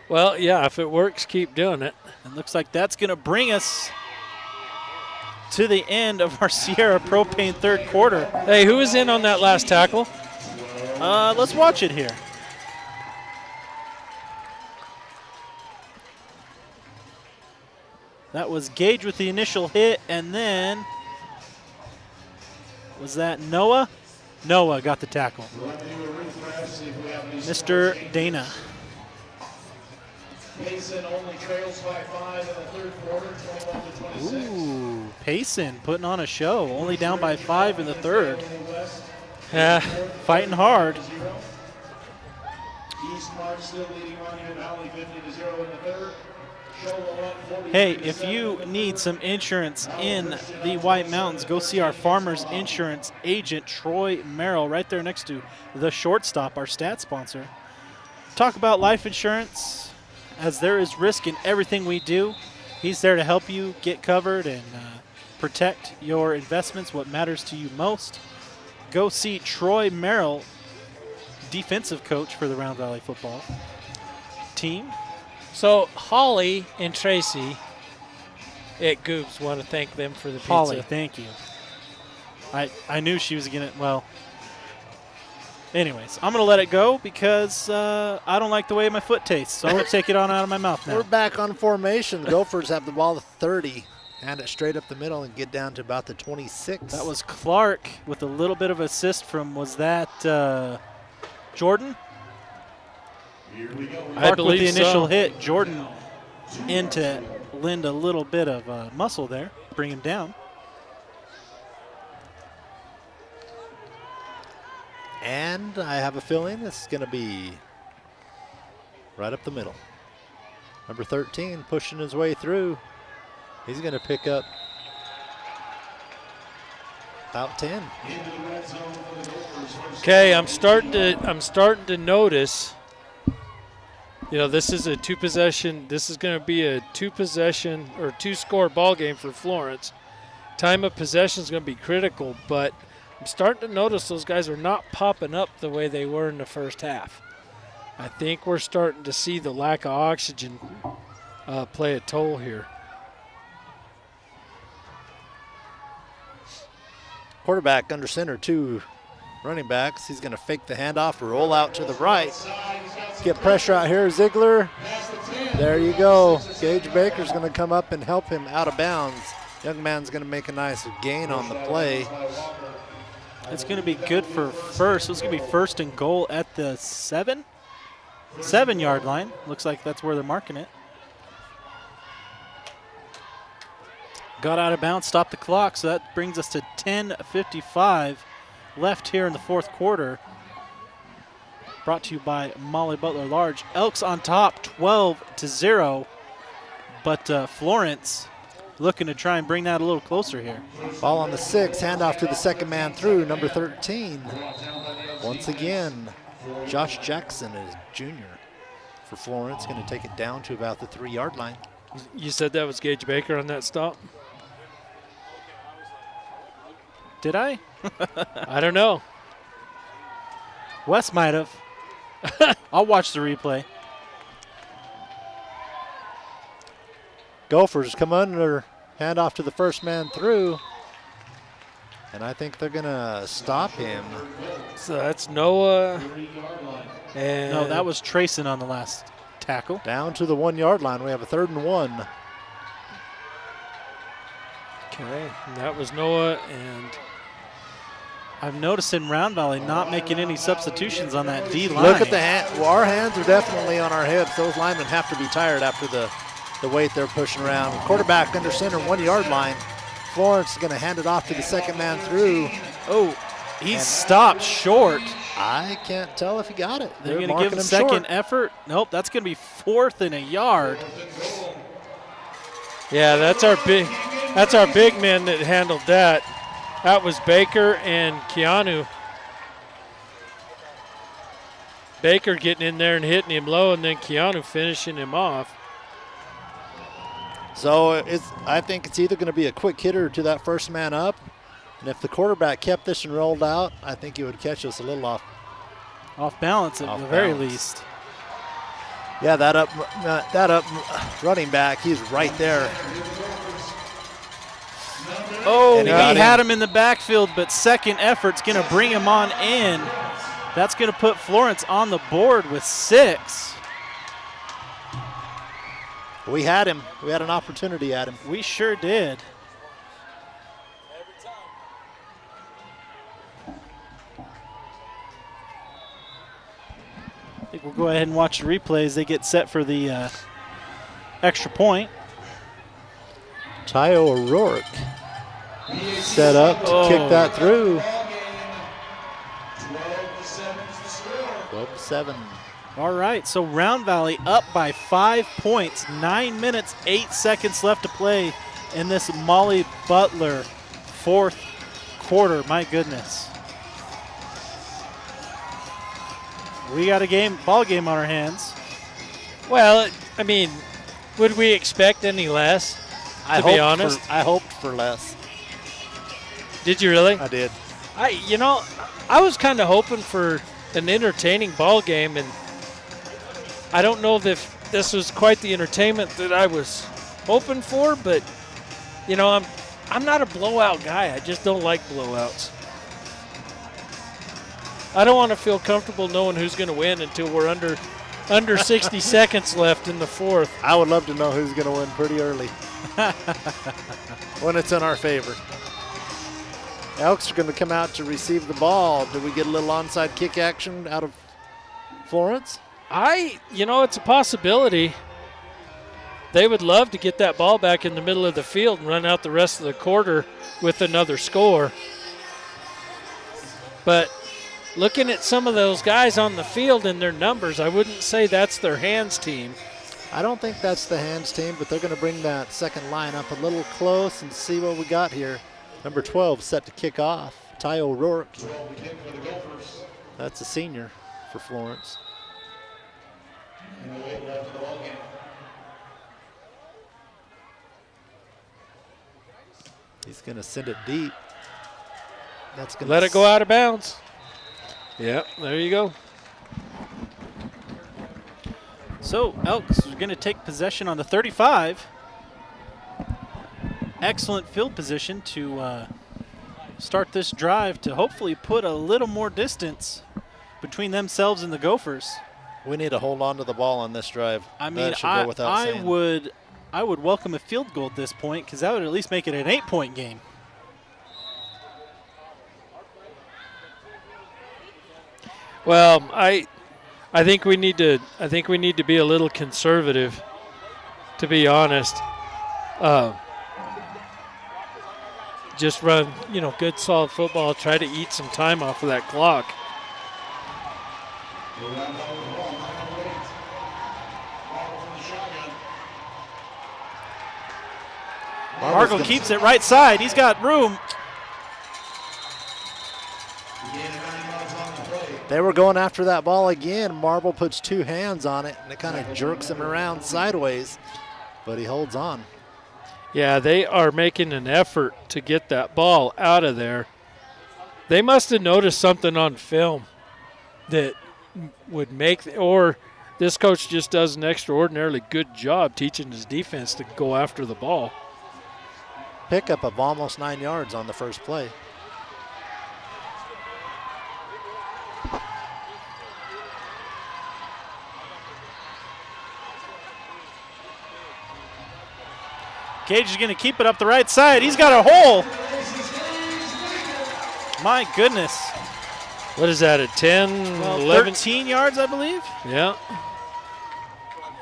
Well, yeah, if it works, keep doing it. It looks like that's going to bring us to the end of our Sierra Propane third quarter. Hey, who was in on that last tackle? Let's watch it here. That was Gage with the initial hit, and then was that Noah? Noah got the tackle. Mr. Dana. Mason only trails by 5 in the third quarter, 21-26. Ooh, Payson putting on a show, only down by 5 in the third. Yeah. Fighting hard. East March still leading Monument Valley 50-0 in the third. Hey, if you need some insurance in the White Mountains, go see our Farmers Insurance agent, Troy Merrill, right there next to the shortstop, our stat sponsor. Talk about life insurance, as there is risk in everything we do. He's there to help you get covered and protect your investments, what matters to you most. Go see Troy Merrill, defensive coach for the Round Valley football team. So Holly and Tracy at Goobs want to thank them for the pizza. Holly, thank you. I knew she was going to, well, anyways, I'm going to let it go because I don't like the way my foot tastes, so I'm going to take it on out of my mouth now. We're back on formation. The Gophers have the ball at 30, hand it straight up the middle and get down to about the 26. That was Clark with a little bit of assist from, was that Jordan? Clark with the initial hit. Jordan in to lend a little bit of muscle there, bring him down. And I have a feeling this is going to be right up the middle. Number 13 pushing his way through. He's going to pick up about 10. Okay, I'm starting to notice. You know, this is a two-possession. This is going to be a two-possession or two-score ball game for Florence. Time of possession is going to be critical, but I'm starting to notice those guys are not popping up the way they were in the first half. I think we're starting to see the lack of oxygen play a toll here. Quarterback under center, 2 running backs. He's going to fake the handoff, roll out to the right. Get pressure out here, Ziegler. There you go. Gage Baker's going to come up and help him out of bounds. Young man's going to make a nice gain on the play. It's going to be good for first. It's going to be first and goal at the 7-yard line. Looks like that's where they're marking it. Got out of bounds, stopped the clock, so that brings us to 10:55 left here in the fourth quarter. Brought to you by Molly Butler Large. Elks on top, 12-0, but Florence looking to try and bring that a little closer here. Ball on the 6, handoff to the second man through, number 13. Once again, Josh Jackson is junior for Florence, going to take it down to about the 3-yard line. You said that was Gage Baker on that stop? Did I? I don't know. Wes might have. I'll watch the replay. Gophers come under, handoff to the first man through. And I think they're going to stop him. So that's Noah. And No, that was Trayson on the last tackle. Down to the 1-yard line. We have a 3rd and 1. Okay, and that was Noah, and I'm noticing Round Valley not making any substitutions on that D line. Look at the hand. Well, our hands are definitely on our hips. Those linemen have to be tired after the weight they're pushing around. Quarterback under center, 1-yard line. Florence is going to hand it off to the second man through. Oh, he's stopped short. I can't tell if he got it. They're going to marking give him him second short. effort. Nope, that's going to be 4th and a yard. yeah, that's our big man that handled that. That was Baker and Keanu. Baker getting in there and hitting him low, and then Keanu finishing him off. So I think it's either going to be a quick hitter to that first man up, and if the quarterback kept this and rolled out, I think he would catch us a little off balance at the very balance. least. Yeah, that up running back, he's right there. Oh, And he he got had him. him in the backfield, but second effort's going to bring him on in. That's going to put Florence on the board with 6. We had him. We had an opportunity at him. We sure did. I think we'll go ahead and watch the replay as they get set for the extra point. Tyo O'Rourke set up to kick that through. 12-7. All right, so Round Valley up by 5 points, 9 minutes, 8 seconds left to play in this Molly Butler fourth quarter. My goodness. We got a ball game on our hands. Well, I mean, would we expect any less, to be honest? I hoped for less. Did you really? I did. I was kind of hoping for an entertaining ball game, and I don't know if this was quite the entertainment that I was hoping for, but I'm not a blowout guy. I just don't like blowouts. I don't want to feel comfortable knowing who's going to win until we're under 60 seconds left in the fourth. I would love to know who's going to win pretty early when it's in our favor. Elks are going to come out to receive the ball. Do we get a little onside kick action out of Florence? It's a possibility. They would love to get that ball back in the middle of the field and run out the rest of the quarter with another score. But looking at some of those guys on the field and their numbers, I wouldn't say that's their hands team. I don't think that's the hands team, but they're going to bring that second line up a little close and see what we got here. Number 12 set to kick off, Tyo O'Rourke. That's a senior for Florence. He's going to send it deep. That's going to Let it go out of bounds. Yep, there you go. So Elks are going to take possession on the 35. Excellent field position to start this drive to hopefully put a little more distance between themselves and the Gophers. We need to hold on to the ball on this drive. I mean, That should go without saying. I would welcome a field goal at this point because that would at least make it an 8-point game. Well, I think we need to be a little conservative, to be honest. Just run, good solid football. Try to eat some time off of that clock. Margot keeps it right side. He's got room. They were going after that ball again. Marble puts 2 hands on it, and it kind of jerks him around sideways, but he holds on. Yeah, they are making an effort to get that ball out of there. They must have noticed something on film that would make, or this coach just does an extraordinarily good job teaching his defense to go after the ball. Pickup of almost 9 yards on the first play. Gage is going to keep it up the right side. He's got a hole. My goodness. What is that, a 10, 11? 13 yards, I believe. Yeah.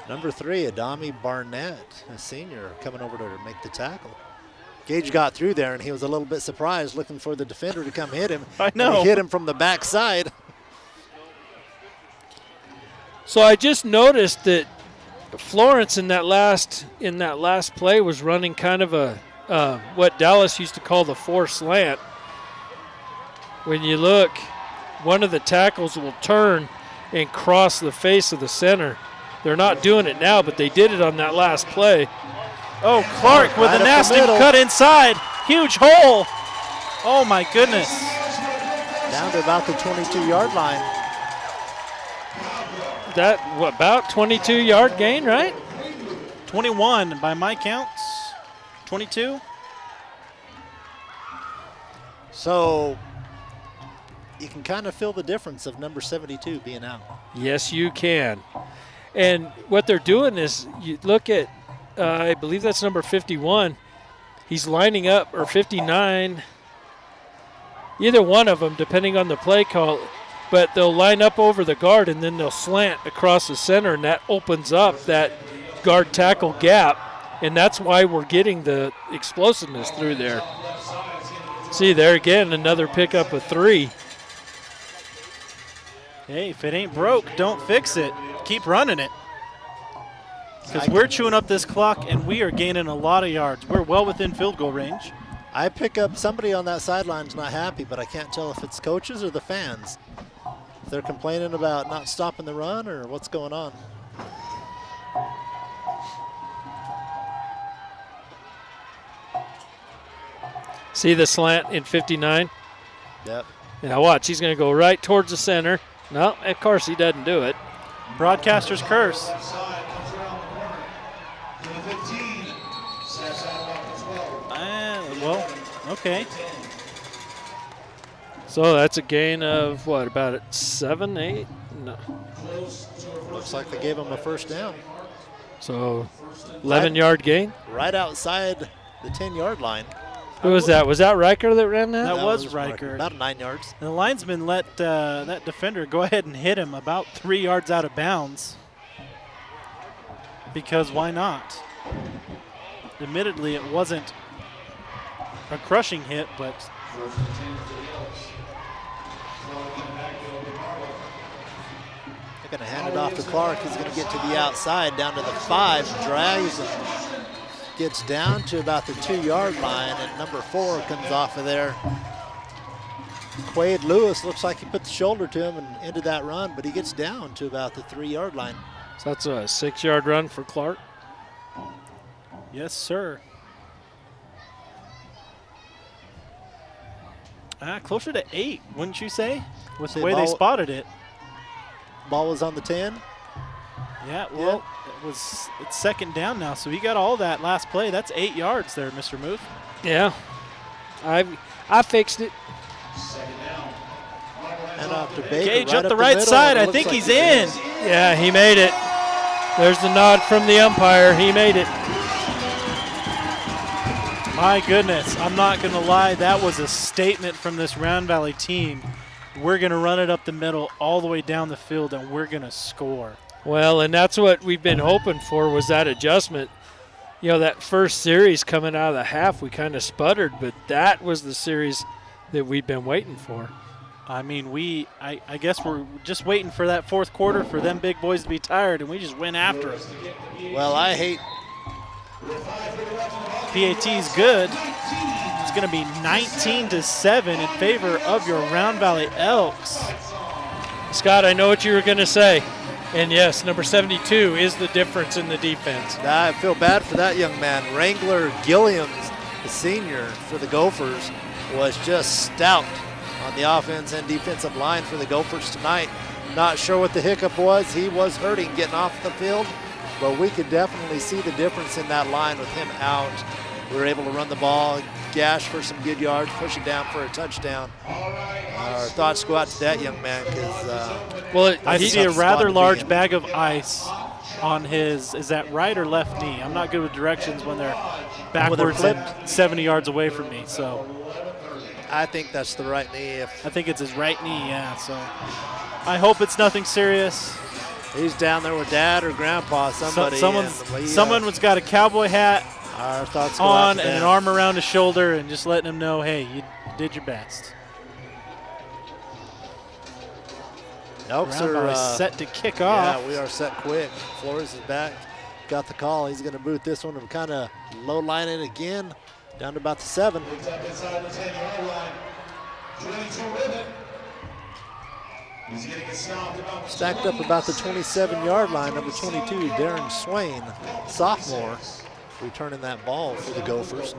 Number 3, Adami Barnett, a senior, coming over to make the tackle. Gage got through there, and he was a little bit surprised, looking for the defender to come hit him. I know. And he hit him from the backside. So I just noticed that Florence in that last play was running kind of a what Dallas used to call the 4 slant. When you look, one of the tackles will turn and cross the face of the center. They're not doing it now, but they did it on that last play. Oh, Clark with a nasty cut inside. Huge hole. Oh, my goodness. Down to about the 22-yard line. That, about 22-yard gain, right? 21 by my counts. 22. So you can kind of feel the difference of number 72 being out. Yes, you can. And what they're doing is, you look at, I believe that's number 51. He's lining up, or 59. Either one of them, depending on the play call. But they'll line up over the guard, and then they'll slant across the center, and that opens up that guard tackle gap. And that's why we're getting the explosiveness through there. See, there again, another pickup of 3. Hey, if it ain't broke, don't fix it. Keep running it. Because we're chewing up this clock, and we are gaining a lot of yards. We're well within field goal range. I pick up somebody on that sideline's not happy, but I can't tell if it's coaches or the fans. If they're complaining about not stopping the run or what's going on. See the slant in 59? Yep. Now watch, he's going to go right towards the center. No, of course he doesn't do it. Broadcaster's curse. Well, okay. So that's a gain of what, about 7, 8? No. Looks like they gave him a first down. So 11-yard gain. Right outside the 10-yard line. Who was that? Was that Riker that ran that? That was Riker. About 9 yards. The linesman let that defender go ahead and hit him about 3 yards out of bounds. Because why not? Admittedly, it wasn't a crushing hit, but they're going to hand it off to Clark. He's going to get to the outside, down to the 5, drags him, gets down to about the 2-yard line, and number 4 comes off of there. Quade Lewis looks like he put the shoulder to him and ended that run, but he gets down to about the 3-yard line. So that's a 6-yard run for Clark. yes, sir. Closer to 8, wouldn't you say? With the way they spotted it. Ball was on the 10. Yeah, well, it's second down now, so he got all that last play. That's 8 yards there, Mr. Muth. Yeah. I fixed it. And off to Baker. Gage up the up right middle, side. and it I looks think like he's in. Yeah, he made it. There's the nod from the umpire. He made it. My goodness, I'm not going to lie. That was a statement from this Round Valley team. We're going to run it up the middle all the way down the field, and we're going to score. Well, and that's what we've been hoping for, was that adjustment. You know, that first series coming out of the half, we kind of sputtered, but that was the series that we've been waiting for. I mean, I guess we're just waiting for that fourth quarter for them big boys to be tired, and we just went after them. Well, I hate. PAT's good. It's going to be 19-7 in favor of your Round Valley Elks. Scott, I know what you were going to say. And yes, number 72 is the difference in the defense. I feel bad for that young man. Wrangler Gilliams, the senior for the Gophers, was just stout on the offense and defensive line for the Gophers tonight. Not sure what the hiccup was. He was hurting getting off the field, but we could definitely see the difference in that line with him out. We were able to run the ball, gash for some good yards, push it down for a touchdown. Our thoughts go out to that young man because I see a rather large bag of ice on his, is that right or left knee? I'm not good with directions when they're backwards and 70 yards away from me. So I think that's the right knee. I think it's his right knee, yeah. So I hope it's nothing serious. He's down there with dad or grandpa, somebody. Someone's got a cowboy hat our thoughts go on out to and them. an arm around his shoulder and just letting him know, hey, you did your best. Elks are set to kick off. Yeah, we are set quick. Flores is back. Got the call. He's going to boot this one and kind of low line it again down to about the 7. It's up inside the 10-yard line. 22 ribbon. He's going to get stopped about the Stacked up about the 27-yard line, number 22, Darren Swain, sophomore, returning that ball for the Gophers.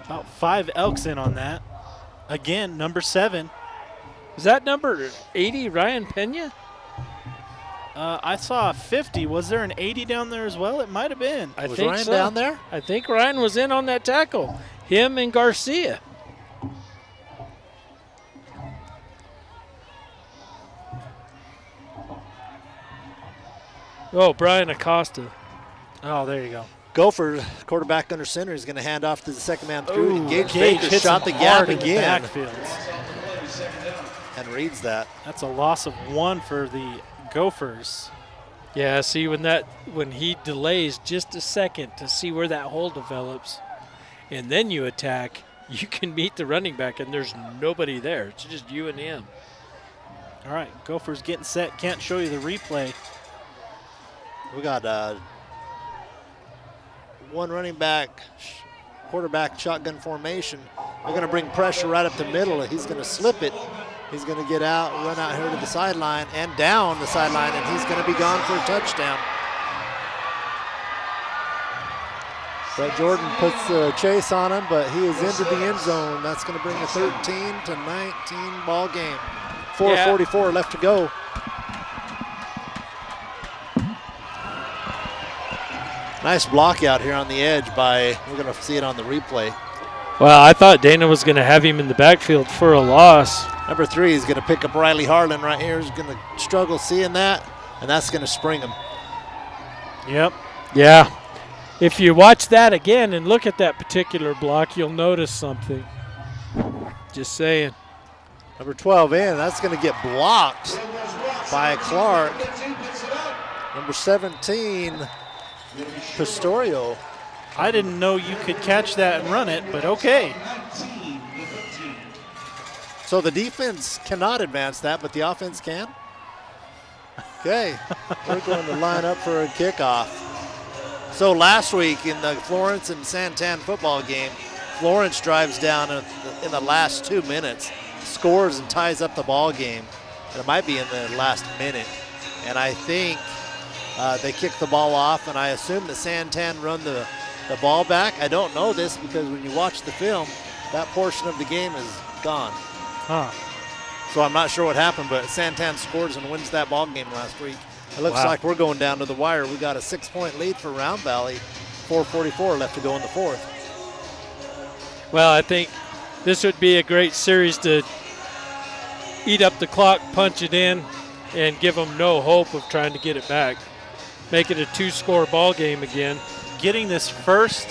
About 5 Elks in on that. Again, number 7. Is that number 80, Ryan Pena? I saw a 50. Was there an 80 down there as well? It might have been. I Was think Ryan so. down there? I think Ryan was in on that tackle. Him and Garcia. Oh, Brian Acosta. Oh, there you go. Gopher, quarterback under center, is going to hand off to the second man through. Ooh, And Gage Gage Baker hits shot him the gap hard in the again backfield. and reads that. That's a loss of 1 for the Gophers. Yeah, see, when he delays just a second to see where that hole develops, and then you attack, you can meet the running back, and there's nobody there. It's just you and him. All right, Gophers getting set. Can't show you the replay. We got one running back, quarterback shotgun formation. They're going to bring pressure right up the middle. He's going to slip it. He's going to get out, run out here to the sideline and down the sideline, and he's going to be gone for a touchdown. Brett Jordan puts the chase on him, but he is into the end zone. That's going to bring a 13-19 ball game. 4:44 left to go. Nice block out here on the edge by, we're going to see it on the replay. Well, I thought Dana was going to have him in the backfield for a loss. Number 3 is going to pick up Riley Harlan right here. He's going to struggle seeing that, and that's going to spring him. Yep. Yeah. If you watch that again and look at that particular block, you'll notice something. Just saying. Number 12 in, that's going to get blocked by Clark. Number 17, Pistorio. I didn't know you could catch that and run it, but okay. So the defense cannot advance that, but the offense can? Okay, we're going to line up for a kickoff. So last week in the Florence and Santan football game, Florence drives down in the last 2 minutes, scores and ties up the ball game. And it might be in the last minute. And I think they kicked the ball off, and I assume that Santan run the ball back. I don't know this because when you watch the film, that portion of the game is gone. Huh. So I'm not sure what happened, but Santan scores and wins that ball game last week. It looks like we're going down to the wire. We got a 6-point lead for Round Valley. 4:44 left to go in the fourth. Well, I think this would be a great series to eat up the clock, punch it in, and give them no hope of trying to get it back. Make it a 2-score ball game again. Getting this first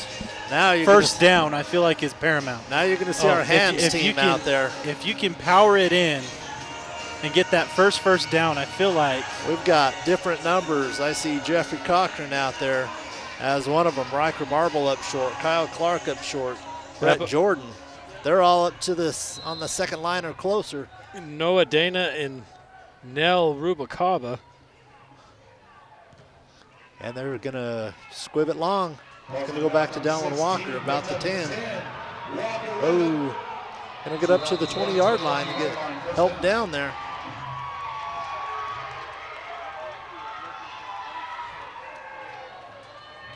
down, I feel like, is paramount. Now you're going to see our hands team out there. If you can power it in and get that first down, I feel like. We've got different numbers. I see Jeffrey Cochran out there as one of them. Riker Marble up short. Kyle Clark up short. Brett Jordan. They're all up to this on the second line or closer. Noah Dana and Nell Rubicaba. And they're going to squib it long. It's going to go back to Dallin Walker about the 10. Oh, going to get up to the 20-yard line to get help down there.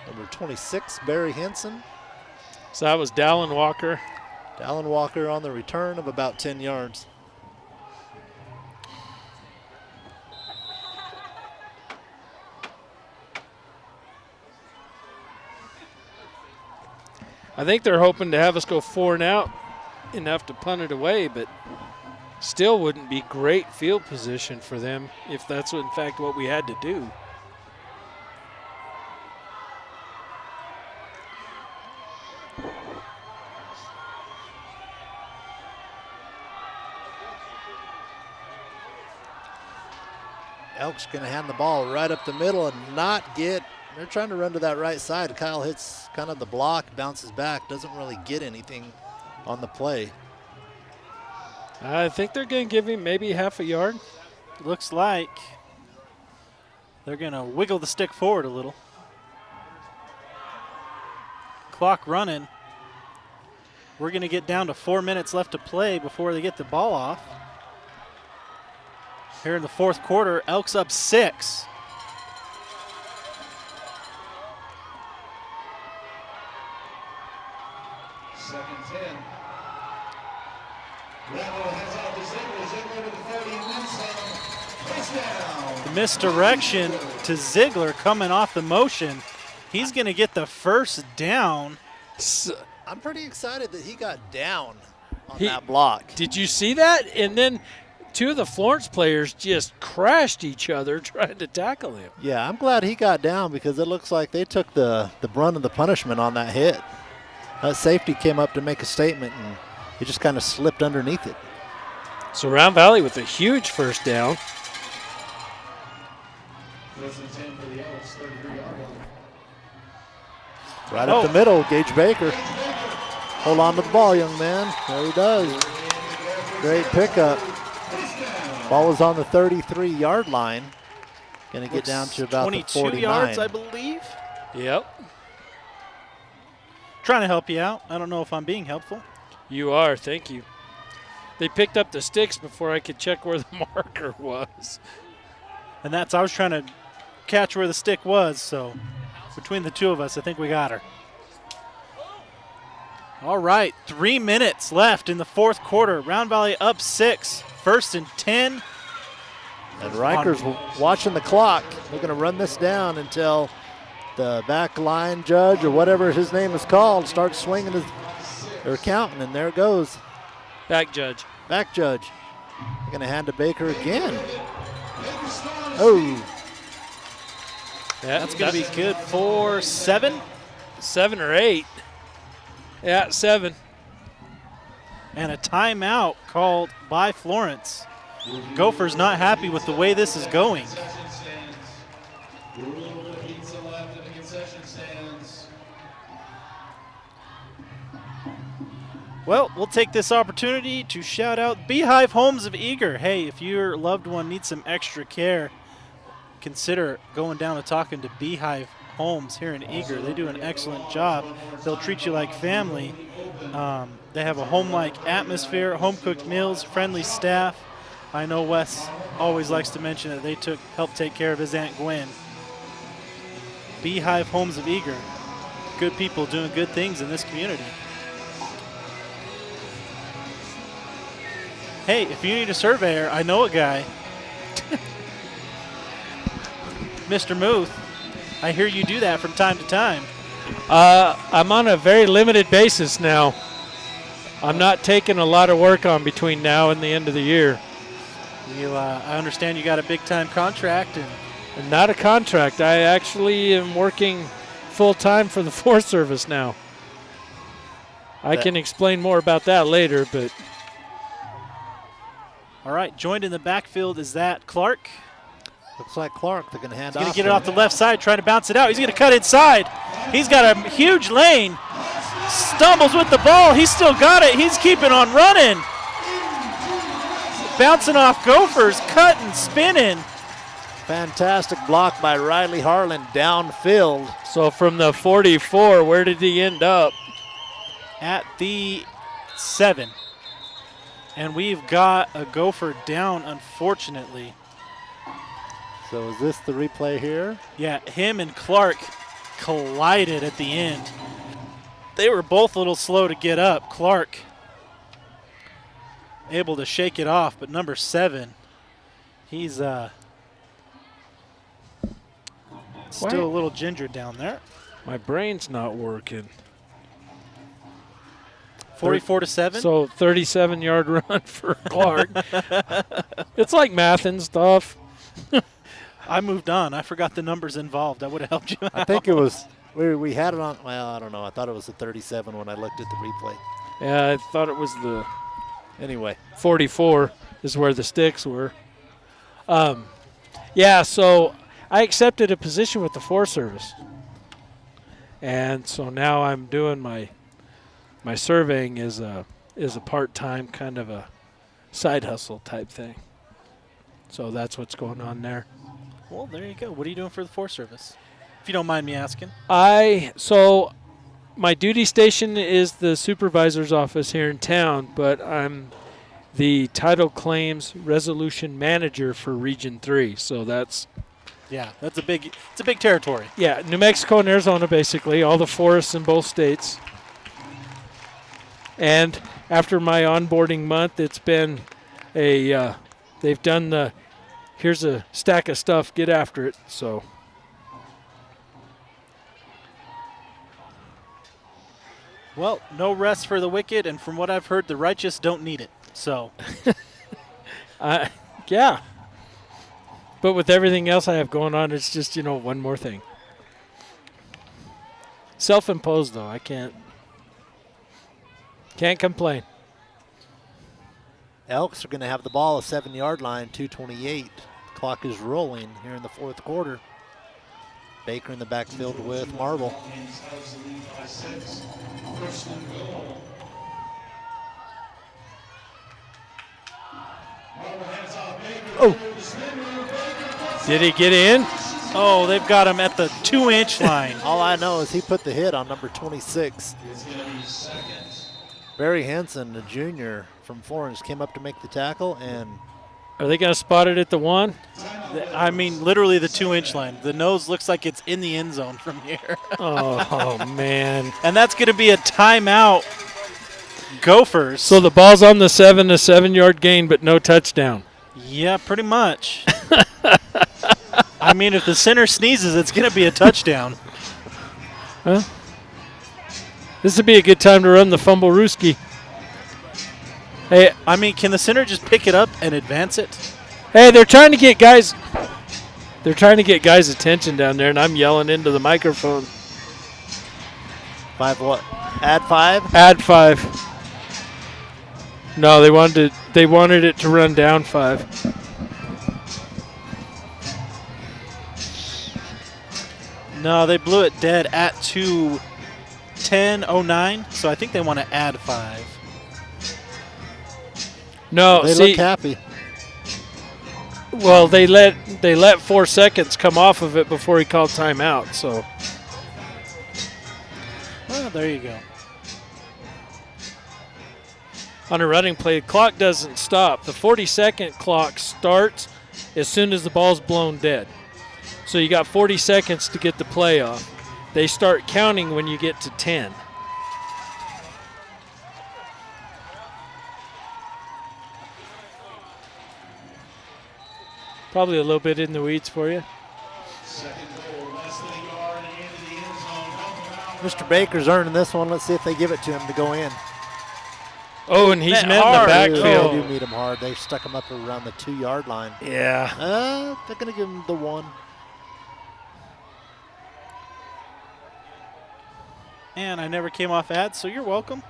Number 26, Barry Henson. So that was Dallin Walker. Dallin Walker on the return of about 10 yards. I think they're hoping to have us go 4 and out, enough to punt it away, but still wouldn't be great field position for them if that's in fact what we had to do. Elks going to hand the ball right up the middle and not get. They're trying to run to that right side. Kyle hits kind of the block, bounces back, doesn't really get anything on the play. I think they're going to give him maybe half a yard. Looks like they're going to wiggle the stick forward a little. Clock running. We're going to get down to 4 minutes left to play before they get the ball off. Here in the fourth quarter, Elks up 6. Second 10. Rebel heads out to Ziegler. Ziegler to the 30 and then some. Touchdown. The misdirection to Ziegler coming off the motion. He's going to get the first down. I'm pretty excited that he got down on that block. Did you see that? And then 2 of the Florence players just crashed each other trying to tackle him. Yeah, I'm glad he got down because it looks like they took the brunt of the punishment on that hit. That safety came up to make a statement, and he just kind of slipped underneath it. So Round Valley with a huge first down. First and 10 for the Elks, 33-yard line. Right up the middle, Gage Baker. Hold on to the ball, young man. There he does. Great pickup. Ball was on the 33-yard line. Going to get down to about 22 the 49. yards, I believe. Yep. Trying to help you out. I don't know if I'm being helpful. You are, thank you. They picked up the sticks before I could check where the marker was. And I was trying to catch where the stick was, so between the two of us, I think we got her. All right, 3 minutes left in the fourth quarter. Round Valley up 6, first and 10. And Riker's watching the clock. They're going to run this down until the back line judge or whatever his name is called starts swinging or counting, and there it goes. Back judge. Back judge. They're going to hand to Baker again. Oh. That's going to be good for 7. 7 or 8. Yeah, 7. And a timeout called by Florence. Gophers not happy with the way this is going. Well, we'll take this opportunity to shout out Beehive Homes of Eager. Hey, if your loved one needs some extra care, consider going down and talking to Beehive Homes here in Eager. They do an excellent job. They'll treat you like family. They have a home-like atmosphere, home-cooked meals, friendly staff. I know Wes always likes to mention that they helped take care of his Aunt Gwen. Beehive Homes of Eager. Good people doing good things in this community. Hey, if you need a surveyor, I know a guy. Mr. Muth, I hear you do that from time to time. I'm on a very limited basis now. I'm not taking a lot of work on between now and the end of the year. I understand you got a big-time contract. And not a contract. I actually am working full-time for the Forest Service now. I can explain more about that later, but... All right, joined in the backfield is that Clark. Looks like Clark. They're going to hand off. He's going to get it off the left side, trying to bounce it out. He's going to cut inside. He's got a huge lane. Stumbles with the ball. He's still got it. He's keeping on running. Bouncing off Gophers, cutting, spinning. Fantastic block by Riley Harlan downfield. So from the 44, where did he end up? At the 7. And we've got a Gopher down, unfortunately. So is this the replay here? Yeah, him and Clark collided at the end. They were both a little slow to get up. Clark able to shake it off, but number 7, he's still a little gingered down there. My brain's not working. 44-7. So 37-yard run for Clark. It's like math and stuff. I moved on. I forgot the numbers involved. That would have helped you out. I think it was, we had it on, well, I don't know. I thought it was the 37 when I looked at the replay. Yeah, I thought it was the Anyway. 44 is where the sticks were. Yeah, so I accepted a position with the Forest Service. And so now I'm doing my surveying is a part-time kind of a side hustle type thing. So that's what's going on there. Well, there you go. What are you doing for the Forest Service? If you don't mind me asking. So my duty station is the supervisor's office here in town, but I'm the title claims resolution manager for Region 3. So that's it's a big territory. Yeah, New Mexico and Arizona basically, all the forests in both states. And after my onboarding month, it's been they've done the here's a stack of stuff, get after it. So well, no rest for the wicked, and from what I've heard, the righteous don't need it. So yeah. But with everything else I have going on, it's just, one more thing. Self-imposed though, I can't complain. Elks are going to have the ball at 7-yard line, 2:28. Clock is rolling here in the fourth quarter. Baker in the backfield with Marble. Oh. Did he get in? Oh, they've got him at the 2-inch line. All I know is he put the hit on number 26. Barry Henson, a junior from Florence, came up to make the tackle, and Are they going to spot it at the 1? I mean, literally the 2-inch line. The nose looks like it's in the end zone from here. Oh, man. And that's going to be a timeout. Gophers. So the ball's on the 7, a 7-yard gain, but no touchdown. Yeah, pretty much. I mean, if the center sneezes, it's going to be a touchdown. Huh? This would be a good time to run the fumble rooski. Hey, I mean, can the center just pick it up and advance it? Hey, they're trying to get guys' attention down there, and I'm yelling into the microphone. 5 what? Add 5? Add 5. No, they wanted it to run down 5. No, they blew it dead at 2:10:09, so I think they want to add 5. No, They look happy. Well, they let 4 seconds come off of it before he called timeout. So, well, there you go. on a running play, the clock doesn't stop. The 40-second clock starts as soon as the ball's blown dead. So you got 40 seconds to get the play off. They start counting when you get to 10. Probably a little bit in the weeds for you. Second goal, less than a yard and into the end zone. Help him out. Mr. Baker's earning this one. Let's see if they give it to him to go in. Oh, and he's Met met in the hard. They backfield. do meet him hard. They stuck him up around the 2-yard line. Yeah. They're going to give him the 1. And I never came off ads, so you're welcome.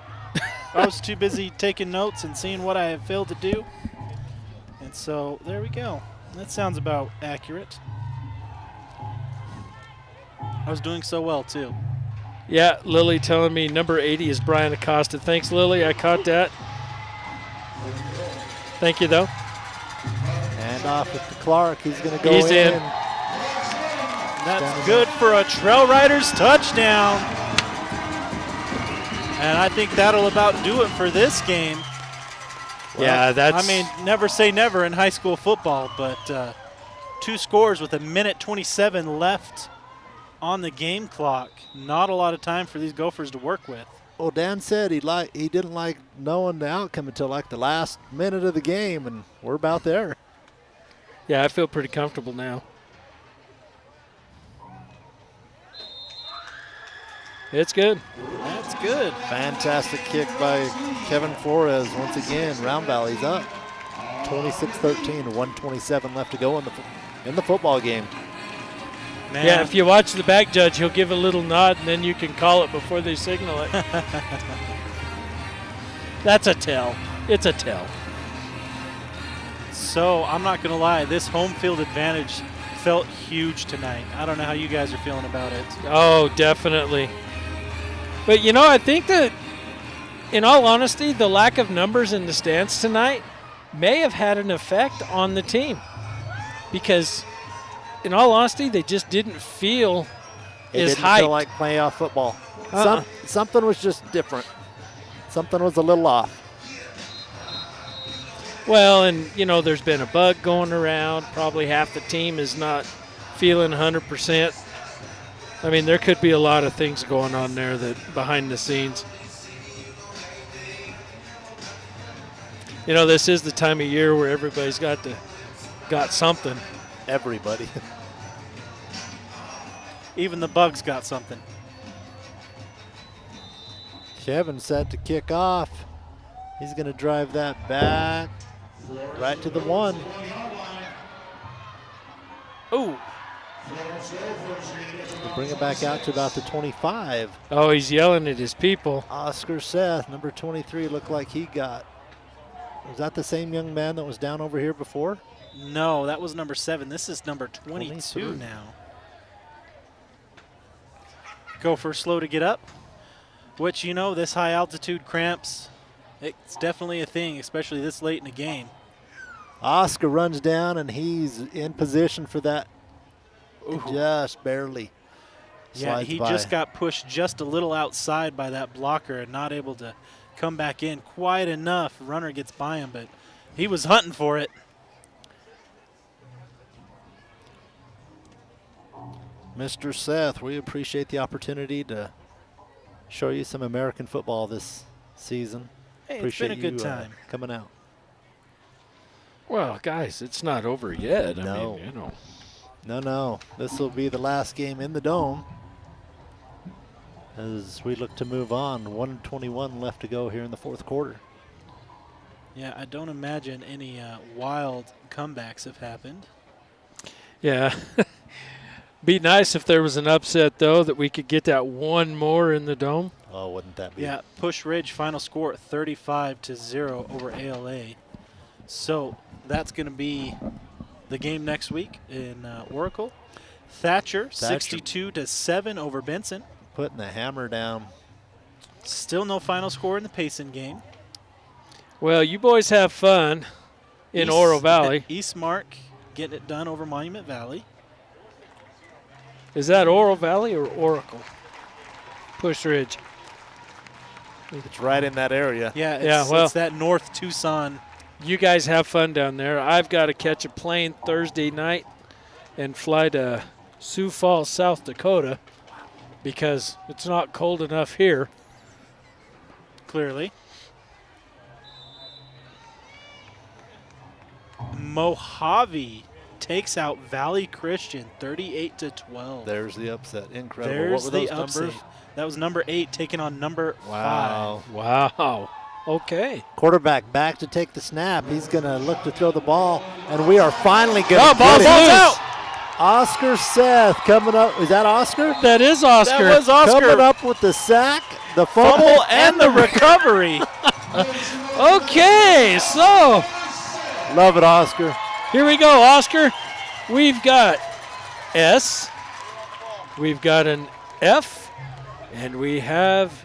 I was too busy taking notes and seeing what I have failed to do. And so there we go. That sounds about accurate. I was doing so well, too. Yeah, Lily telling me number 80 is Brian Acosta. Thanks, Lily. I caught that. Thank you, though. And off with the Clark. He's going to go He's in. That's good for a Trail Riders touchdown. And I think that'll about do it for this game. Yeah, that's. I mean, never say never in high school football, but 2 scores with 1:27 left on the game clock. Not a lot of time for these Gophers to work with. Well, Dan said he didn't like knowing the outcome until like the last minute of the game, and we're about there. Yeah, I feel pretty comfortable now. It's good. That's good. Fantastic kick by Kevin Flores. Once again, Round Valley's up. 26-13, 1:27 left to go in the football game. Man. Yeah, if you watch the back judge, he'll give a little nod, and then you can call it before they signal it. That's a tell. It's a tell. So I'm not going to lie, this home field advantage felt huge tonight. I don't know how you guys are feeling about it. Oh, definitely. But, you know, I think that, in all honesty, the lack of numbers in the stands tonight may have had an effect on the team. Because, in all honesty, they just didn't feel It as didn't hyped. feel like playoff football. Something was just different. Something was a little off. Well, and, you know, there's been a bug going around. Probably half the team is not feeling 100%. I mean, there could be a lot of things going on there that behind the scenes. You know, this is the time of year where everybody's got something. Everybody. Even the Bugs got something. Kevin set to kick off. He's going to drive that back right to the 1. Ooh. We'll bring it back out to about the 25. Oh, he's yelling at his people. Oscar Seth, number 23, looked like he got. Was that the same young man that was down over here before? No, that was number 7. This is number 22 23. now. Gophers slow to get up, which, you know, this high altitude cramps, it's definitely a thing, especially this late in the game. Oscar runs down, and he's in position for that. Just barely. Yeah, Slides he by. just got pushed just a little outside by that blocker and not able to come back in quite enough. Runner gets by him, but he was hunting for it. Mr. Seth, we appreciate the opportunity to show you some American football this season. Hey, Appreciate it's been a good you, time. coming out. Well, guys, it's not over yet. I No. mean, you know. No. This will be the last game in the Dome as we look to move on. 1:21 left to go here in the fourth quarter. Yeah, I don't imagine any wild comebacks have happened. Yeah. Be nice if there was an upset, though, that we could get that one more in the Dome. Oh, wouldn't that be? Yeah, Push Ridge final score 35-0 over ALA. So that's going to be the game next week in Oracle. Thatcher 62-7 over Benson. Putting the hammer down. Still no final score in the Payson game. Well, you boys have fun in Oro Valley. Eastmark getting it done over Monument Valley. Is that Oro Valley or Oracle? Push Ridge. It's right in that area. Yeah, well, it's that North Tucson. You guys have fun down there. I've got to catch a plane Thursday night and fly to Sioux Falls, South Dakota, because it's not cold enough here. Clearly. Mojave takes out Valley Christian 38-12. There's the upset. Incredible. There's what were those the numbers? upset. That was number 8 taking on number 5. Wow. Okay. Quarterback back to take the snap. He's going to look to throw the ball, and we are finally going to Ball's out. Oscar Seth coming up. Is that Oscar? That is Oscar. That was Oscar. Coming up with the sack, the fumble, Fumble and the recovery. Okay, so Love it, Oscar. here we go, Oscar. We've got S, we've got an F, and we have,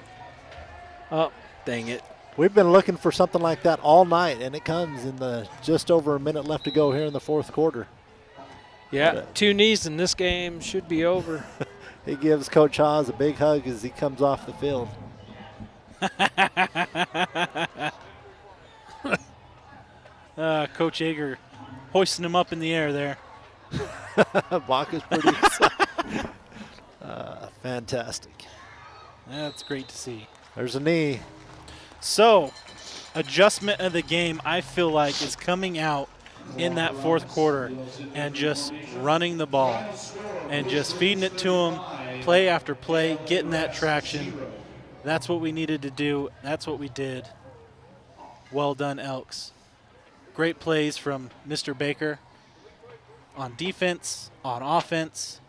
oh, dang it. We've been looking for something like that all night, and it comes in the just over a minute left to go here in the fourth quarter. Yeah, 2 knees in this game should be over. He gives Coach Haas a big hug as he comes off the field. Coach Ager hoisting him up in the air there. Bach is pretty excited. Fantastic. That's great to see. There's a knee. So, adjustment of the game, I feel like, is coming out in that fourth quarter and just running the ball and just feeding it to him, play after play, getting that traction. That's what we needed to do. That's what we did. Well done, Elks. Great plays from Mr. Baker on defense, on offense.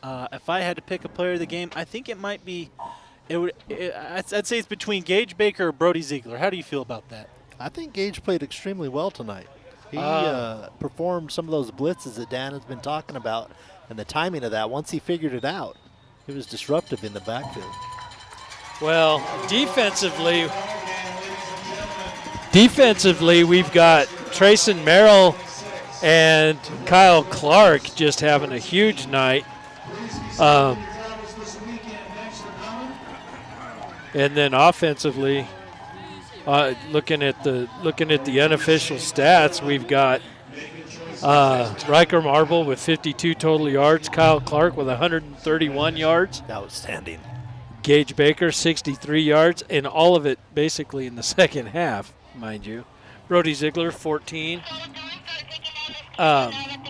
If I had to pick a player of the game, I think it might be I'd say it's between Gage Baker or Brody Ziegler. How do you feel about that? I think Gage played extremely well tonight. He performed some of those blitzes that Dan has been talking about, and the timing of that, once he figured it out, it was disruptive in the backfield. Well, defensively, we've got Trayson Merrill and Kyle Clark just having a huge night. And then offensively, looking at the unofficial stats, we've got Riker Marble with 52 total yards, Kyle Clark with 131 yards. Outstanding. Gage Baker, 63 yards, and all of it basically in the second half, mind you. Brody Ziegler, 14.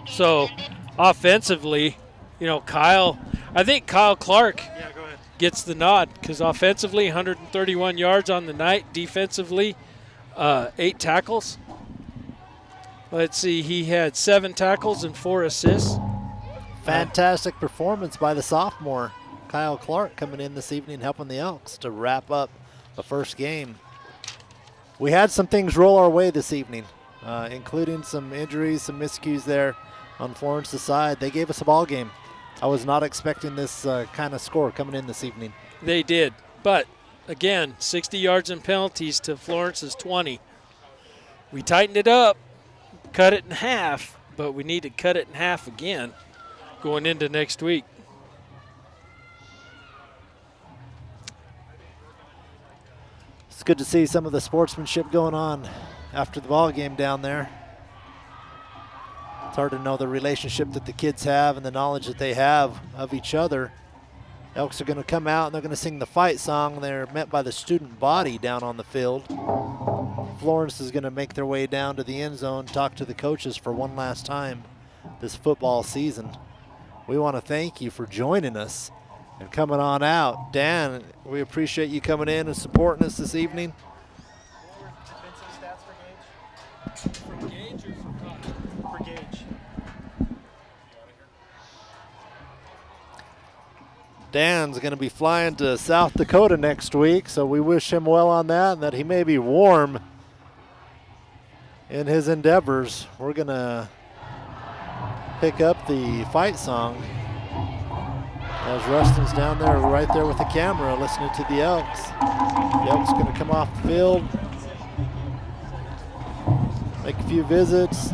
So offensively, I think Kyle Clark gets the nod because offensively, 131 yards on the night. Defensively, 8 tackles. Let's see, he had 7 tackles and 4 assists. Fantastic performance by the sophomore, Kyle Clark, coming in this evening helping the Elks to wrap up the first game. We had some things roll our way this evening, including some injuries, some miscues there on Florence's side. They gave us a ball game. I was not expecting this kind of score coming in this evening. They did. But, again, 60 yards and penalties to Florence's 20. We tightened it up, cut it in half, but we need to cut it in half again going into next week. It's good to see some of the sportsmanship going on after the ball game down there. It's hard to know the relationship that the kids have and the knowledge that they have of each other. Elks are going to come out and they're going to sing the fight song. They're met by the student body down on the field. Florence is going to make their way down to the end zone, talk to the coaches for one last time this football season. We want to thank you for joining us and coming on out. Dan, we appreciate you coming in and supporting us this evening. For Gage or for Gage. Dan's going to be flying to South Dakota next week, so we wish him well on that and that he may be warm in his endeavors. We're going to pick up the fight song as Rustin's down there right there with the camera listening to the Elks. The Elks going to come off the field, make a few visits.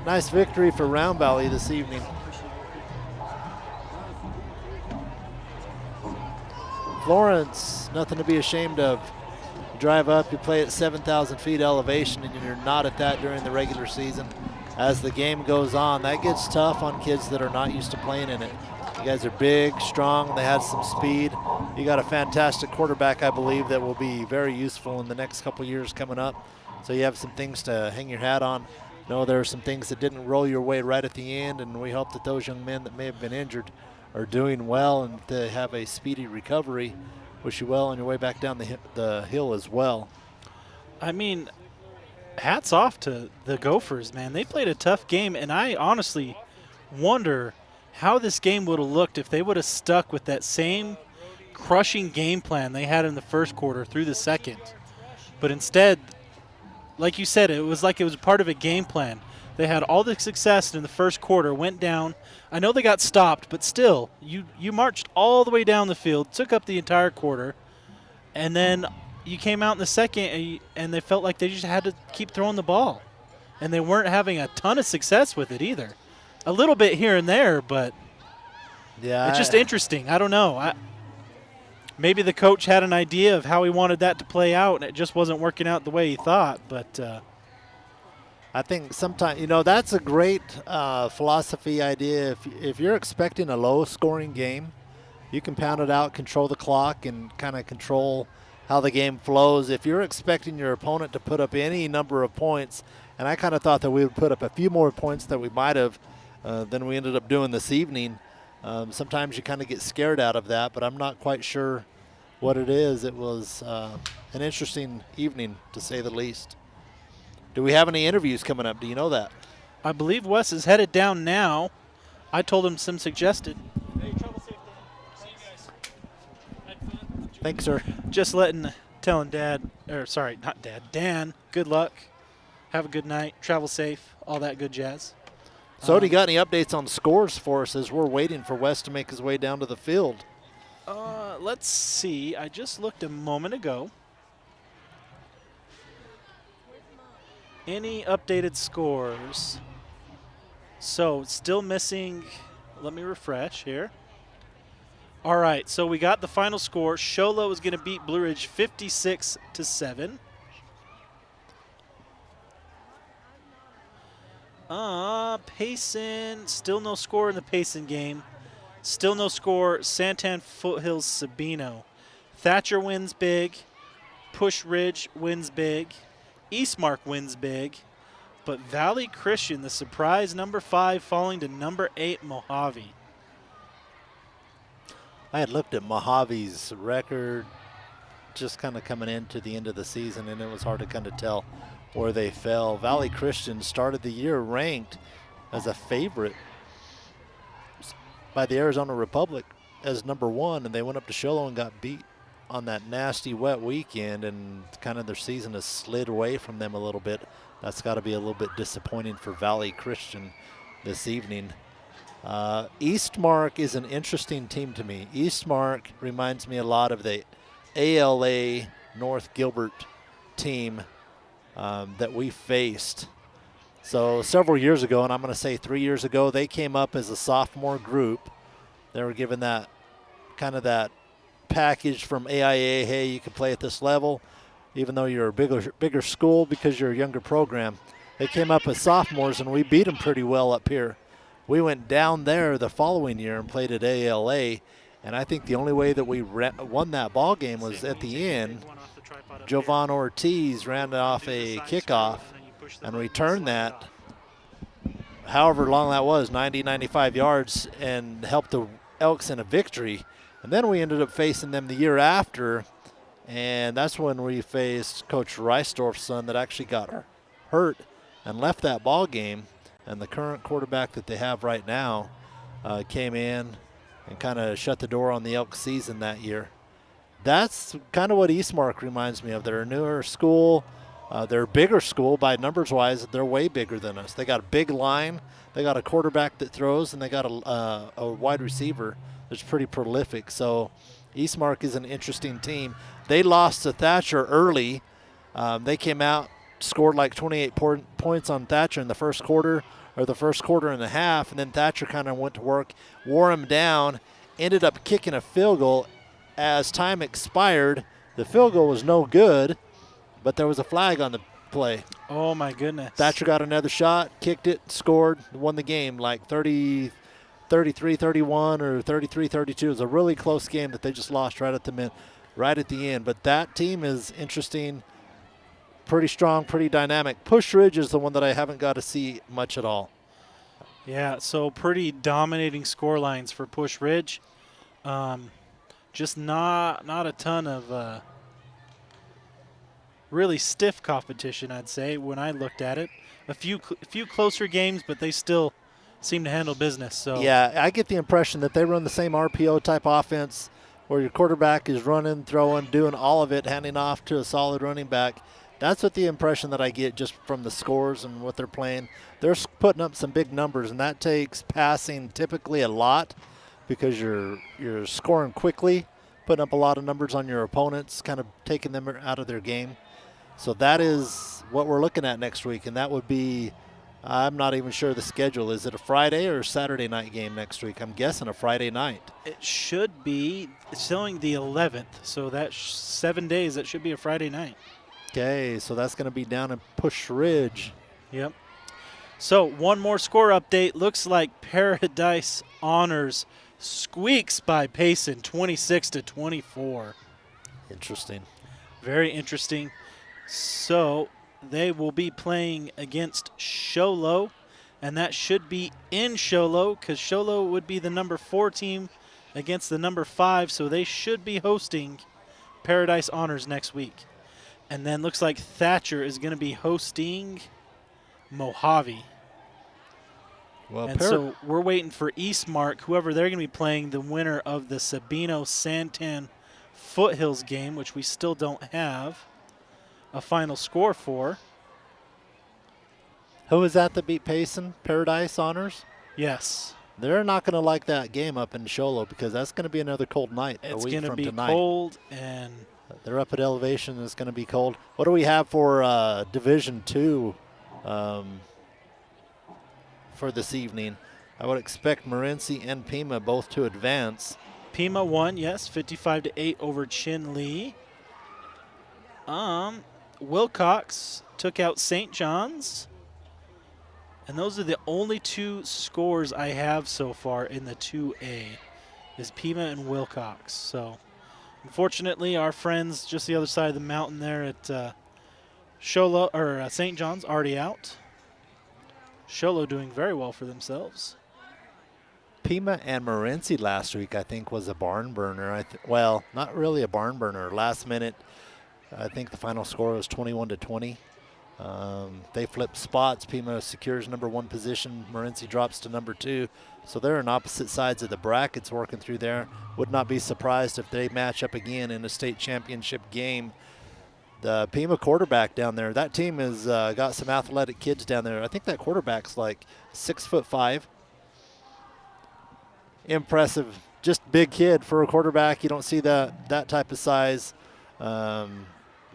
Nice victory for Round Valley this evening. Florence, nothing to be ashamed of. You drive up, you play at 7,000 feet elevation, and you're not at that during the regular season. As the game goes on, that gets tough on kids that are not used to playing in it. You guys are big, strong, they had some speed. You got a fantastic quarterback, I believe, that will be very useful in the next couple years coming up. So you have some things to hang your hat on. No, there are some things that didn't roll your way right at the end, and we hope that those young men that may have been injured are doing well and to have a speedy recovery. Wish you well on your way back down the hill as well. I mean, hats off to the Gophers, man. They played a tough game, and I honestly wonder how this game would have looked if they would have stuck with that same crushing game plan they had in the first quarter through the second. But instead, like you said, it was like it was part of a game plan. They had all the success in the first quarter, went down. I know they got stopped, but still, you marched all the way down the field, took up the entire quarter, and then you came out in the second and they felt like they just had to keep throwing the ball. And they weren't having a ton of success with it either. A little bit here and there, but yeah, it's just interesting. I don't know. Maybe the coach had an idea of how he wanted that to play out, and it just wasn't working out the way he thought. But I think sometimes, that's a great philosophy idea. If you're expecting a low-scoring game, you can pound it out, control the clock, and kind of control how the game flows. If you're expecting your opponent to put up any number of points, and I kind of thought that we would put up a few more points than we might have than we ended up doing this evening. Sometimes you kind of get scared out of that, but I'm not quite sure what it is. It was an interesting evening, to say the least. Do we have any interviews coming up? Do you know that? I believe Wes is headed down now. I told him some suggested. Hey, travel safe, Dan. See you guys. Had fun. Thanks, sir. Just telling Dan, good luck. Have a good night. Travel safe. All that good jazz. So, do you got any updates on scores for us as we're waiting for Wes to make his way down to the field? Let's see. I just looked a moment ago. Any updated scores? So, still missing. Let me refresh here. All right, so we got the final score. Sholo is going to beat Blue Ridge 56-7. Payson, still no score in the Payson game. Still no score, Santan Foothills Sabino. Thatcher wins big. Push Ridge wins big. Eastmark wins big. But Valley Christian, the surprise number 5, falling to number 8 Mojave. I had looked at Mojave's record just kind of coming into the end of the season, and it was hard to kind of tell where they fell. Valley Christian started the year ranked as a favorite by the Arizona Republic as number 1, and they went up to Sholo and got beat on that nasty wet weekend, and kind of their season has slid away from them a little bit. That's got to be a little bit disappointing for Valley Christian this evening. Eastmark is an interesting team to me. Eastmark reminds me a lot of the ALA North Gilbert team that we faced. So several years ago, and I'm going to say 3 years ago, they came up as a sophomore group. They were given that kind of that package from AIA, hey, you can play at this level, even though you're a bigger school because you're a younger program. They came up as sophomores, and we beat them pretty well up here. We went down there the following year and played at ALA, and I think the only way that we won that ball game was at the end. Jovan Ortiz ran off a kickoff and returned that, however long that was, 90, 95 yards, and helped the Elks in a victory. And then we ended up facing them the year after, and that's when we faced Coach Reisdorf's son that actually got hurt and left that ball game. And the current quarterback that they have right now came in and kind of shut the door on the Elks season that year. That's kind of what Eastmark reminds me of. They're a newer school. They're a bigger school by numbers-wise. They're way bigger than us. They got a big line. They got a quarterback that throws, and they got a wide receiver that's pretty prolific. So Eastmark is an interesting team. They lost to Thatcher early. They came out, scored like 28 points on Thatcher in the first quarter, or the first quarter and a half, and then Thatcher kind of went to work, wore him down, ended up kicking a field goal. As time expired, the field goal was no good, but there was a flag on the play. Oh, my goodness. Thatcher got another shot, kicked it, scored, won the game like 33-31 or 33-32. It was a really close game that they just lost right at the end. But that team is interesting. pretty strong, pretty dynamic. Push Ridge is the one that I haven't got to see much at all. Yeah, so pretty dominating score lines for Push Ridge. Just not a ton of really stiff competition, I'd say, when I looked at it. A few closer games, but they still seem to handle business. So yeah, I get the impression that they run the same RPO type offense where your quarterback is running, throwing, doing all of it, handing off to a solid running back. That's what the impression that I get just from the scores and what they're playing. They're putting up some big numbers, and that takes passing typically a lot because you're scoring quickly, putting up a lot of numbers on your opponents, kind of taking them out of their game. So that is what we're looking at next week, and that would be, I'm not even sure the schedule. Is it a Friday or a Saturday night game next week? I'm guessing a Friday night. it should be showing the 11th, so that's 7 days. That should be a Friday night. Okay, so that's going to be down in Push Ridge. Yep. So one more score update. Looks like Paradise Honors squeaks by Payson 26-24. Interesting. Very interesting. So they will be playing against Sholo, and that should be in Sholo because Sholo would be the number 4 team against the number 5, so they should be hosting Paradise Honors next week. And then looks like Thatcher is going to be hosting Mojave. Well, And so we're waiting for Eastmark, whoever they're going to be playing, the winner of the Sabino-Santan Foothills game, which we still don't have a final score for. who is that beat Payson? Paradise Honors? Yes. They're not going to like that game up in Sholo because that's going to be another cold night It's a week going to from be tonight. cold, and They're up at elevation. It's going to be cold. What do we have for Division II for this evening? I would expect Morenci and Pima both to advance. Pima won, yes, 55-8 over Chin Lee. Wilcox took out St. John's. And those are the only 2 scores I have so far in the 2A, is Pima and Wilcox. So, unfortunately, our friends just the other side of the mountain there at Sholo or St. John's already out. Sholo doing very well for themselves. Pima and Morenci last week, I think, was a barn burner. Well, not really a barn burner. Last minute, I think the final score was 21-20. They flip spots. Pima secures number 1 position. Morenci drops to number 2. So they're on opposite sides of the brackets working through there. Would not be surprised if they match up again in a state championship game. The Pima quarterback down there, that team has got some athletic kids down there. I think that quarterback's like 6'5". Impressive, just big kid for a quarterback. You don't see that type of size.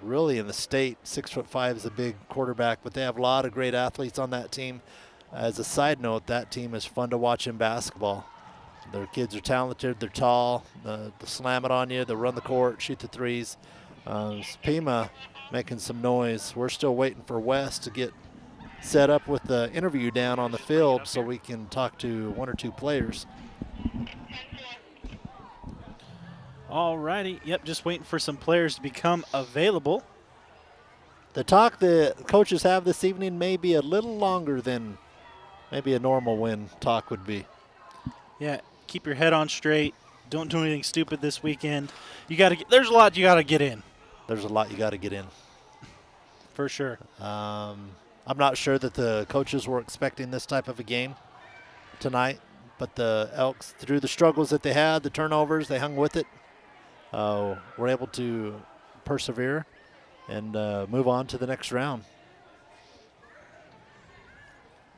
Really in the state, 6'5" is a big quarterback, but they have a lot of great athletes on that team. As a side note, that team is fun to watch in basketball. Their kids are talented, they're tall, they'll slam it on you, they'll run the court, shoot the threes. Pima making some noise. We're still waiting for Wes to get set up with the interview down on the field so we can talk to 1 or 2 players. All righty. Yep, just waiting for some players to become available. The talk the coaches have this evening may be a little longer than maybe a normal win talk would be. Yeah, keep your head on straight. Don't do anything stupid this weekend. There's a lot you got to get in. There's a lot you got to get in. For sure. I'm not sure that the coaches were expecting this type of a game tonight, but the Elks, through the struggles that they had, the turnovers, they hung with it. Were able to persevere and move on to the next round.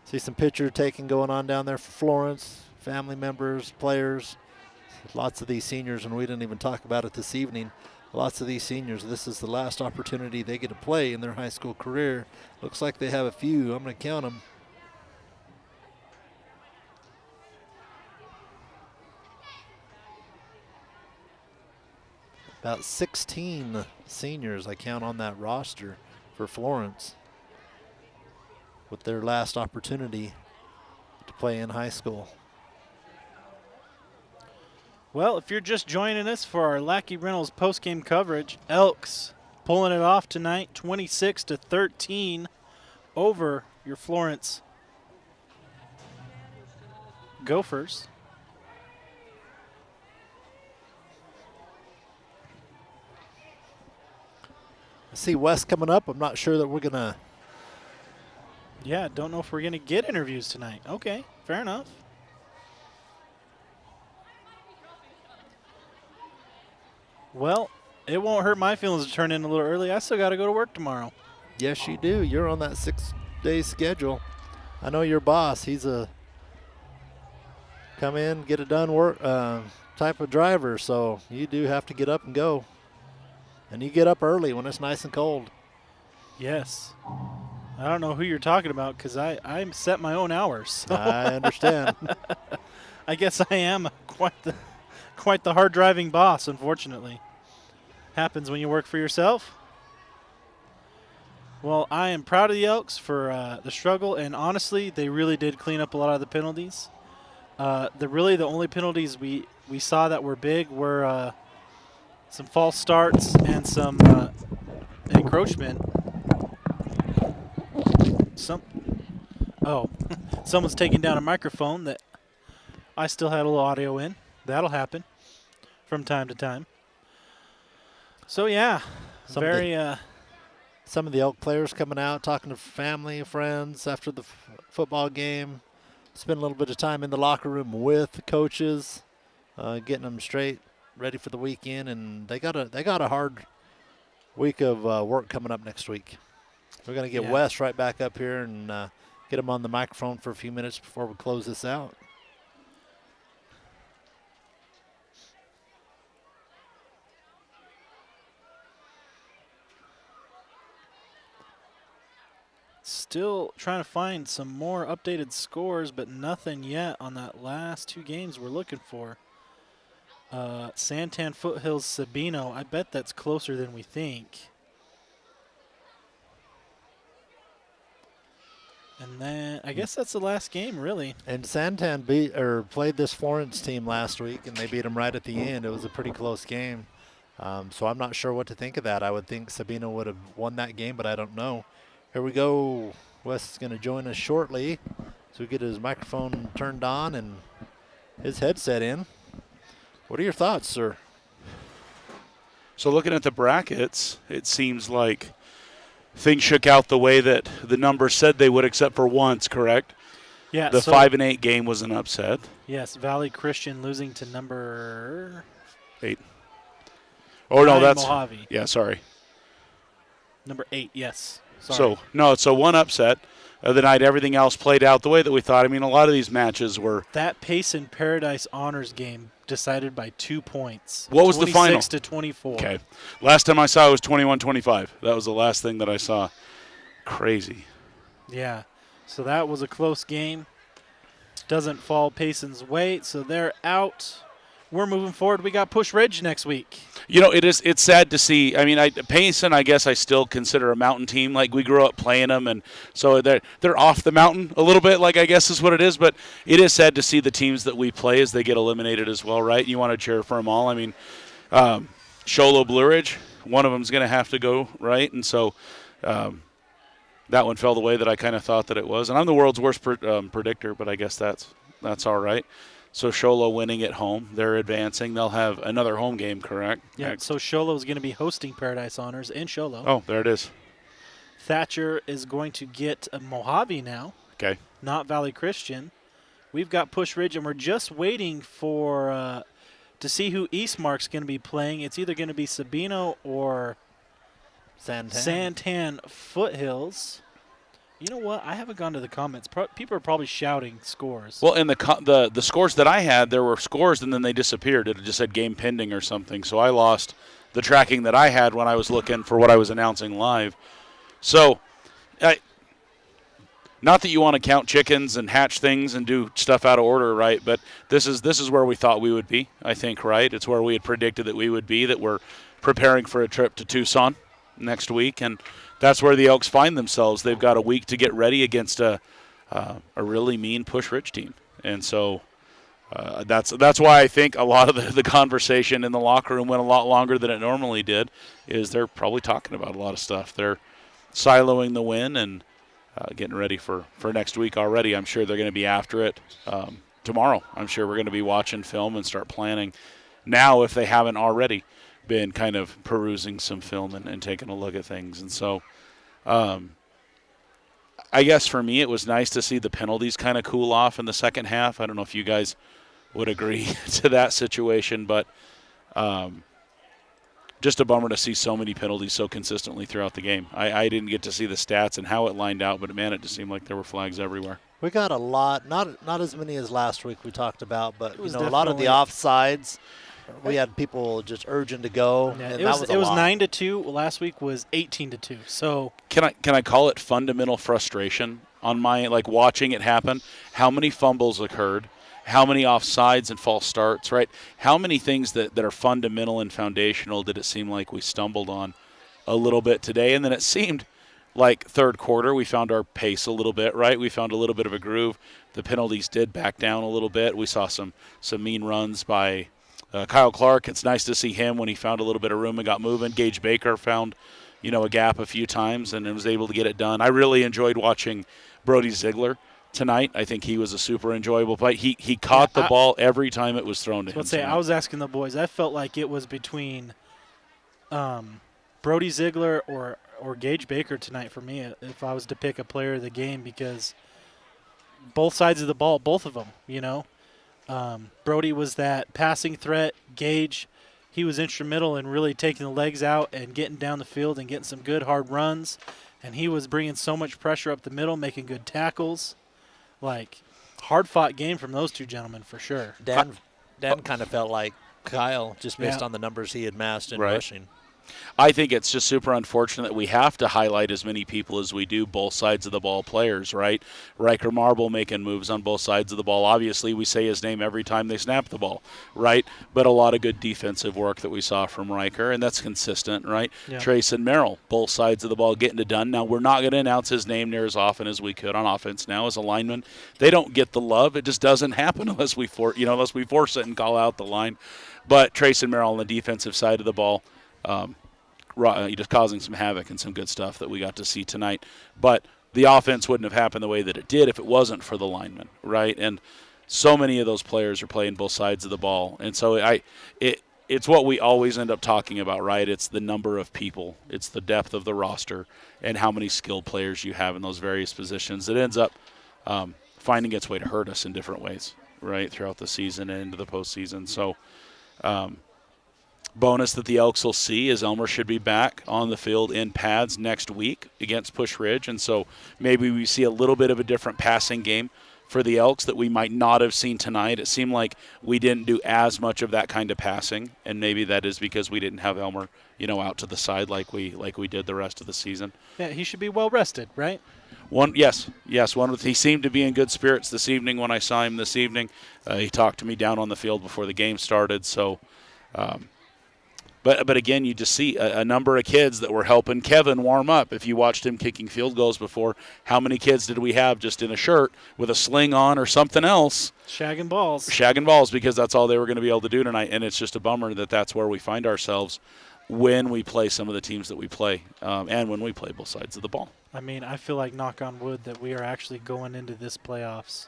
See some picture taking going on down there for Florence, family members, players. Lots of these seniors, and we didn't even talk about it this evening. Lots of these seniors, this is the last opportunity they get to play in their high school career. Looks like they have a few. I'm going to count them. About 16 seniors I count on that roster for Florence with their last opportunity to play in high school. Well, if you're just joining us for our Lackey Reynolds postgame coverage, Elks pulling it off tonight, 26-13 over your Florence Gophers. I see West coming up. I'm not sure that we're going to. Yeah, don't know if we're going to get interviews tonight. Okay, fair enough. Well, it won't hurt my feelings to turn in a little early. I still got to go to work tomorrow. Yes, you do. You're on that 6-day schedule. I know your boss. He's a come in, get it done work type of driver, so you do have to get up and go. And you get up early when it's nice and cold. Yes. I don't know who you're talking about because I set my own hours. So. I understand. I guess I am quite the hard driving boss, unfortunately. Happens when you work for yourself. Well, I am proud of the Elks for the struggle, and honestly, they really did clean up a lot of the penalties. The only penalties we saw that were big were some false starts and some encroachment. Someone's taking down a microphone that I still had a little audio in. That'll happen from time to time. So yeah, some of the Elk players coming out, talking to family, friends after the football game. Spend a little bit of time in the locker room with the coaches, getting them straight, ready for the weekend, and they got a hard week of work coming up next week. We're going to get Wes right back up here and get him on the microphone for a few minutes before we close this out. Still trying to find some more updated scores, but nothing yet on that last two games we're looking for. Santan Foothills Sabino, I bet that's closer than we think. And then I guess that's the last game, really. And Santan played this Florence team last week, and they beat them right at the end. It was a pretty close game. So I'm not sure what to think of that. I would think Sabino would have won that game, but I don't know. Here we go. Wes is going to join us shortly. So we get his microphone turned on and his headset in. What are your thoughts, sir? So looking at the brackets, it seems like things shook out the way that the numbers said they would, except for once, correct? Yeah. The 5-8 game was an upset. Yes, Valley Christian losing to number 8. Oh, no, that's Mojave. Yeah, sorry. Number 8, yes. Sorry. So one upset. The night everything else played out the way that we thought. I mean, a lot of these matches were. That Payson Paradise Honors game decided by 2 points. What was the final? 26-24. Okay. Last time I saw it was 21-25. That was the last thing that I saw. Crazy. Yeah. So that was a close game. Doesn't fall Payson's way, so they're out. We're moving forward. We got Push Ridge next week. You know, it's sad to see. I mean, Payson, I guess I still consider a mountain team. Like, we grew up playing them, and so they're off the mountain a little bit, like, I guess is what it is. But it is sad to see the teams that we play as they get eliminated as well, right? You want to cheer for them all. I mean, Sholo Blue Ridge, one of them is going to have to go, right? And so that one fell the way that I kind of thought that it was. And I'm the world's worst predictor, but I guess that's all right. So Sholo winning at home. They're advancing. They'll have another home game, correct? Yeah, so Sholo is going to be hosting Paradise Honors in Sholo. Oh, there it is. Thatcher is going to get a Mojave now. Okay. Not Valley Christian. We've got Push Ridge, and we're just waiting for to see who Eastmark's going to be playing. It's either going to be Sabino or Santan Foothills. You know what? I haven't gone to the comments. People are probably shouting scores. Well, in the scores that I had, there were scores and then they disappeared. It just said game pending or something. So I lost the tracking that I had when I was looking for what I was announcing live. So, not that you want to count chickens and hatch things and do stuff out of order, right? But this is where we thought we would be, I think, right? It's where we had predicted that we would be, that we're preparing for a trip to Tucson next week, and that's where the Elks find themselves. They've got a week to get ready against a really mean Push Ridge team. And so That's why I think a lot of the conversation in the locker room went a lot longer than it normally did. Is they're probably talking about a lot of stuff. They're siloing the win and getting ready for next week already. I'm sure they're going to be after it tomorrow. I'm sure we're going to be watching film and start planning now if they haven't already been kind of perusing some film and taking a look at things. And so I guess for me it was nice to see the penalties kind of cool off in the second half. I don't know if you guys would agree to that situation, but just a bummer to see so many penalties so consistently throughout the game. I didn't get to see the stats and how it lined out, but, man, it just seemed like there were flags everywhere. We got a lot, not as many as last week we talked about, but a lot of the offsides. We had people just urging to go. Yeah, and it was 9-2. Last week was 18-2. So can I call it fundamental frustration on my watching it happen? How many fumbles occurred? How many offsides and false starts, right? How many things that are fundamental and foundational did it seem like we stumbled on a little bit today? And then it seemed like third quarter we found our pace a little bit, right? We found a little bit of a groove. The penalties did back down a little bit. We saw some mean runs by Kyle Clark. It's nice to see him when he found a little bit of room and got moving. Gage Baker found, a gap a few times and was able to get it done. I really enjoyed watching Brody Ziegler tonight. I think he was a super enjoyable play. He caught the ball every time it was thrown to him. Let's say I was asking the boys. I felt like it was between Brody Ziegler or Gage Baker tonight for me if I was to pick a player of the game, because both sides of the ball, both of them, Brody was that passing threat. Gage, he was instrumental in really taking the legs out and getting down the field and getting some good hard runs. And he was bringing so much pressure up the middle, making good tackles. Hard-fought game from those two gentlemen for sure. Dan kind of felt like Kyle just based on the numbers he had amassed in rushing. I think it's just super unfortunate that we have to highlight as many people as we do, both sides of the ball players, right? Riker Marble making moves on both sides of the ball. Obviously, we say his name every time they snap the ball, right? But a lot of good defensive work that we saw from Riker, and that's consistent, right? Yeah. Trace and Merrill, both sides of the ball getting it done. Now, we're not going to announce his name near as often as we could on offense now as a lineman. They don't get the love. It just doesn't happen unless we force it and call out the line. But Trace and Merrill on the defensive side of the ball, just causing some havoc and some good stuff that we got to see tonight. But the offense wouldn't have happened the way that it did if it wasn't for the linemen, right? And so many of those players are playing both sides of the ball. And so it's what we always end up talking about, right? It's the number of people. It's the depth of the roster and how many skilled players you have in those various positions. It ends up finding its way to hurt us in different ways, right, throughout the season and into the postseason. So bonus that the Elks will see is Elmer should be back on the field in pads next week against Push Ridge. And so maybe we see a little bit of a different passing game for the Elks that we might not have seen tonight. It seemed like we didn't do as much of that kind of passing, and maybe that is because we didn't have Elmer, out to the side like we did the rest of the season. Yeah, he should be well rested, right? Yes. He seemed to be in good spirits this evening when I saw him this evening. He talked to me down on the field before the game started, so But again, you just see a number of kids that were helping Kevin warm up. If you watched him kicking field goals before, how many kids did we have just in a shirt with a sling on or something else? Shagging balls, because that's all they were going to be able to do tonight. And it's just a bummer that that's where we find ourselves when we play some of the teams that we play and when we play both sides of the ball. I mean, I feel like, knock on wood, that we are actually going into this playoffs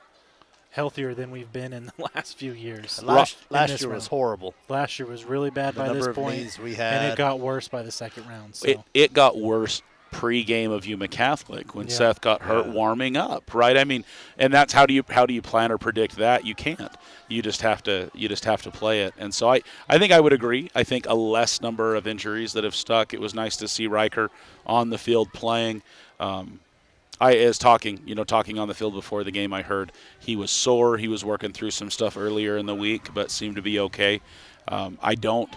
healthier than we've been in the last few years. Last year was horrible. Last year was really bad by this point, we had. and it got worse by the second round. So. It got worse pre-game of Yuma Catholic when Seth got hurt warming up, right? I mean, and that's how do you plan or predict that? You can't. You just have to play it. And so I think I would agree. I think a less number of injuries that have stuck. It was nice to see Riker on the field playing. Talking on the field before the game, I heard he was sore. He was working through some stuff earlier in the week, but seemed to be okay. I don't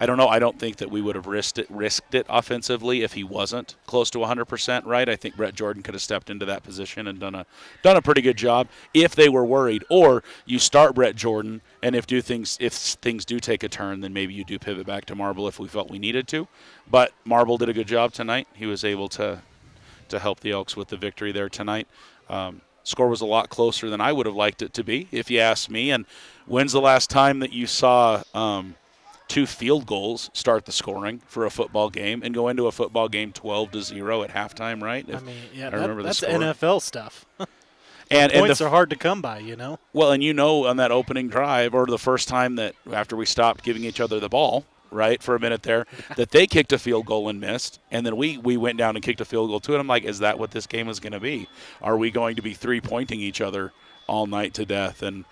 know. I don't think that we would have risked it offensively if he wasn't close to 100%, right? I think Brett Jordan could have stepped into that position and done a pretty good job if they were worried. Or you start Brett Jordan, and if things do take a turn, then maybe you do pivot back to Marble if we felt we needed to. But Marble did a good job tonight. He was able to help the Elks with the victory there tonight. Score was a lot closer than I would have liked it to be, if you ask me. And when's the last time that you saw 2 field goals start the scoring for a football game and go into a football game 12-0 at halftime, right? I mean, yeah, I remember that's the score. NFL stuff. And points are hard to come by, you know. Well, and on that opening drive, or the first time that after we stopped giving each other the ball, right, for a minute there, that they kicked a field goal and missed, and then we went down and kicked a field goal too. And I'm like, is that what this game is going to be? Are we going to be 3-pointing each other all night to death? And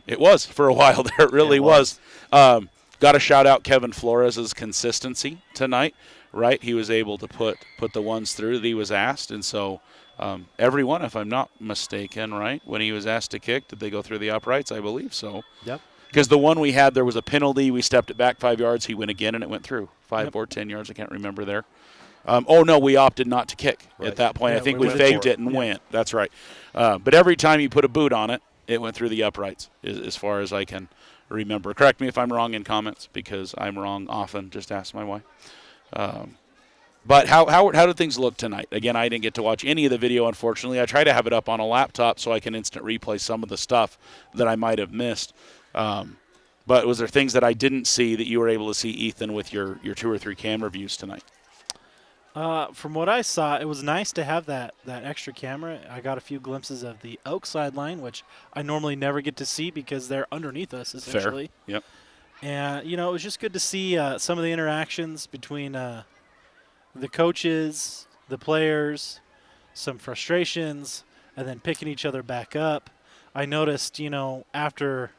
it was for a while there. It really was. Got to shout out Kevin Flores' consistency tonight, right? He was able to put the ones through that he was asked, and so every one, if I'm not mistaken, right, when he was asked to kick, did they go through the uprights? I believe so. Yep. Because the one we had, there was a penalty. We stepped it back 5 yards. He went again, and it went through 5 or 10 yards. I can't remember there. No, we opted not to kick at that point. Yeah, I think we we went faked for it. it and went. That's right. But every time you put a boot on it, it went through the uprights, as far as I can remember. Correct me if I'm wrong in comments, because I'm wrong often. Just ask my wife. But how did things look tonight? Again, I didn't get to watch any of the video, unfortunately. I try to have it up on a laptop so I can instant replay some of the stuff that I might have missed. But was there things that I didn't see that you were able to see, Ethan, with your 2 or 3 camera views tonight? From what I saw, it was nice to have that extra camera. I got a few glimpses of the Elks sideline, which I normally never get to see because they're underneath us, essentially. Fair. Yep. And, it was just good to see some of the interactions between the coaches, the players, some frustrations, and then picking each other back up. I noticed, after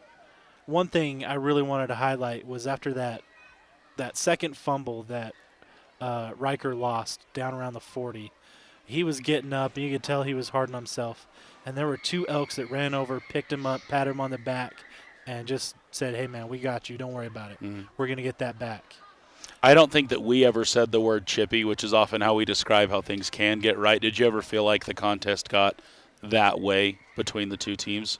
one thing I really wanted to highlight was after that second fumble that Riker lost down around the 40, he was getting up, and you could tell he was hard on himself. And there were 2 Elks that ran over, picked him up, patted him on the back, and just said, hey, man, we got you. Don't worry about it. Mm-hmm. We're going to get that back. I don't think that we ever said the word chippy, which is often how we describe how things can get right. Did you ever feel like the contest got that way between the 2 teams?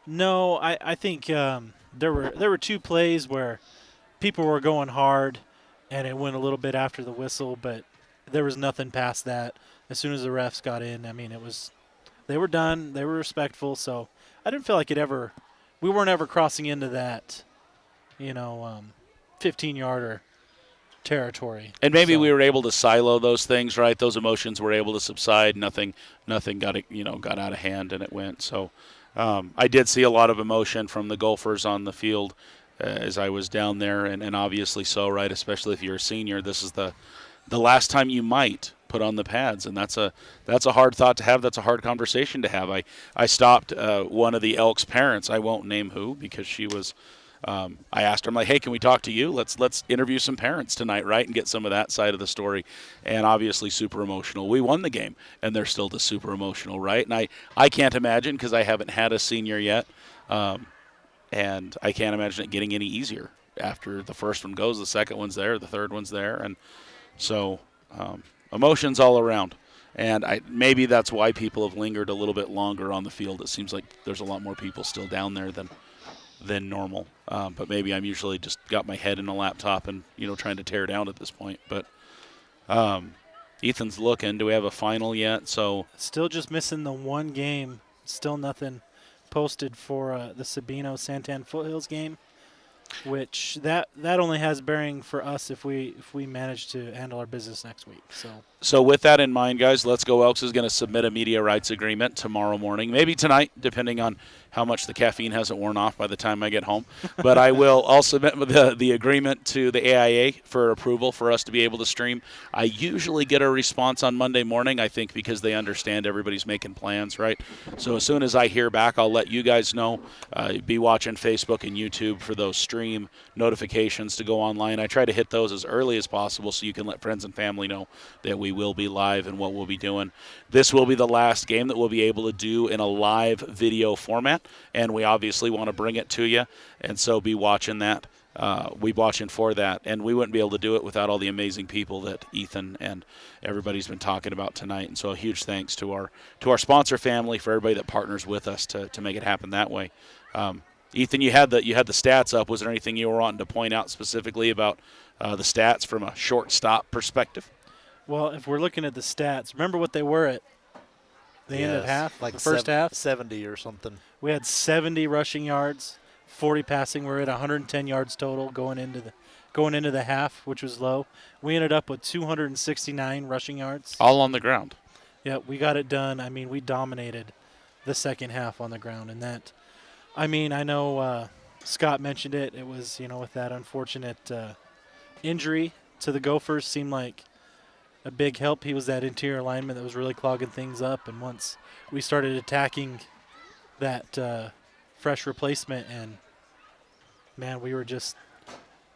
No, I think there were 2 plays where people were going hard, and it went a little bit after the whistle, but there was nothing past that. As soon as the refs got in, I mean, they were done. They were respectful, so I didn't feel like we weren't ever crossing into that, 15-yarder territory. And maybe we were able to silo those things, right? Those emotions were able to subside. Nothing got out of hand, and it went. So I did see a lot of emotion from the Gophers on the field as I was down there, and obviously so, right? Especially if you're a senior, this is the last time you might put on the pads, and that's a hard thought to have. That's a hard conversation to have. I stopped one of the Elks' parents. I won't name who, because she was. I asked her, I'm like, hey, can we talk to you? Let's interview some parents tonight, right, and get some of that side of the story. And obviously super emotional. We won the game, and they're still just super emotional, right? And I can't imagine, because I haven't had a senior yet, and I can't imagine it getting any easier. After the first one goes, the second one's there, the third one's there. And so emotions all around. And maybe that's why people have lingered a little bit longer on the field. It seems like there's a lot more people still down there than normal. But maybe I'm usually just got my head in a laptop and, trying to tear down at this point. But Ethan's looking. Do we have a final yet? So still just missing the one game. Still nothing posted for the Sabino-Santan Foothills game, which that only has bearing for us if we manage to handle our business next week. So with that in mind, guys, Let's Go Elks is going to submit a media rights agreement tomorrow morning, maybe tonight, depending on how much the caffeine hasn't worn off by the time I get home. But I'll submit the agreement to the AIA for approval for us to be able to stream. I usually get a response on Monday morning, I think, because they understand everybody's making plans, right? So as soon as I hear back, I'll let you guys know. Be watching Facebook and YouTube for those stream notifications to go online. I try to hit those as early as possible so you can let friends and family know that we will be live and what we'll be doing. This will be the last game that we'll be able to do in a live video format, and we obviously want to bring it to you, and so be watching that. We watching for that, and we wouldn't be able to do it without all the amazing people that Ethan and everybody's been talking about tonight. And so a huge thanks to our sponsor family, for everybody that partners with us to make it happen that way. Ethan, you had the stats up. Was there anything you were wanting to point out specifically about the stats from a shortstop perspective? Well, if we're looking at the stats, remember what they were the end of half, like the first half. 70 or something. We had 70 rushing yards, 40 passing. We're at 110 yards total going into the half, which was low. We ended up with 269 rushing yards. All on the ground. Yeah, we got it done. I mean, we dominated the second half on the ground, and that. I mean, I know Scott mentioned it. It was, with that unfortunate injury to the Gophers, seemed like a big help. He was that interior lineman that was really clogging things up, and once we started attacking that fresh replacement, and man, we were just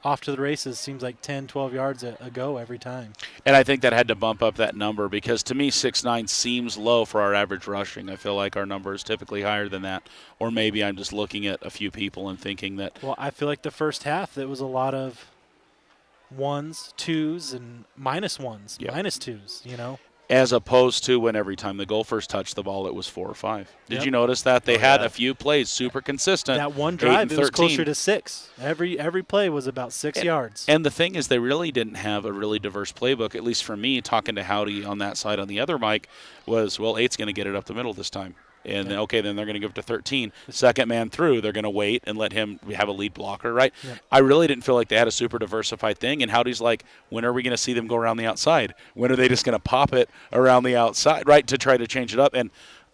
off to the races. Seems like 10, 12 yards a go every time. And I think that had to bump up that number because to me 6'9" seems low for our average rushing. I feel like our number is typically higher than that. Or maybe I'm just looking at a few people and thinking that. Well, I feel like the first half there was a lot of ones, twos, and minus ones, minus twos, As opposed to when every time the Gophers touched the ball, it was 4 or 5. Did you notice that? They had a few plays super consistent. That one drive, it was closer to 6. Every play was about 6 yards. And the thing is, they really didn't have a really diverse playbook, at least for me, talking to Howdy on that side on the other mic, was, 8's going to get it up the middle this time. And then they're going to give it to 13. Second man through, they're going to wait and let him have a lead blocker, right? Yeah. I really didn't feel like they had a super diversified thing. And Howdy's like, when are we going to see them go around the outside? When are they just going to pop it around the outside, right, to try to change it up? And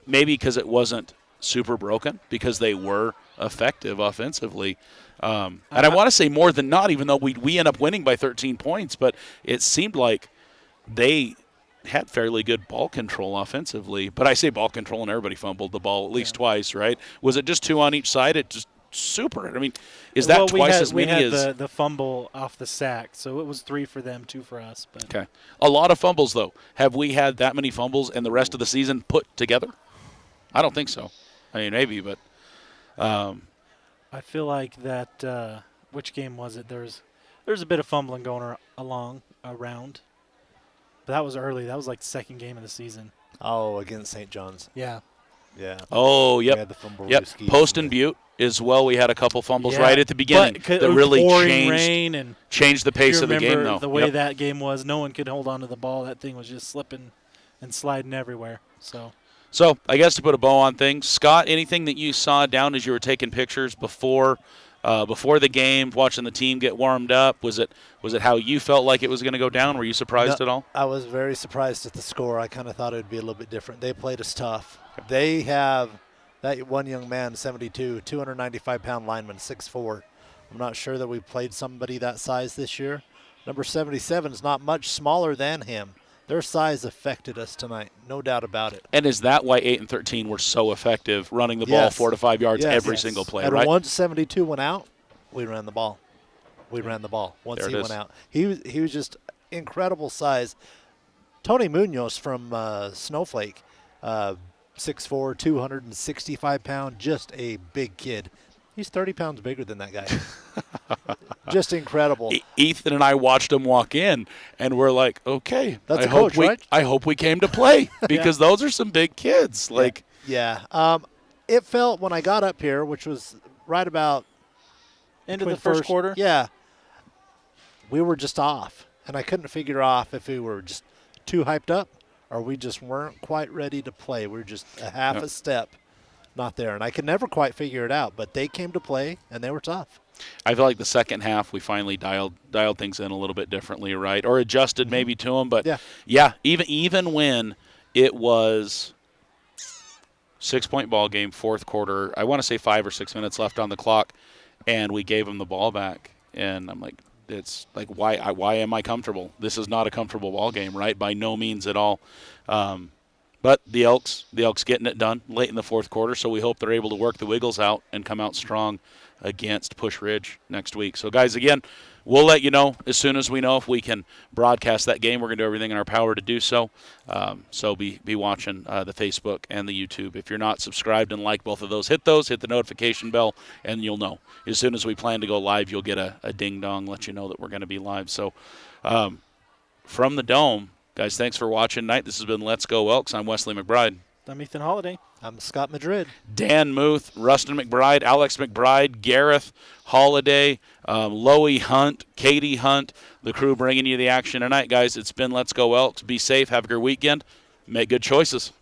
maybe because it wasn't super broken, because they were effective offensively. And I want to say more than not, even though we end up winning by 13 points, but it seemed like they – had fairly good ball control offensively. But I say ball control and everybody fumbled the ball at least twice, right? Was it just 2 on each side? It just super. I mean, is that twice as many as – we had the fumble off the sack, so it was 3 for them, 2 for us. But okay. A lot of fumbles, though. Have we had that many fumbles in the rest of the season put together? I don't think so. I mean, maybe, but I feel like that which game was it? There's a bit of fumbling going around. But that was early. That was like the second game of the season. Oh, against St. John's. Yeah. Yeah. Oh, yep. We had the fumble Post and Butte as well. We had a couple fumbles right at the beginning that really changed the pace of the game, though. The way that game was, no one could hold on to the ball. That thing was just slipping and sliding everywhere. So I guess to put a bow on things, Scott, anything that you saw down as you were taking pictures before the game, watching the team get warmed up? Was it how you felt like it was going to go down? Were you surprised at all? I was very surprised at the score. I kind of thought it would be a little bit different. They played us tough. They have that one young man, 72, 295-pound lineman, 6'4". I'm not sure that we played somebody that size this year. Number 77 is not much smaller than him. Their size affected us tonight, no doubt about it. And is that why 8 and 13 were so effective, running the ball 4 to 5 yards every single play, and right? once 72 went out, we ran the ball. Once he went out. He was just incredible size. Tony Munoz from Snowflake, 6'4", 265-pound, just a big kid. He's 30 pounds bigger than that guy. Just incredible. Ethan and I watched him walk in, and we're like, okay, that's a coach, right? I hope we came to play because those are some big kids. It felt when I got up here, which was right about into the first quarter. Yeah, we were just off, and I couldn't figure off if we were just too hyped up or we just weren't quite ready to play. We were just a half a step not there, and I could never quite figure it out. But they came to play, and they were tough. I feel like the second half we finally dialed things in a little bit differently, right? Or adjusted maybe to them. But, even when it was 6-point ball game, fourth quarter, I want to say 5 or 6 minutes left on the clock, and we gave them the ball back. And I'm like, it's like, why am I comfortable? This is not a comfortable ball game, right? By no means at all. But the Elks getting it done late in the fourth quarter, so we hope they're able to work the Wiggles out and come out strong against Push Ridge next week. So, guys, again, we'll let you know as soon as we know if we can broadcast that game. We're going to do everything in our power to do so. So be watching the Facebook and the YouTube. If you're not subscribed and like both of those, hit the notification bell, and you'll know. As soon as we plan to go live, you'll get a ding-dong, let you know that we're going to be live. So from the Dome, guys, thanks for watching tonight. This has been Let's Go Elks. I'm Wesley McBride. I'm Ethan Holiday. I'm Scott Madrid. Dan Muth, Rustin McBride, Alex McBride, Gareth Holiday, Loey Hunt, Katie Hunt, the crew bringing you the action tonight. Guys, it's been Let's Go Elks. Be safe. Have a good weekend. Make good choices.